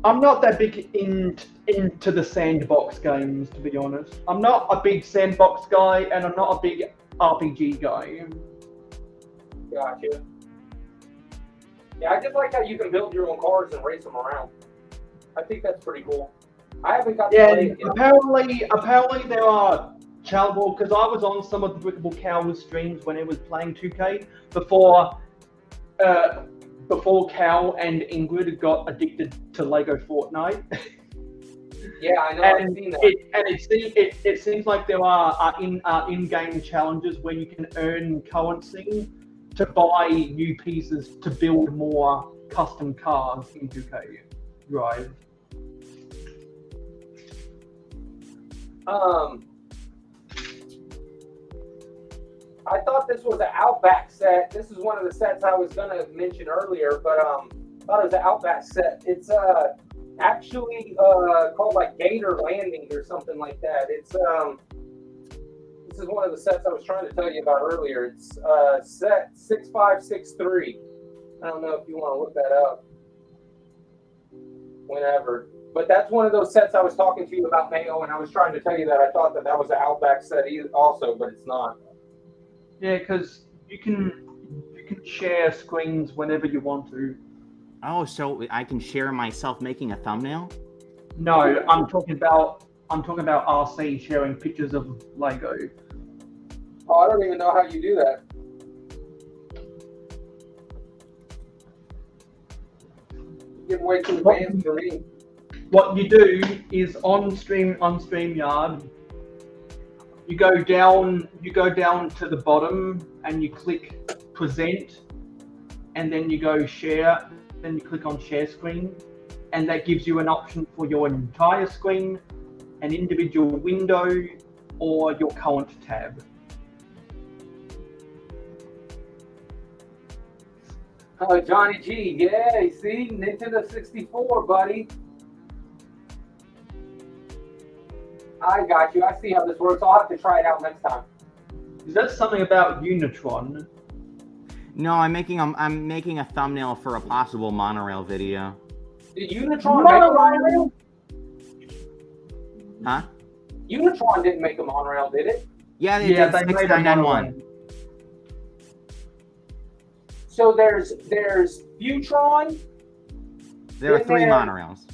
not that big into the sandbox games, to be honest. I'm not a big sandbox guy, and I'm not a big RPG guy. Gotcha. Yeah, I just like how you can build your own cars and race them around. I think that's pretty cool. I haven't got to play it yet. Apparently there are challenge because I was on some of the Brickable Cow streams when it was playing 2K before Cal and Ingrid got addicted to Lego Fortnite. Yeah, I know. I've seen that. It seems like there are in-game challenges where you can earn currency to buy new pieces to build more custom cars in 2K Drive. I thought this was an Outback set. This is one of the sets I was gonna mention earlier, but thought it was an Outback set. It's actually called like Gator Landing or something like that. It's this is one of the sets I was trying to tell you about earlier. It's set 6563. I don't know if you want to look that up whenever. But that's one of those sets I was talking to you about, Mayo, and I was trying to tell you that I thought that was an Outback set also, but it's not. Yeah, because you can share screens whenever you want to. Oh, so I can share myself making a thumbnail? No, I'm talking about RC sharing pictures of Lego. Oh, I don't even know how you do that. You're getting way too advanced for me. What you do is on StreamYard, you go down to the bottom and you click present, and then you go share, then you click on share screen, and that gives you an option for your entire screen, an individual window, or your current tab. Oh, Johnny G, yeah, you see? Nintendo 64, buddy. I got you. I see how this works. I'll have to try it out next time. Is that something about Unitron? No, I'm making a thumbnail for a possible monorail video. Did Unitron make a monorail? Huh? Unitron didn't make a monorail, did it? Yeah, they did. They made a 6991. So there's Futron. There are Then 3 there- monorails.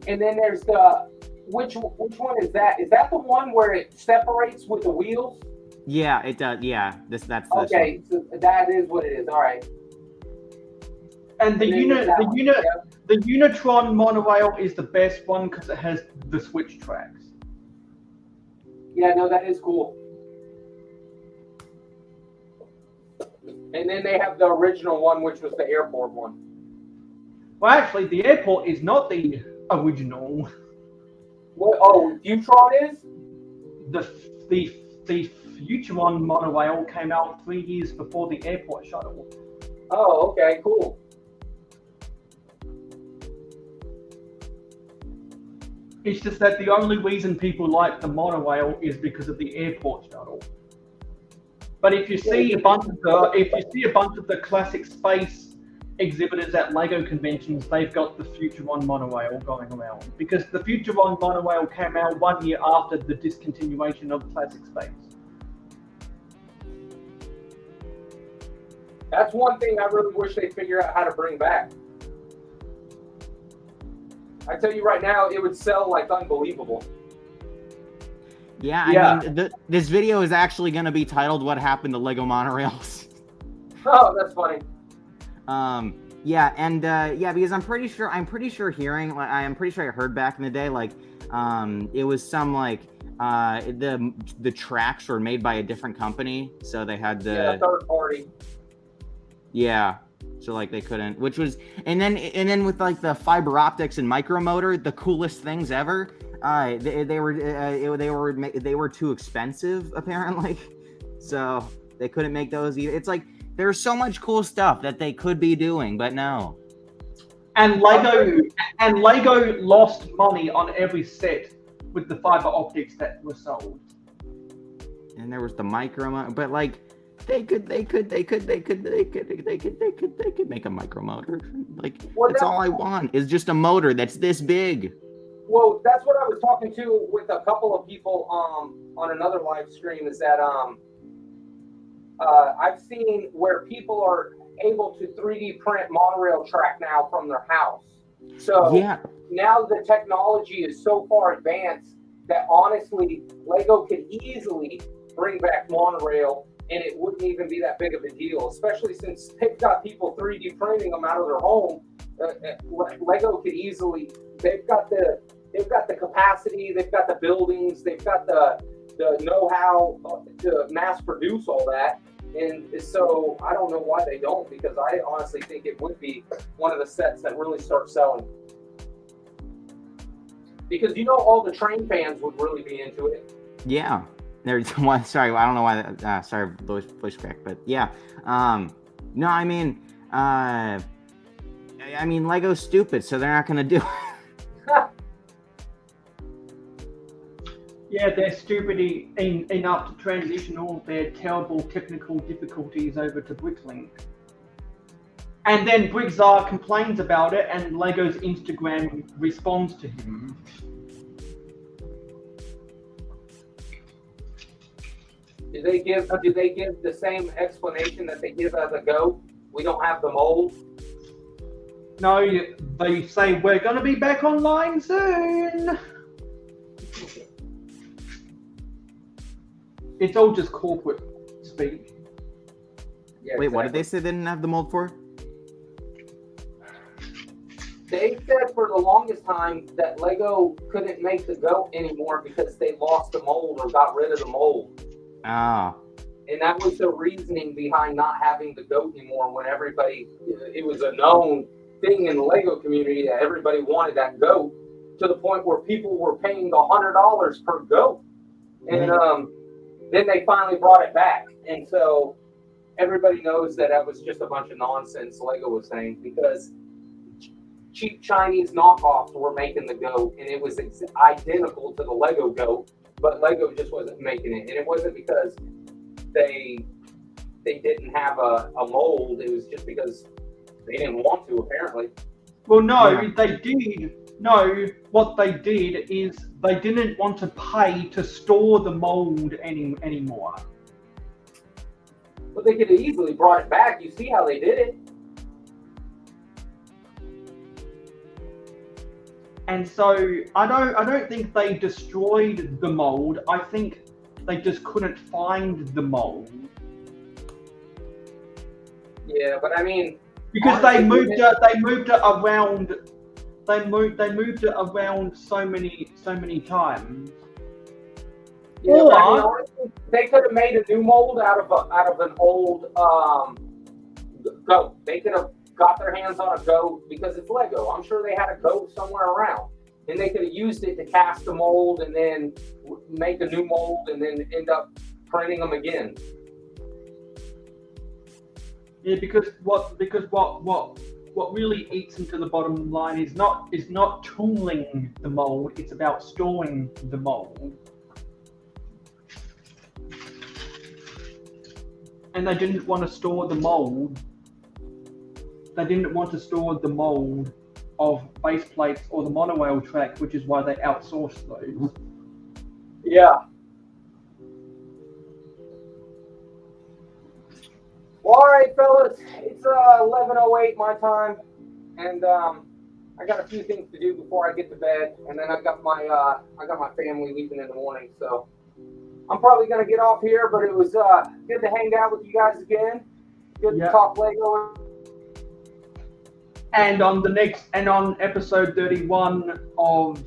And then there's the which one is that? Is that the one where it separates with the wheels? Yeah, it does. Yeah, that's this Okay, so that is what it is. All right. And the And then there's that one, yeah. the Unitron monorail is the best one because it has the switch tracks. Yeah, no, that is cool. And then they have the original one, which was the airport one. Well, actually, the airport is not the original. What? Oh, Futron is? The Futron monorail came out 3 years before the airport shuttle. Oh, okay, cool. It's just that the only reason people like the monorail is because of the airport shuttle. But if you see a bunch of the classic space exhibitors at LEGO conventions, they've got the Futron monorail going around because the Futron monorail came out 1 year after the discontinuation of classic space. That's one thing I really wish they'd figure out how to bring back. I tell you right now, it would sell like unbelievable. Yeah, I mean, this video is actually going to be titled "What Happened to Lego Monorails." Oh, that's funny. Yeah, and yeah, because I'm pretty sure I heard back in the day, like, it was some like the tracks were made by a different company, so they had the third party. Yeah, so like they couldn't, which was, and then with like the fiber optics and micromotor, the coolest things ever. They were too expensive apparently, so they couldn't make those either. It's like there's so much cool stuff that they could be doing, but no. And Lego lost money on every set with the fiber optics that were sold. And there was the micro, but like they could make a micromotor. Like, that's all I want is just a motor that's this big. Well, that's what I was talking to with a couple of people on another live stream, is that I've seen where people are able to 3D print monorail track now from their house. So yeah, now the technology is so far advanced that honestly, Lego could easily bring back monorail and it wouldn't even be that big of a deal, especially since they've got people 3D printing them out of their home. Lego could easily, they've got the capacity, they've got the buildings, they've got the know-how to mass produce all that. And so I don't know why they don't, because I honestly think it would be one of the sets that really start selling. Because all the train fans would really be into it. Yeah. There's one. Sorry, I don't know why. Sorry, pushback, but yeah. No, I mean, Lego's stupid, so they're not gonna do it. Yeah, they're stupid enough to transition all their terrible technical difficulties over to Bricklink. And then Brickzar complains about it, and Lego's Instagram responds to him. Did they give the same explanation that they give as a goat? We don't have the mold. No, they say we're going to be back online soon. It's all just corporate speak. Yeah, wait, what did they say they didn't have the mold for? They said for the longest time that Lego couldn't make the goat anymore because they lost the mold or got rid of the mold. Ah. And that was the reasoning behind not having the goat anymore when everybody, it was a known thing in the Lego community that everybody wanted that goat to the point where people were paying $100 per goat. And then they finally brought it back. And so everybody knows that was just a bunch of nonsense Lego was saying because cheap Chinese knockoffs were making the goat and it was identical to the Lego goat, but Lego just wasn't making it. And it wasn't because they didn't have a mold, it was just because they didn't want to, apparently. Well, no, they did. No, what they did is they didn't want to pay to store the mold anymore. But they could have easily brought it back. You see how they did it. And so I don't think they destroyed the mold. I think they just couldn't find the mold. Yeah, but I mean, because they moved it around. They moved it around so many times. Yeah, but I mean, honestly, they could have made a new mold out of an old goat. They could have got their hands on a goat because it's Lego. I'm sure they had a goat somewhere around, and they could have used it to cast a mold and then make a new mold and then end up printing them again. Yeah, because what really eats into the bottom line is not tooling the mold. It's about storing the mold. And they didn't want to store the mold. They didn't want to store the mold of base plates or the monorail track, which is why they outsourced those. Yeah. Well, all right, fellas. It's 11:08 my time, and I got a few things to do before I get to bed, and then I got my family leaving in the morning, so I'm probably gonna get off here. But it was good to hang out with you guys again. Good to talk Lego. And on episode 31 of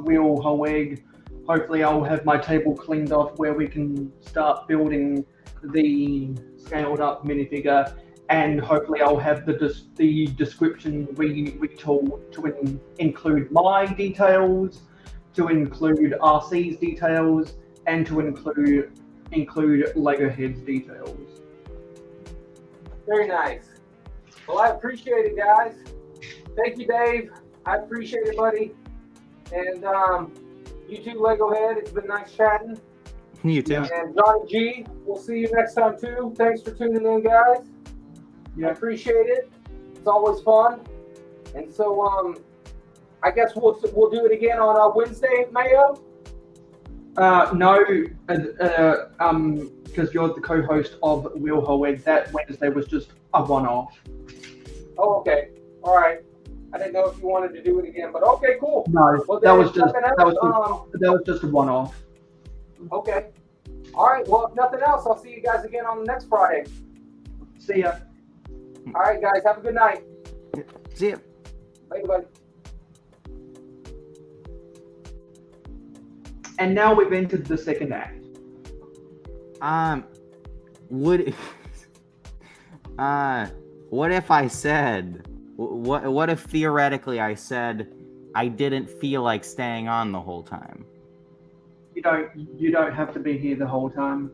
Real Whole Egg, hopefully I'll have my table cleaned off where we can start building the scaled up minifigure, and hopefully I'll have the description retooled to include my details, to include RC's details, and to include Lego Head's details. Very nice. Well, I appreciate it, guys. Thank you, Dave. I appreciate it, buddy. And you too, Lego Head. It's been nice chatting. You too. And Johnny G, we'll see you next time too. Thanks for tuning in, guys. I appreciate it. It's always fun. And so, I guess we'll do it again on Wednesday, Mayo. No, because you're the co-host of Real Whole Egg. That Wednesday was just a one-off. Oh, okay. All right. I didn't know if you wanted to do it again, but okay, cool. No, well, that was just a one-off. Okay. All right. Well, if nothing else, I'll see you guys again on the next Friday. See ya. All right, guys. Have a good night. See ya. Later, buddy. And now we've entered the second act. What if I said, what if theoretically I said I didn't feel like staying on the whole time? You don't have to be here the whole time.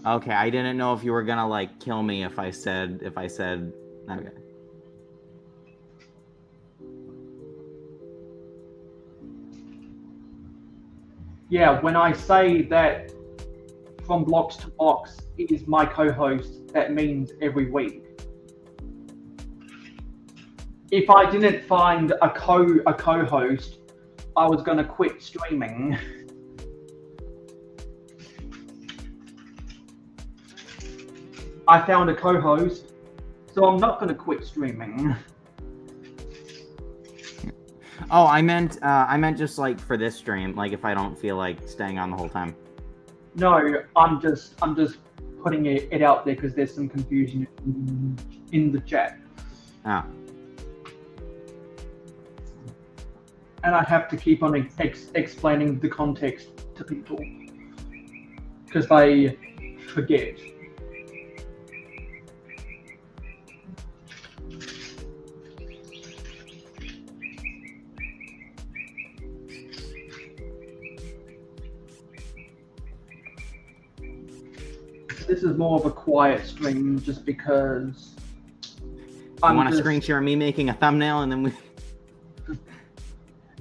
Okay, I didn't know if you were gonna like kill me if I said okay. Yeah, when I say that From Blocks to Box is my co-host, that means every week. If I didn't find a co-host, I was gonna quit streaming. I found a co-host, so I'm not going to quit streaming. Oh, I meant just like for this stream, like if I don't feel like staying on the whole time. No, I'm just putting it out there because there's some confusion in the chat. Ah. And I have to keep on explaining the context to people because they forget. This is more of a quiet stream just because I want to screen share me making a thumbnail and then we.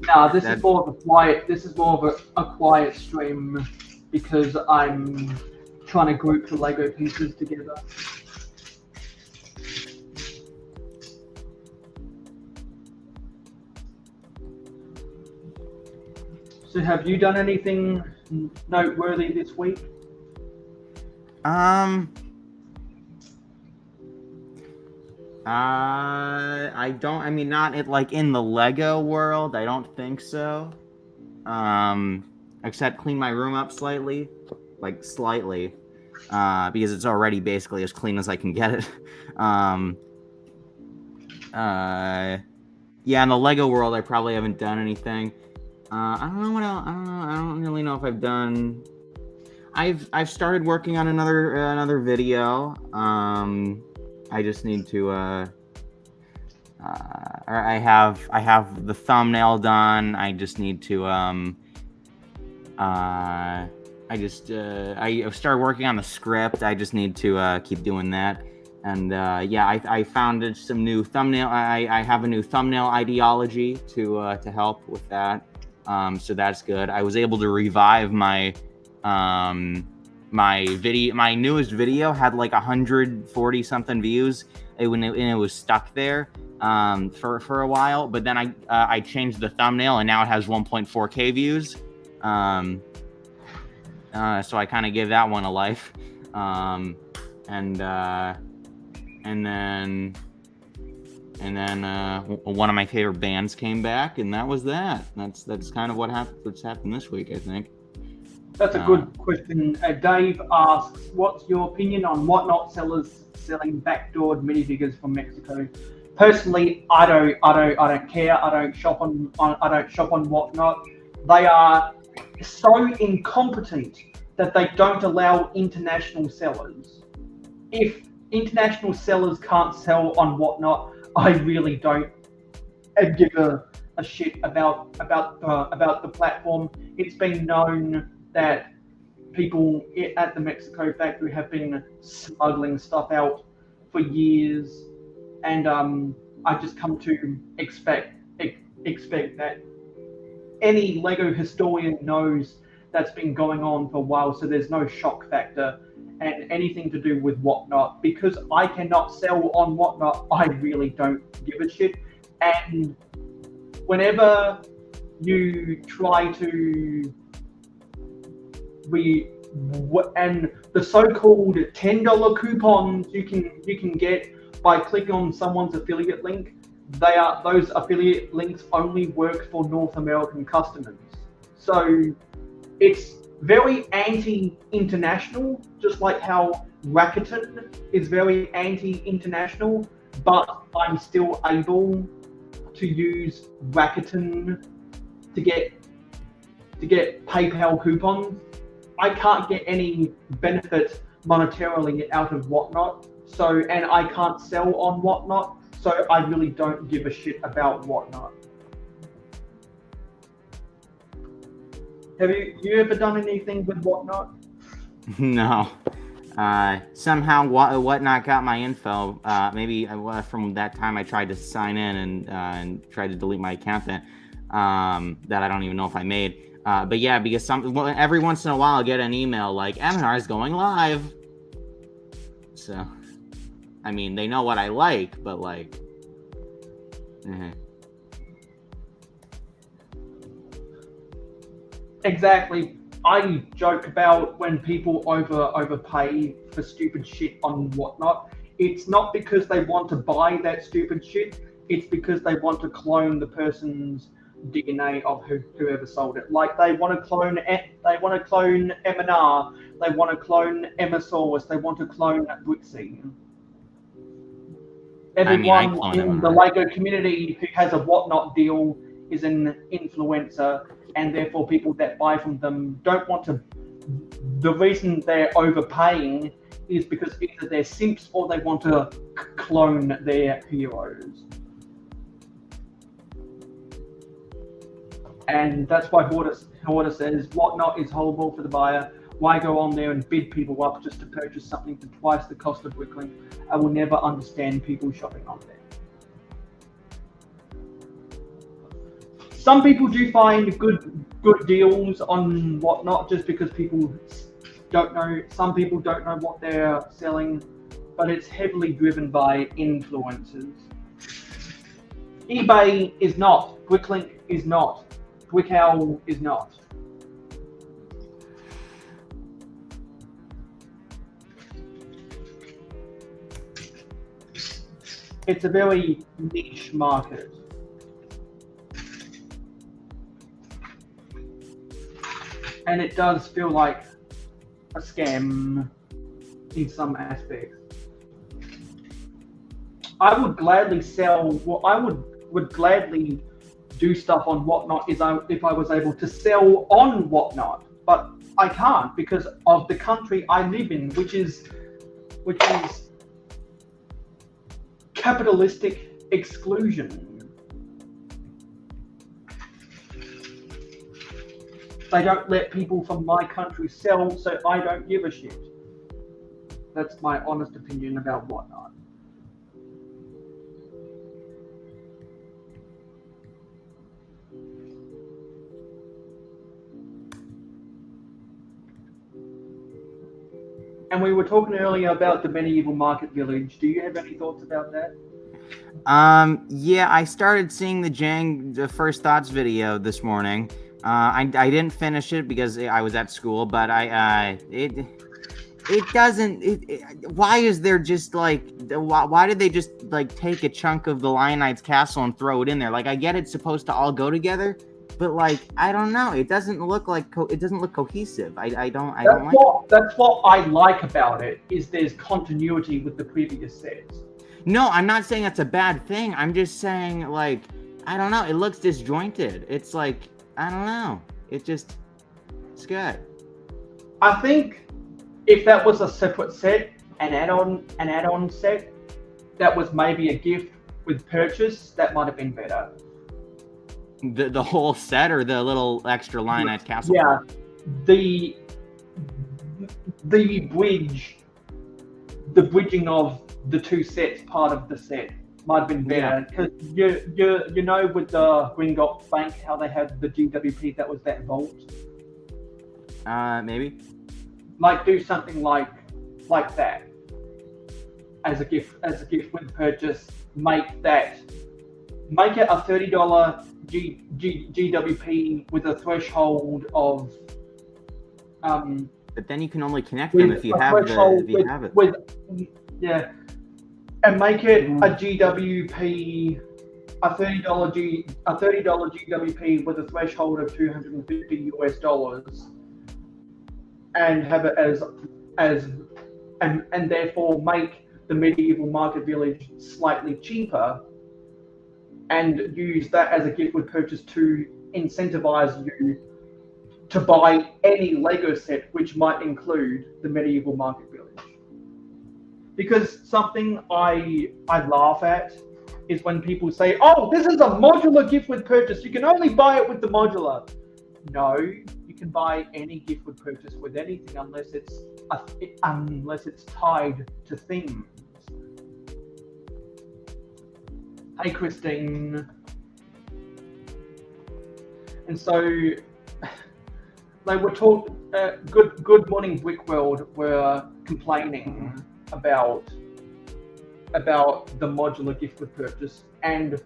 Nah, this is more of a quiet. This is more of a quiet stream because I'm trying to group the Lego pieces together. So, have you done anything noteworthy this week? I don't. I mean, not like in the Lego world. I don't think so. Except clean my room up slightly, like slightly, because it's already basically as clean as I can get it. Yeah, in the Lego world, I probably haven't done anything. I don't know what else. I don't know. I don't really know if I've done. I've started working on another video. I just need to I have the thumbnail done. I just need to I started working on the script. I just need to keep doing that. And yeah, I found some new thumbnail. I have a new thumbnail ideology to help with that. So that's good. I was able to revive my my newest video had like 140 something views and it was stuck there for a while, but then I changed the thumbnail and now it has 1.4k views. So I kind of gave that one a life. And then one of my favorite bands came back, and that was that. That's kind of what's happened this week, I think. That's a good question. Dave asks, "What's your opinion on Whatnot sellers selling backdoored minifigures from Mexico?" Personally, I don't care. I don't shop on Whatnot. They are so incompetent that they don't allow international sellers. If international sellers can't sell on Whatnot, I really don't give a shit about the platform. It's been known that people at the Mexico factory have been smuggling stuff out for years, and I just come to expect that any Lego historian knows that's been going on for a while, so there's no shock factor and anything to do with Whatnot. Because I cannot sell on Whatnot, I really don't give a shit. And whenever you try to and the so-called $10 coupons you can get by clicking on someone's affiliate link, those affiliate links only work for North American customers. So it's very anti-international, just like how Rakuten is very anti-international, but I'm still able to use Rakuten to get PayPal coupons. I can't get any benefit monetarily out of Whatnot, and I can't sell on Whatnot, so I really don't give a shit about Whatnot. Have you ever done anything with Whatnot? No. Somehow Whatnot got my info. Maybe from that time I tried to sign in and tried to delete my account that I don't even know if I made. But yeah, because every once in a while I get an email like MNR is going live. So, I mean, they know what I like, but like, Exactly. I joke about when people overpay for stupid shit on whatnot. It's not because they want to buy that stupid shit. It's because they want to clone the person's DNA of whoever sold it. Like they want to clone M&R, they want to clone Emmasaurus, they want to clone Brixie. Everyone in the Lego community who has a whatnot deal is an influencer, and therefore people that buy from them don't want to. The reason they're overpaying is because either they're simps or they want to clone their heroes. And that's why Hoarder says, whatnot is horrible for the buyer. Why go on there and bid people up just to purchase something for twice the cost of Wickling? I will never understand people shopping on there. Some people do find good deals on whatnot just because people don't know. Some people don't know what they're selling, but it's heavily driven by influencers. eBay is not. Wicklink is not. Wickowl is not. It's a very niche market. And it does feel like a scam in some aspects. I would gladly sell, well, I would gladly do stuff on whatnot if I was able to sell on whatnot, but I can't because of the country I live in, which is capitalistic exclusion. They don't let people from my country sell, so I don't give a shit. That's my honest opinion about whatnot. And we were talking earlier about the medieval market village. Do you have any thoughts about that? Yeah, I started seeing the First Thoughts video this morning. I didn't finish it because I was at school, but it doesn't. Why is there just like why did they just like take a chunk of the Lionites castle and throw it in there? Like I get it's supposed to all go together, but like I don't know. It doesn't look like it doesn't look cohesive. I don't like it. That's what I like about it is there's continuity with the previous sets. No, I'm not saying that's a bad thing. I'm just saying like I don't know. It looks disjointed. It's like I don't know. It's good. I think if that was a separate set, an add-on set, that was maybe a gift with purchase, that might have been better. The whole set or the little extra Lionites castle? Yeah, the bridging of the two sets, part of the set, might have been better because you know with the Gringotts Bank how they had the GWP that was that vault. Maybe. Like do something like that as a gift with purchase. Make it a $30 GWP with a threshold of. But then you can only connect them if you have it. Yeah. And make it a GWP, a $30 GWP with a threshold of $250 and have it and therefore make the medieval market village slightly cheaper, and use that as a gift with purchase to incentivize you to buy any Lego set, which might include the medieval market village. Because something I laugh at is when people say, oh, this is a modular gift with purchase. You can only buy it with the modular. No, you can buy any gift with purchase with anything unless it's tied to themes. Hey, Christine. And so they were talking, Good Morning Brick World were complaining about the modular gift with purchase, and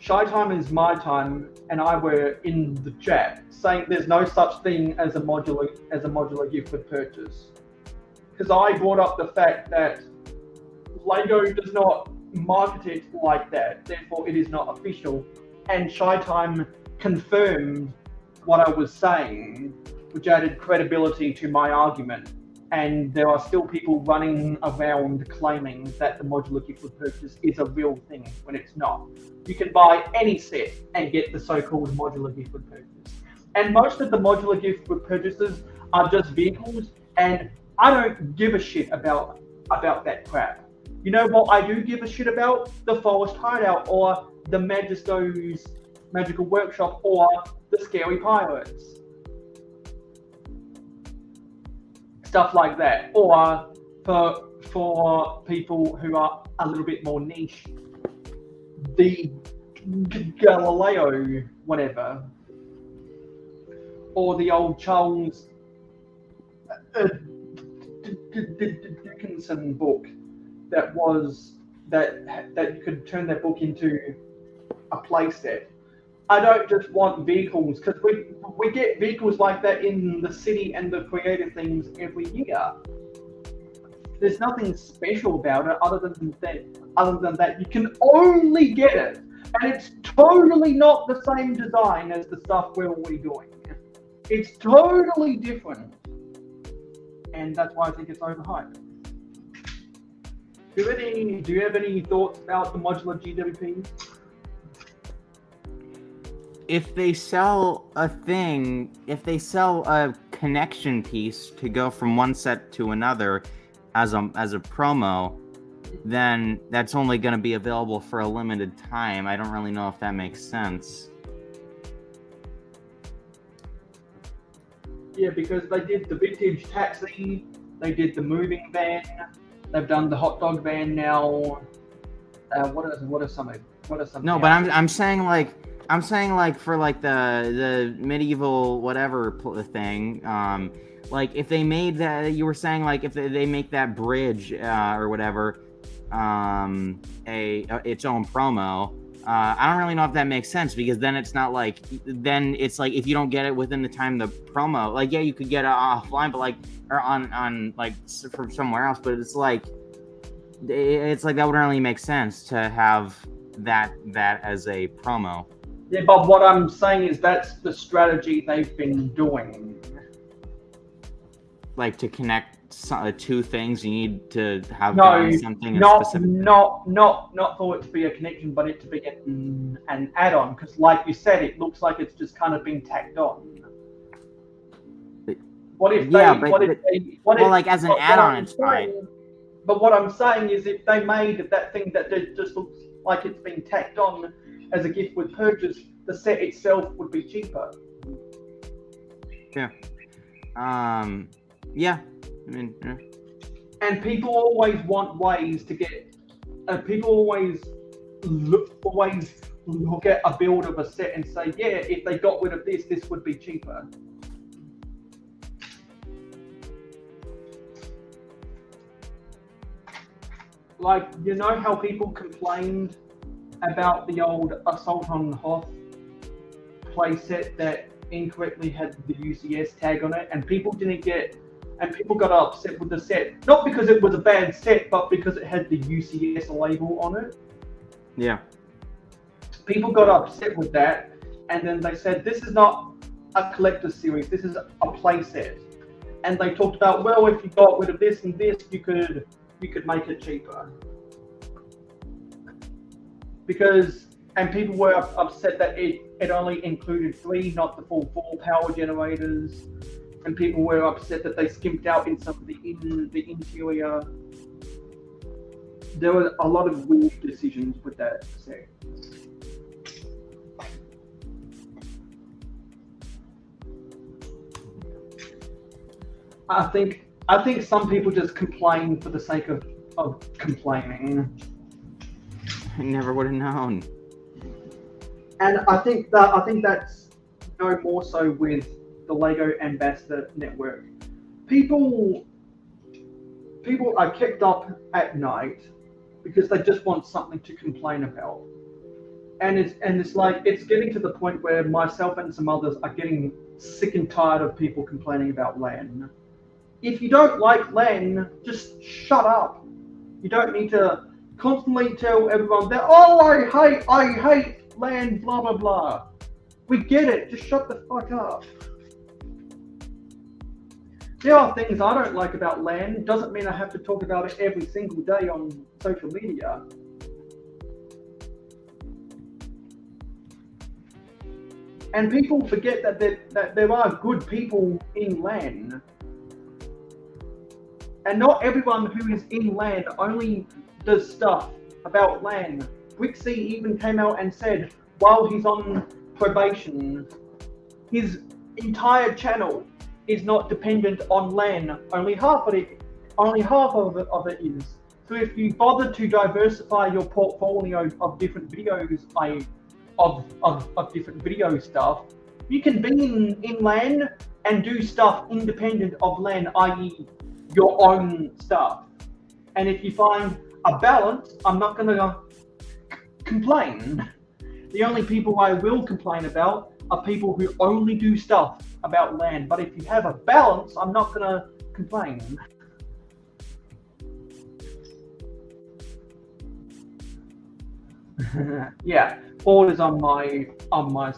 Shy Time is my time, and I were in the chat saying there's no such thing as a modular gift with purchase. Because I brought up the fact that Lego does not market it like that, therefore it is not official. And Shy Time confirmed what I was saying, which added credibility to my argument. And there are still people running around claiming that the modular gift with purchase is a real thing when it's not. You can buy any set and get the so-called modular gift with purchase. And most of the modular gift with purchases are just vehicles, and I don't give a shit about that crap. You know what I do give a shit about? The Forest Hideout, or the Magisto's Magical Workshop, or the Scary Pirates. Stuff like that. Or for people who are a little bit more niche, the Galileo whatever. Or the old Charles Dickinson book that you could turn that book into a playset. I don't just want vehicles, because we get vehicles like that in the city and the creative things every year. There's nothing special about it other than that you can only get it, and it's totally not the same design as the stuff we're already doing. It's totally different, and that's why I think it's overhyped. Do you have any thoughts about the modular GWP? If they sell a connection piece to go from one set to another as a promo, then that's only going to be available for a limited time. I don't really know if that makes sense. Yeah, because they did the vintage taxi, they did the moving van, they've done the hot dog van now. What are some? No, but I'm saying like for like the medieval whatever thing, like if they made that, you were saying like if they make that bridge or whatever its own promo. I don't really know if that makes sense, because then it's not like, then it's like if you don't get it within the time the promo, like yeah, you could get it offline, but like or on like from somewhere else, but it's like that wouldn't really make sense to have that as a promo. Yeah, but what I'm saying is that's the strategy they've been doing. Like to connect two things, you need to have something specific. Not for it to be a connection, but it to be an add-on. Because, like you said, it looks like it's just kind of been tacked on. What if as an add-on, it's fine. But what I'm saying is, if they made that thing that just looks like it's been tacked on as a gift with purchase, the set itself would be cheaper. Yeah. Yeah. I mean, yeah. And people always want ways to get. People always look at a build of a set and say, yeah, if they got rid of this would be cheaper. Like, you know how people complained about the old Assault on Hoth playset that incorrectly had the UCS tag on it, and people got upset with the set, not because it was a bad set, but because it had the UCS label on it. Yeah. People got upset with that, and then they said, this is not a collector's series, this is a playset. And they talked about, well, if you got rid of this and this, you could make it cheaper. And people were upset that it only included 3, not the full 4 power generators. And people were upset that they skimped out in some of the interior. There were a lot of weird decisions with that set. I think some people just complain for the sake of complaining. I never would have known. And I think that's no more so with the Lego Ambassador Network. People are kept up at night because they just want something to complain about. And it's like it's getting to the point where myself and some others are getting sick and tired of people complaining about LAN. If you don't like LAN, just shut up. You don't need to constantly tell everyone that, oh, I hate LAN, blah blah blah. We get it. Just shut the fuck up. There are things I don't like about LAN. Doesn't mean I have to talk about it every single day on social media. And people forget that there are good people in LAN. And not everyone who is in LAN only does stuff about LAN. Wixie even came out and said, while he's on probation, his entire channel is not dependent on LAN. Only half of it is. So if you bother to diversify your portfolio of different videos, of different video stuff, you can be in LAN and do stuff independent of LAN, i.e. your own stuff. And if you find a balance, I'm not going to complain. The only people I will complain about are people who only do stuff about LAN. But if you have a balance, I'm not going to complain. Yeah, all is on my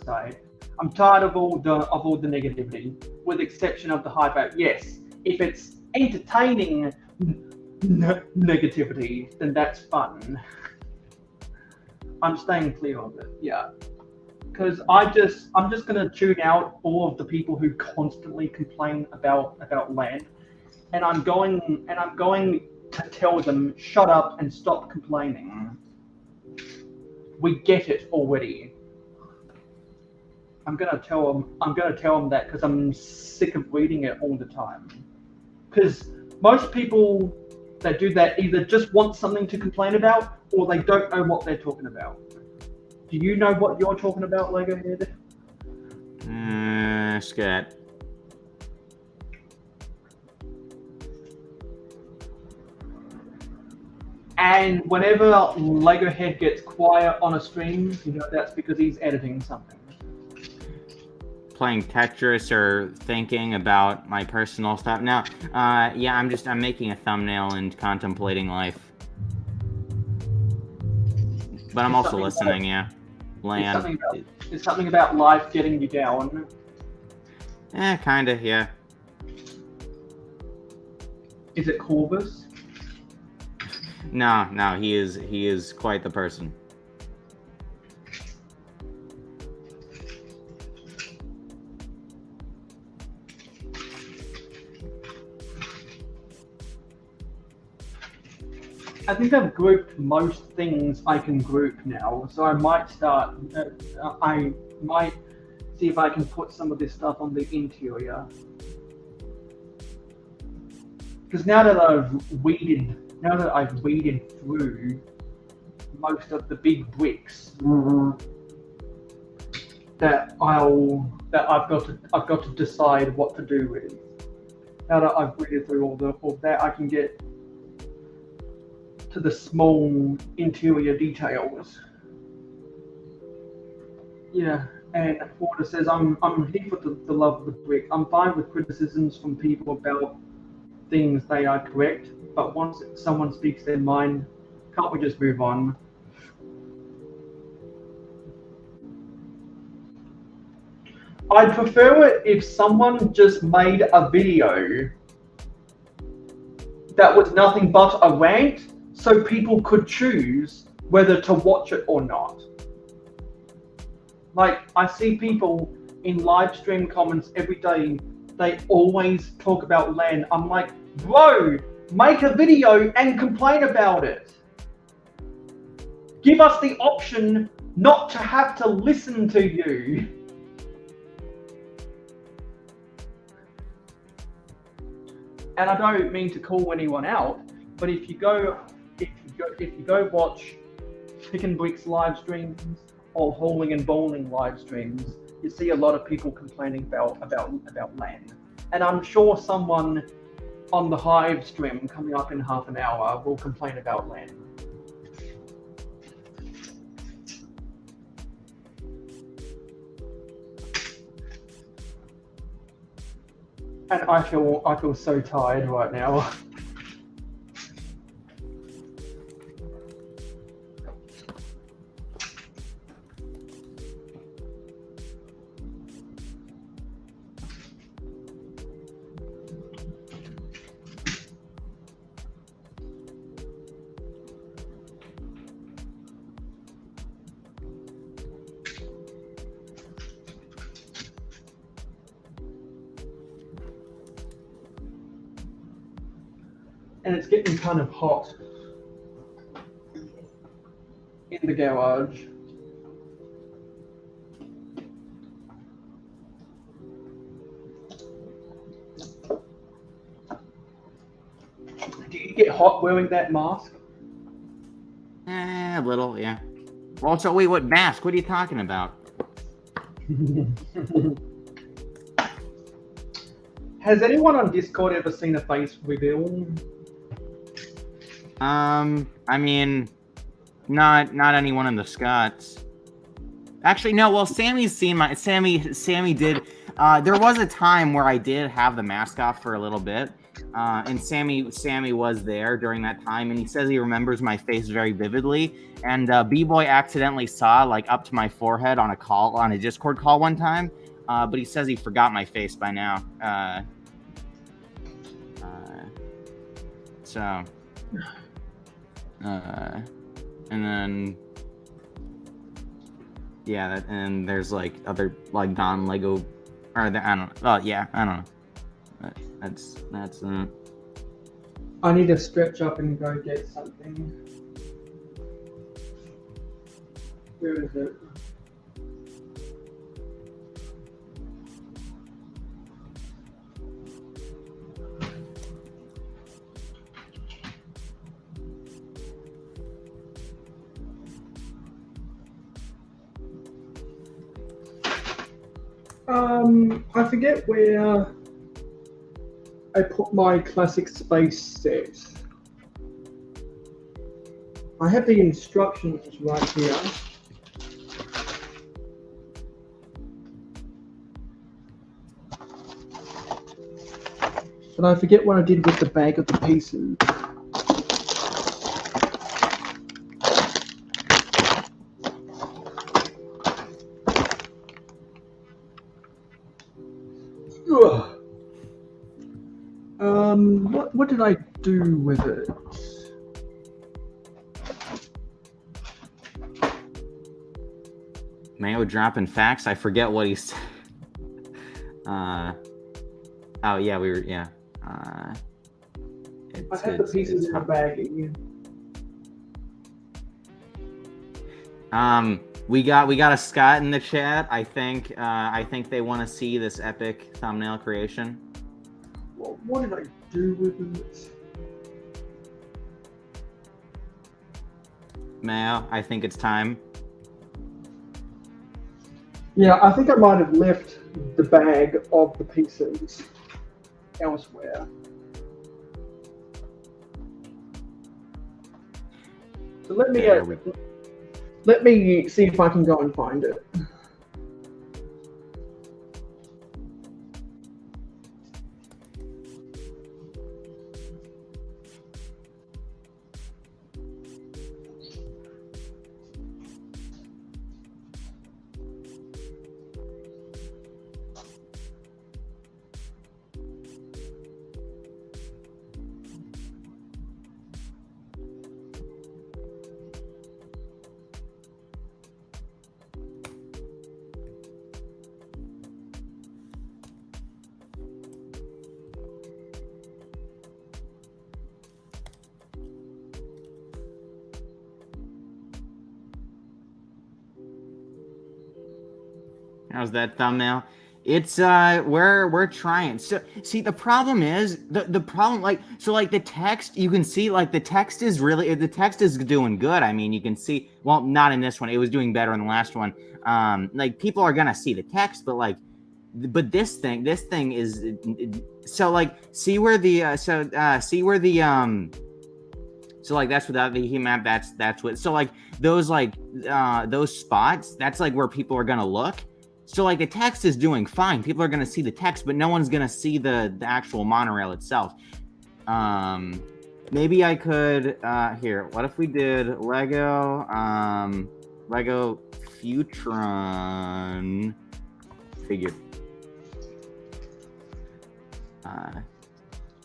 side. I'm tired of all the negativity, with the exception of the hype out. Yes, if it's entertaining negativity, then that's fun. I'm staying clear of it. Yeah, because I'm just gonna tune out all of the people who constantly complain about LAN, and I'm going to tell them shut up and stop complaining. We get it already. I'm gonna tell them that because I'm sick of reading it all the time. Because most people that do that either just want something to complain about, or they don't know what they're talking about. Do you know what you're talking about, Lego Head? Scott. And whenever Lego Head gets quiet on a stream, you know that's because he's editing something. Playing Tetris or thinking about my personal stuff. No, yeah, I'm making a thumbnail and contemplating life. But I'm also listening, yeah. LAN. Is something about life getting you down? Kinda, yeah. Is it Corvus? No, he is quite the person. I think I've grouped most things I can group now, so I might start. I might see if I can put some of this stuff on the interior. Because now that I've weeded through most of the big bricks, that I've got to decide what to do with. Now that I've weeded through all that, I can get to the small interior details. Yeah, and Porter says, I'm here for the love of the brick. I'm fine with criticisms from people about things they are correct, but once someone speaks their mind, can't we just move on? I'd prefer it if someone just made a video that was nothing but a rant, so people could choose whether to watch it or not. Like, I see people in live stream comments every day, they always talk about LAN. I'm like, bro, make a video and complain about it. Give us the option not to have to listen to you. And I don't mean to call anyone out, but if you go watch Pick and Bricks live streams or Hauling and Bowling live streams, you see a lot of people complaining about LAN. And I'm sure someone on the Hive stream coming up in half an hour will complain about LAN. And I feel so tired right now. And it's getting kind of hot in the garage. Do you get hot wearing that mask? A little, yeah. Well, so wait, what mask? What are you talking about? Has anyone on Discord ever seen a face reveal? I mean, not anyone in the Scots. Actually, no. Well, Sammy's seen my Sammy did. There was a time where I did have the mask off for a little bit, and Sammy was there during that time, and he says he remembers my face very vividly. And B-Boy accidentally saw like up to my forehead on a Discord call one time, but he says he forgot my face by now. And then yeah, and there's like other like non-Lego, or I don't know. Oh yeah, I don't know. That's. I need to stretch up and go get something. Where is it? I forget where I put my classic space set. I have the instructions right here. But I forget what I did with the bag of the pieces. What did I do with it? Mayo dropping facts. I forget what he said. Oh yeah, we were yeah. I have the pieces in the bag again. We got a Scott in the chat. I think they want to see this epic thumbnail creation. Well, what did I do with it? Mayo, I think it's time. Yeah, I think I might have left the bag of the pieces elsewhere. So let me see if I can go and find it. How's that thumbnail? It's we're trying. So see, the problem is the problem like the text, you can see like the text is doing good. I mean, you can see, well, not in this one. It was doing better in the last one. Like people are gonna see the text, but this thing is so like see where the so like that's without the heat map. That's what. So like those spots. That's like where people are gonna look. So like the text is doing fine. People are gonna see the text, but no one's gonna see the actual monorail itself. Maybe I could here. What if we did Lego Futron figure?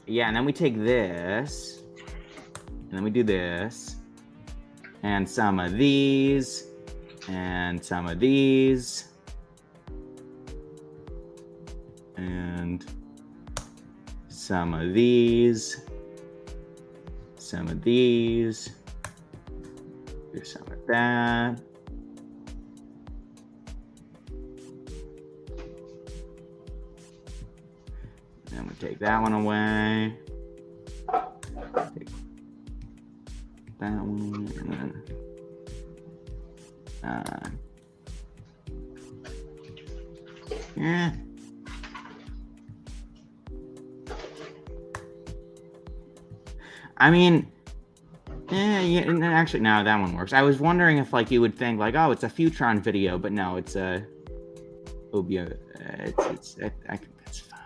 Yeah, and then we take this, and then we do this, and some of these, and some of these, and some of these, some of these, do some of that. Then we take that one away. Take that one, and then yeah. I mean, yeah, actually, no, that one works. I was wondering if, like, you would think, like, oh, it's a Futron video, but no, it's a Obia. I think that's fine.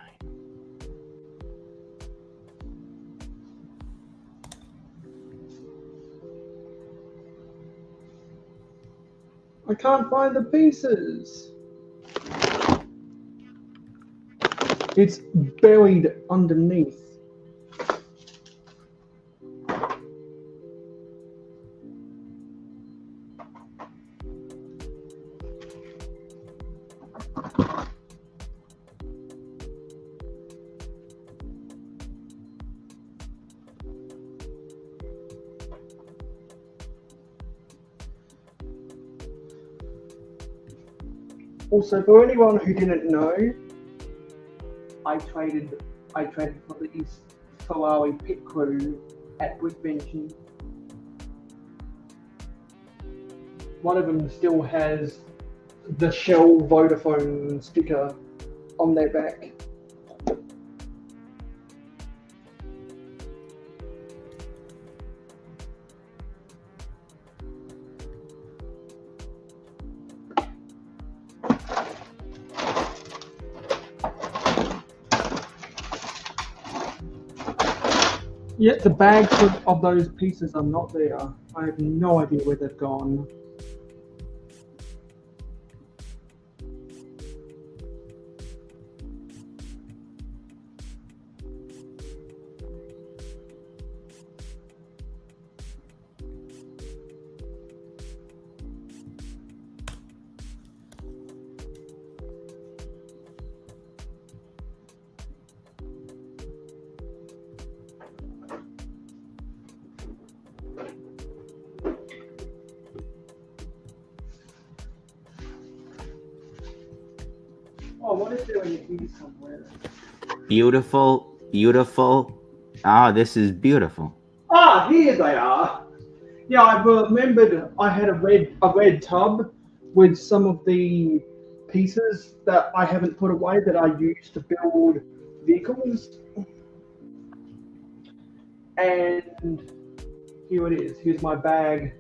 I can't find the pieces. It's buried underneath. Also, for anyone who didn't know, I traded for the East Ferrari pit crew at Brickbench. One of them still has the Shell Vodafone sticker on their back. Yet the bags of those pieces are not there. I have no idea where they've gone. Oh, what is there in here somewhere? Beautiful, beautiful. Ah, this is beautiful. Ah, here they are. Yeah, I remembered I had a red tub with some of the pieces that I haven't put away that I used to build vehicles. And here it is. Here's my bag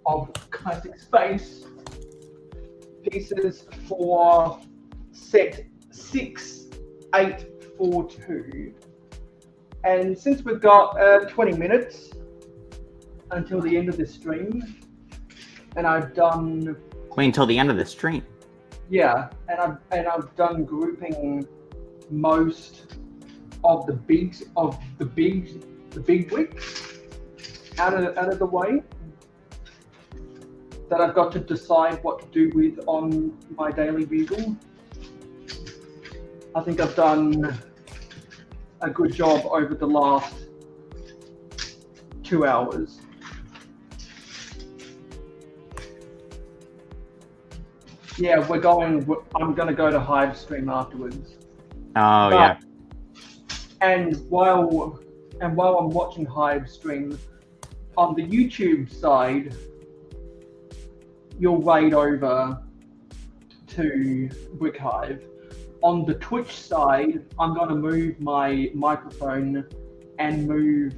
of classic space pieces for set 6842. And since we've got 20 minutes until the end of this stream, and I've done... Wait until the end of the stream? Yeah, and I've done grouping most of the big wigs out of the way that I've got to decide what to do with on my daily vehicle. I think I've done a good job over the last 2 hours. Yeah, I'm going to go to Hive stream afterwards. Oh, yeah. And while I'm watching Hive stream, on the YouTube side, you'll raid over to Brick Hive. On the Twitch side, I'm going to move my microphone and move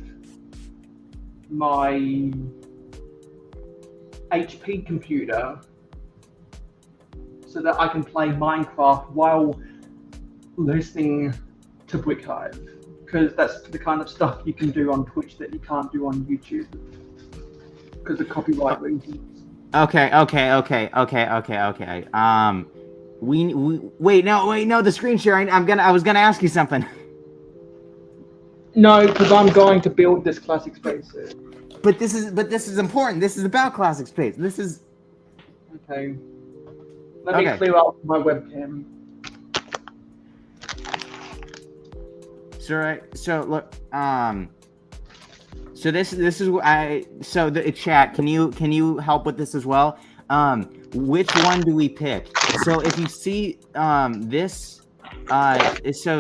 my HP computer so that I can play Minecraft while listening to Brick Hive, because that's the kind of stuff you can do on Twitch that you can't do on YouTube because of copyright reasons. Okay. We wait, no, the screen sharing. I was gonna ask you something. No, because I'm going to build this classic spacesuit. But this is important. This is about classic space. This is okay. Let me clear out my webcam. So look, so this is the chat. Can you help with this as well? Which one do we pick? So if you see this,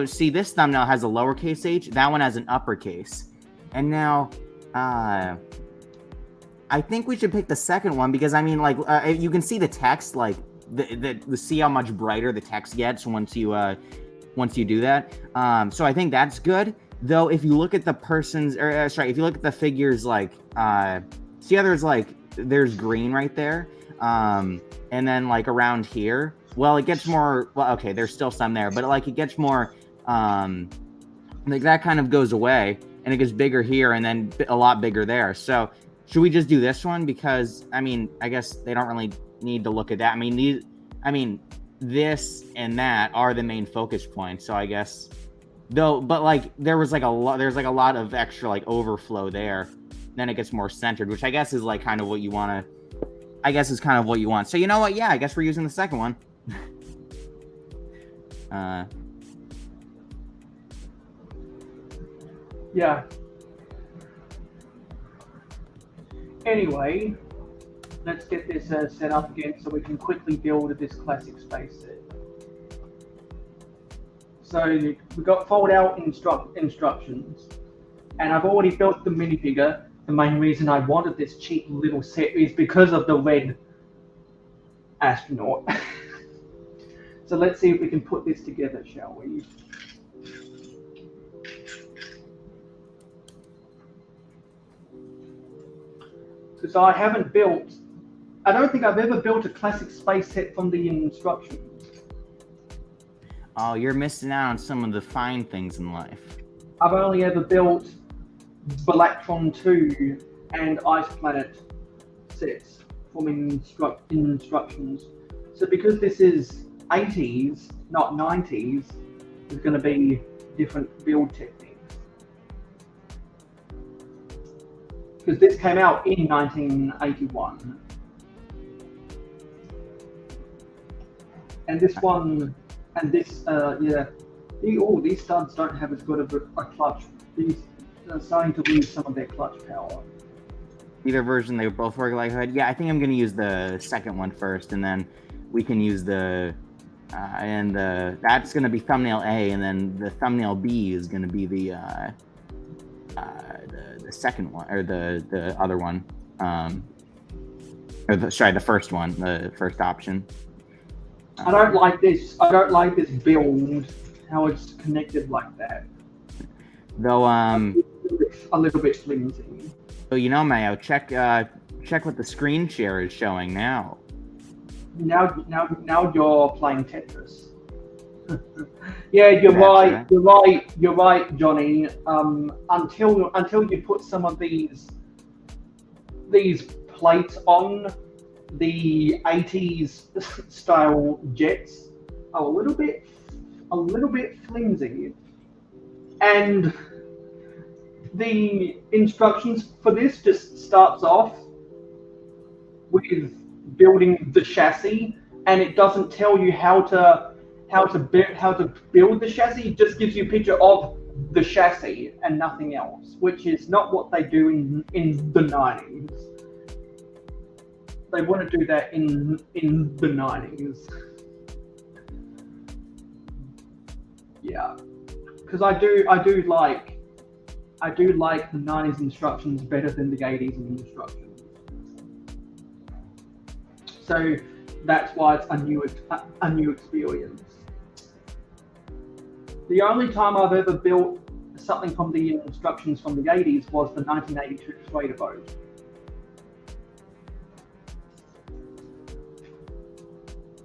see this thumbnail has a lowercase h. That one has an uppercase, and now I think we should pick the second one because I mean, like, you can see the text, like see how much brighter the text gets once you do that. So I think that's good. Though if you look at the person's, if you look at the figures, like, see how there's green right there, and then like around here, well, it gets more. Well, okay, there's still some there, but like it gets more, like that kind of goes away, and it gets bigger here, and then a lot bigger there. So should we just do this one? Because I mean, I guess they don't really need to look at that. I mean, this and that are the main focus points. So I guess, though, but like there's like a lot of extra like overflow there. Then it gets more centered, which I guess is like kind of what you want to. I guess is kind of what you want. So you know what? Yeah, I guess we're using the second one. Yeah. Anyway, let's get this set up again so we can quickly build this classic space set. So we've got fold out instructions, and I've already built the minifigure. The main reason I wanted this cheap little set is because of the red astronaut. So let's see if we can put this together, shall we? Because I don't think I've ever built a classic space set from the instructions. Oh, you're missing out on some of the fine things in life. I've only ever built Blacktron 2 and Ice Planet sets from instructions. So because this is 80s, not 90s, there's going to be different build techniques. Because this came out in 1981. And this one, and this, these studs don't have as good of a clutch. These are starting to lose some of their clutch power. Either version, they both work like that. Yeah, I think I'm going to use the second one first, and then we can use that's going to be thumbnail A, and then the thumbnail B is going to be the second one, or the other one, the first one, the first option. I don't like this. I don't like this build, how it's connected like that. Though, a little bit flimsy. So you know, Mayo, check what the screen share is showing now. Now you're playing Tetris. Yeah, you're right, Johnny. Until you put some of these plates on, the 80s style jets are a little bit flimsy, and the instructions for this just starts off with building the chassis, and it doesn't tell you how to build the chassis. It just gives you a picture of the chassis and nothing else, which is not what they do in the 90s. They want to do that in the 90s. Yeah, because I do like the 90s instructions better than the 80s instructions. So that's why it's a new experience. The only time I've ever built something from the instructions from the 80s was the 1982 Trader boat.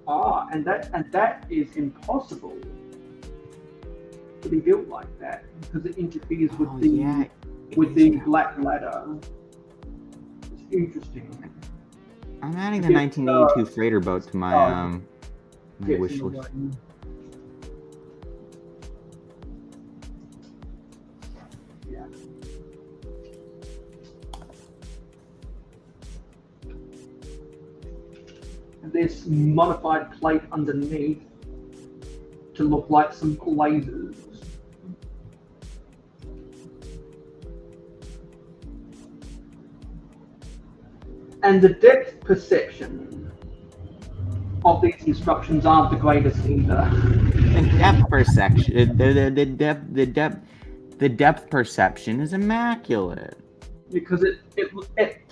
and that is impossible to be built like that because it interferes with the black ladder. It's interesting. I'm adding the 1982 freighter boat to my my wish list. Yeah. This modified plate underneath to look like some lasers. And the depth perception of these instructions aren't the greatest either. The depth perception, the depth perception is immaculate. Because it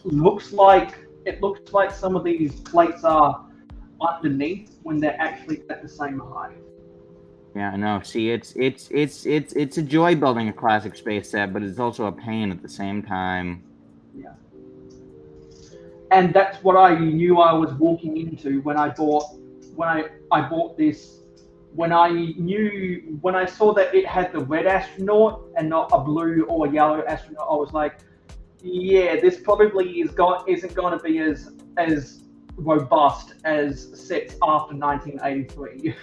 looks like some of these plates are underneath when they're actually at the same height. Yeah, no. See, it's a joy building a classic space set, but it's also a pain at the same time. Yeah. And that's what I knew I was walking into when I bought this. When I saw that it had the red astronaut and not a blue or yellow astronaut, I was like, yeah, this probably isn't going to be as robust as sets after 1983.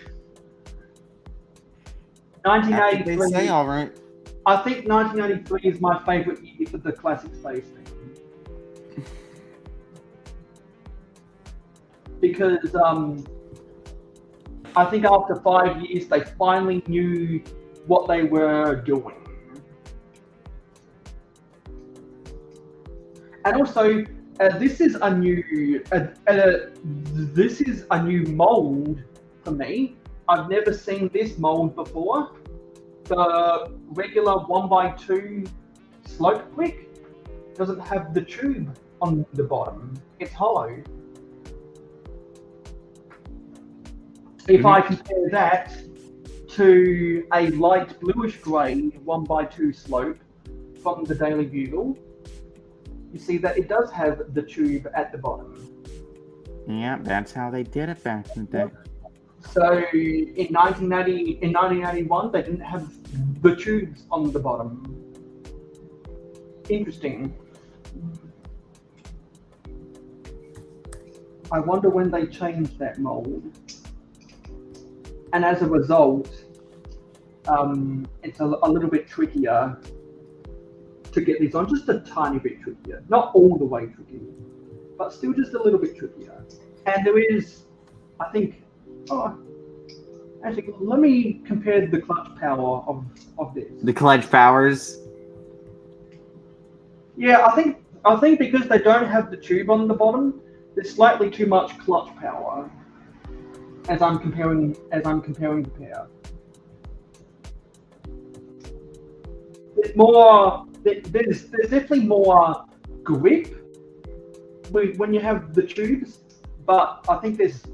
1983. They say all right. I think 1983 is my favorite year for the classic space thing. Because I think after 5 years they finally knew what they were doing. And also, this is a new mold for me. I've never seen this mold before. The regular 1x2 slope brick doesn't have the tube on the bottom. It's hollow. If I compare that to a light bluish grey 1x2 slope from the Daily Bugle, you see that it does have the tube at the bottom. Yeah, that's how they did it back in the day. So in 1981, they didn't have the tubes on the bottom. Interesting. I wonder when they changed that mold. And as a result, it's a little bit trickier to get these on, just a tiny bit trickier. Not all the way tricky, but still just a little bit trickier. And there is, I think, actually, let me compare the clutch power of this. The clutch powers? Yeah, I think because they don't have the tube on the bottom, there's slightly too much clutch power. As I'm comparing the pair. There's more. There's definitely more grip when you have the tubes, but I think there's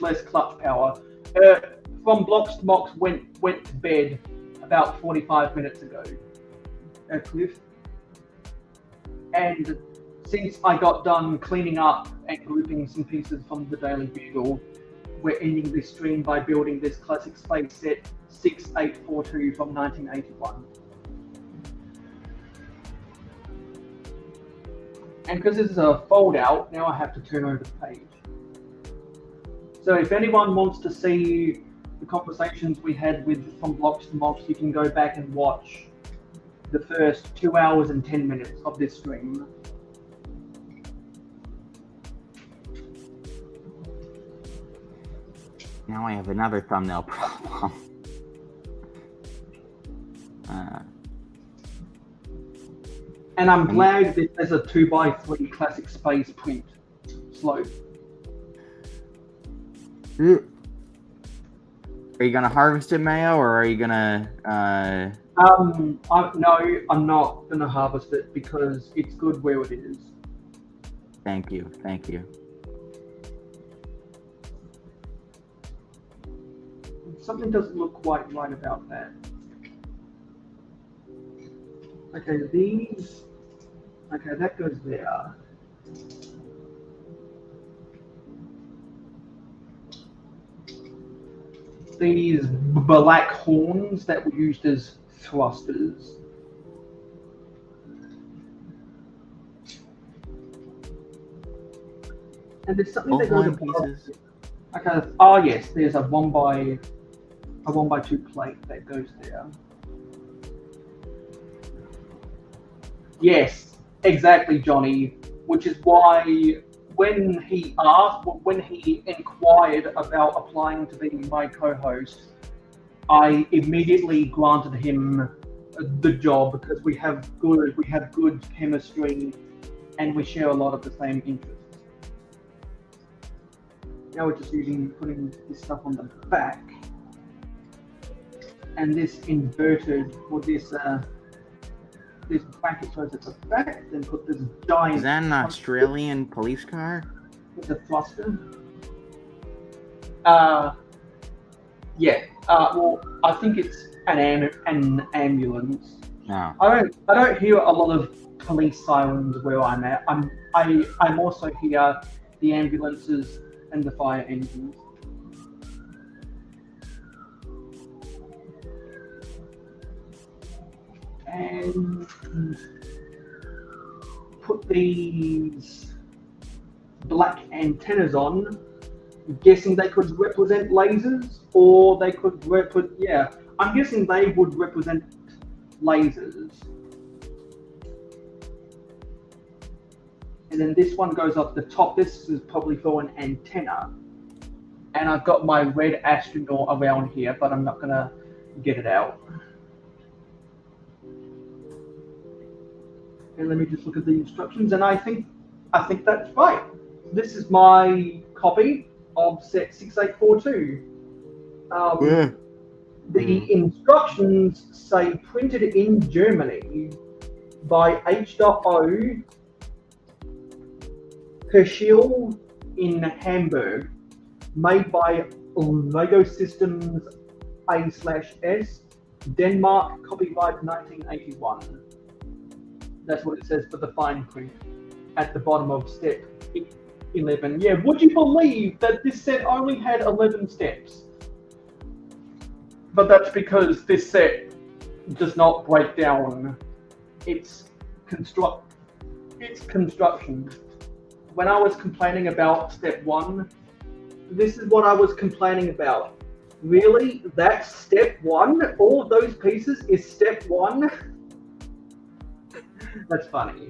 less clutch power. From Blocks to Mox went to bed about 45 minutes ago. Cliff. And since I got done cleaning up and grouping some pieces from the Daily Bugle, we're ending this stream by building this classic space set 6842 from 1981. And because this is a fold out, now I have to turn over the page. So if anyone wants to see the conversations we had from Blocks to Mox, you can go back and watch the first 2 hours and 10 minutes of this stream. Now I have another thumbnail problem. And I'm glad that there's a 2x3 classic space print slope. Are you gonna harvest it, Mayo, or are you gonna? No, I'm not gonna harvest it because it's good where it is. Thank you. Something doesn't look quite right about that. Okay, these. Okay, that goes there. these black horns that were used as thrusters. And there's something All that goes horn above. pieces. Okay. Oh yes, there's a 1x2 plate that goes there. Yes, exactly, Johnny. Which is why when he inquired about applying to be my co-host, I immediately granted him the job because we have good chemistry, and we share a lot of the same interests. Now we're just putting this stuff on the back, and this inverted, or this bracket goes at the back, then put this giant. Is that an Australian police car? With a thruster. Yeah. Well, I think it's an ambulance. No. I don't hear a lot of police sirens where I'm at. I'm also hear the ambulances and the fire engines. And put these black antennas on. I'm guessing they could represent lasers, or they could I'm guessing they would represent lasers. And then this one goes up the top. This is probably for an antenna. And I've got my red astronaut around here, but I'm not gonna get it out. And let me just look at the instructions, and I think that's right. This is my copy of set 6842. The instructions say printed in Germany by H.O. Herschel in Hamburg, made by Lego Systems A/S, Denmark, copyright 1981. That's what it says for the fine print at the bottom of step 11. Yeah, would you believe that this set only had 11 steps? But that's because this set does not break down its construction. When I was complaining about step 1, this is what I was complaining about. Really? That's step 1? All of those pieces is step 1? That's funny.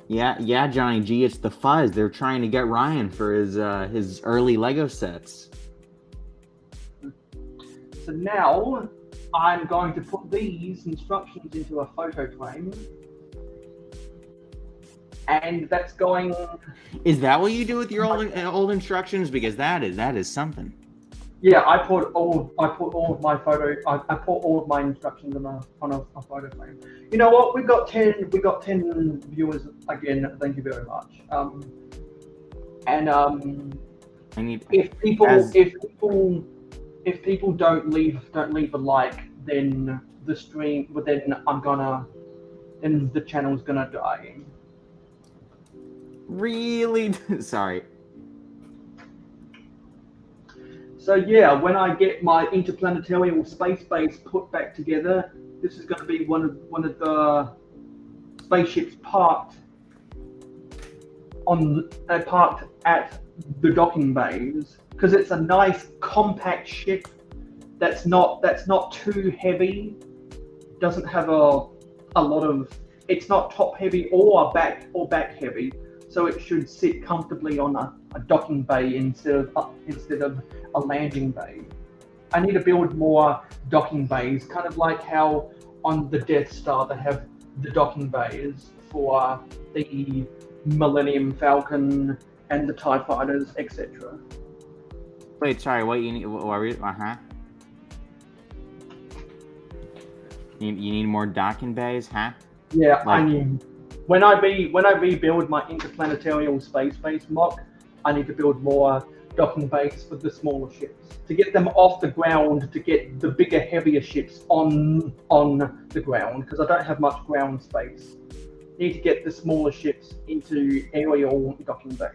Yeah, Johnny G, it's the fuzz. They're trying to get Ryan for his early Lego sets. So now I'm going to put these instructions into a photo frame. And that's going. Is that what you do with your old instructions? Because that is something. Yeah, I put all of my instructions on a photo frame. You know what? We've got 10 viewers again. Thank you very much. If people don't leave a like, then the channel's gonna die. Really? Sorry. So yeah, when I get my interplanetary space base put back together, this is going to be one of the spaceships parked at the docking bays, because it's a nice compact ship that's not too heavy, doesn't have a lot of, it's not top heavy or back heavy, so it should sit comfortably on a docking bay instead of a landing bay. I need to build more docking bays, kind of like how on the Death Star they have the docking bays for the Millennium Falcon and the TIE Fighters, etc. Wait, sorry, what you need? You need more docking bays, huh? Yeah, I need. When I rebuild my interplanetary space base mock, I need to build more docking bays for the smaller ships to get them off the ground, to get the bigger, heavier ships on the ground, because I don't have much ground space. need to get the smaller ships into aerial docking bays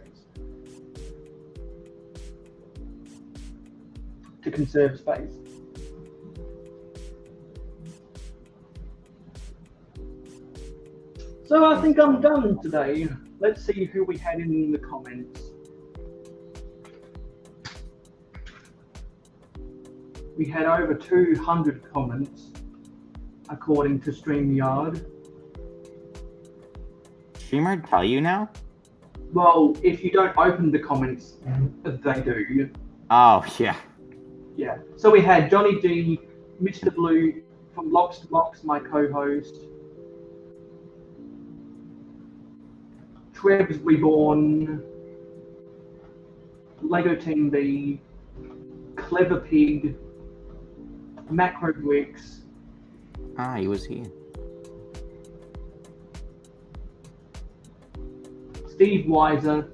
to conserve space. So I think I'm done today. Let's see who we had in the comments. We had over 200 comments, according to StreamYard. Streamer tell you now? Well, if you don't open the comments, they do. Oh, yeah. Yeah. So we had Johnny D, Mr. Blue, from Locks to Mox, my co-host. Trebs Reborn, Lego Team B, Clever Pig, Macro Bricks. Ah, he was here. Steve Weiser,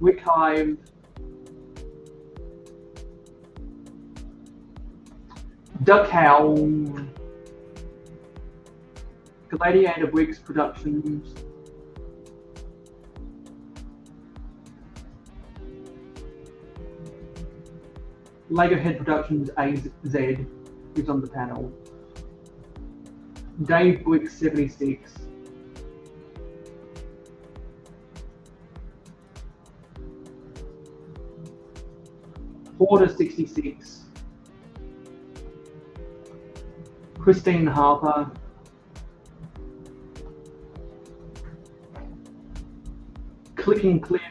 Wick Hive, Duck Howl, Gladiator Bricks Productions, Lego Head Productions AZ, who's on the panel, Dave Brick 76, Hoarder 66, Christine Harper, Clicking Cliff,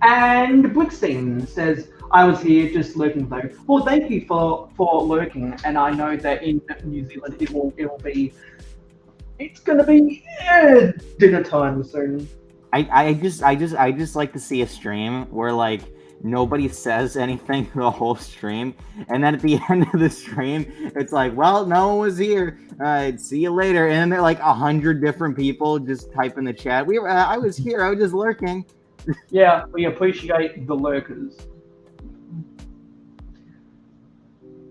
and Brickstein says, I was here just lurking though. Well, thank you for lurking, and I know that in New Zealand it will be, it's gonna be dinner time soon. I just like to see a stream where like nobody says anything the whole stream, and then at the end of the stream, it's like, well, no one was here. See you later. And then they're like 100 different people just type in the chat. I was here. I was just lurking. Yeah, we appreciate the lurkers.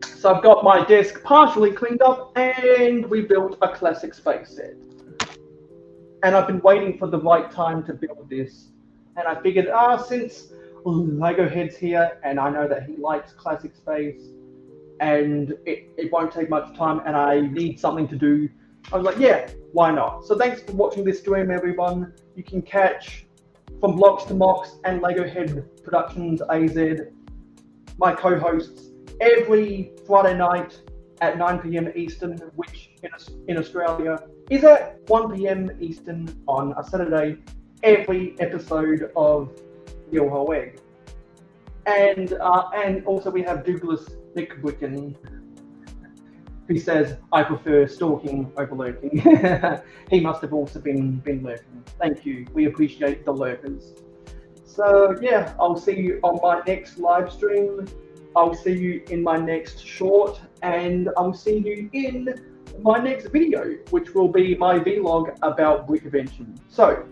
So I've got my desk partially cleaned up, and we built a classic space set. And I've been waiting for the right time to build this. And I figured, since Lego Head's here, and I know that he likes classic space, and it won't take much time, and I need something to do, I was like, yeah, why not? So thanks for watching this stream, everyone. You can catch from Blocks to Mox and Lego Head Productions AZ, my co-hosts, every Friday night at 9 p.m. Eastern, which in Australia is at 1 p.m. Eastern on a Saturday, every episode of Real Whole Egg. And also we have Douglas Nick Wicken, who says, I prefer stalking over lurking. He must have also been lurking. Thank you. We appreciate the lurkers. So yeah, I'll see you on my next live stream. I'll see you in my next short, and I'll see you in my next video, which will be my vlog about Brickvention. So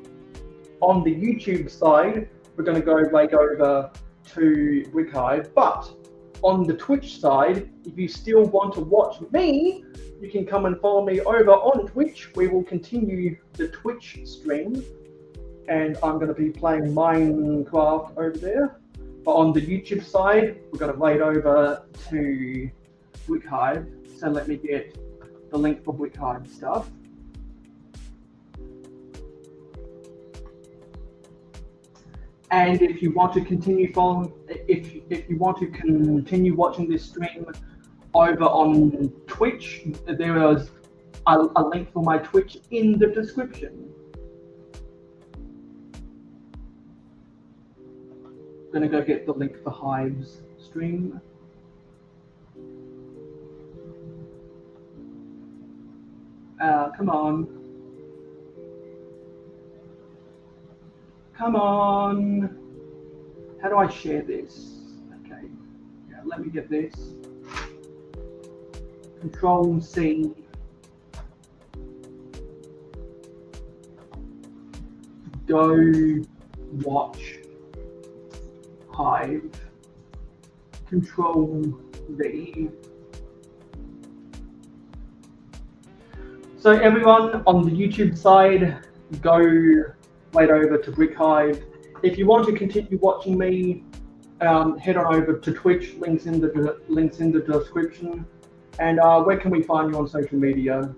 on the YouTube side, we're going to go right over to Brick Hive, but on the Twitch side, if you still want to watch me, you can come and follow me over on Twitch. We will continue the Twitch stream, and I'm going to be playing Minecraft over there. But on the YouTube side, we're going to right over to Brick Hive. So let me get the link for Brick Hive stuff. And if you want to continue following, if you want to continue watching this stream over on Twitch, there is a link for my Twitch in the description. I'm gonna go get the link for Hive's stream. Come on. Come on. How do I share this? Okay. Yeah, let me get this. Control C. Go watch Hive. Control V. So everyone on the YouTube side, go right over to Brick Hive. If you want to continue watching me, head on over to Twitch. Links in the description. And where can we find you on social media?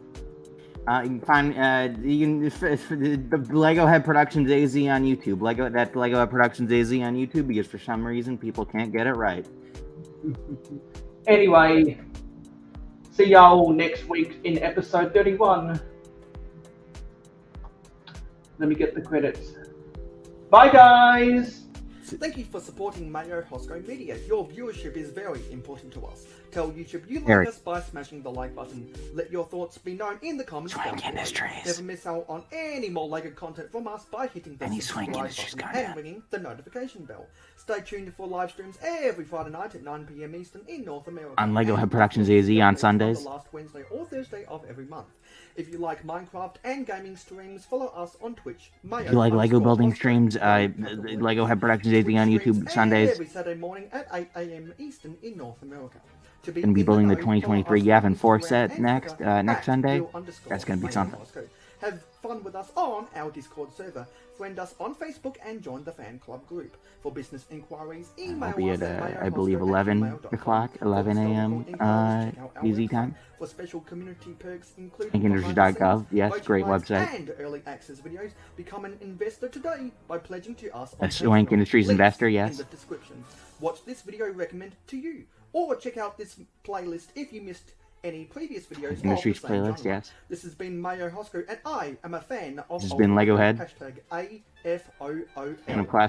You can find the Lego Head Productions AZ on YouTube. Lego Head Productions AZ on YouTube, because for some reason people can't get it right. Anyway, see y'all next week in episode 31. Let me get the credits. Bye, guys! Thank you for supporting mayohosko Media. Your viewership is very important to us. Tell YouTube you Eric. like us by smashing the like button. Let your thoughts be known in the comments down below. Never miss out on any more Lego content from us by hitting the subscribe button and ringing the notification bell. Stay tuned for live streams every Friday night at 9 PM Eastern in North America. On Lego and Head Productions AZ on Sundays. The last Wednesday or Thursday of every month. If you like Minecraft and gaming streams, follow us on Twitch. If you like Lego building streams, Lego Head Productions AZ on YouTube Sundays. Every Saturday morning at 8 AM Eastern in North America. Gonna be building the 2023 Yavin 4 set next Sunday. That's gonna be something. Have fun with us on our Discord server. Friend us on Facebook and join the fan club group. For business inquiries, email I'll be us at, I believe, 11 o'clock, 11 a.m. EZ time. For special community perks, including Thinkindustry.gov, yes, great website. And early access videos. Become an investor today by pledging to us. A Swank Industries investor, yes. In the description. Watch this video recommended to you, or check out this playlist if you missed any previous videos. Industries of the same playlist, genre. yes. This has been mayohosko, and I am a fan of. This has been Lego Head. Hashtag AFOOL. And a class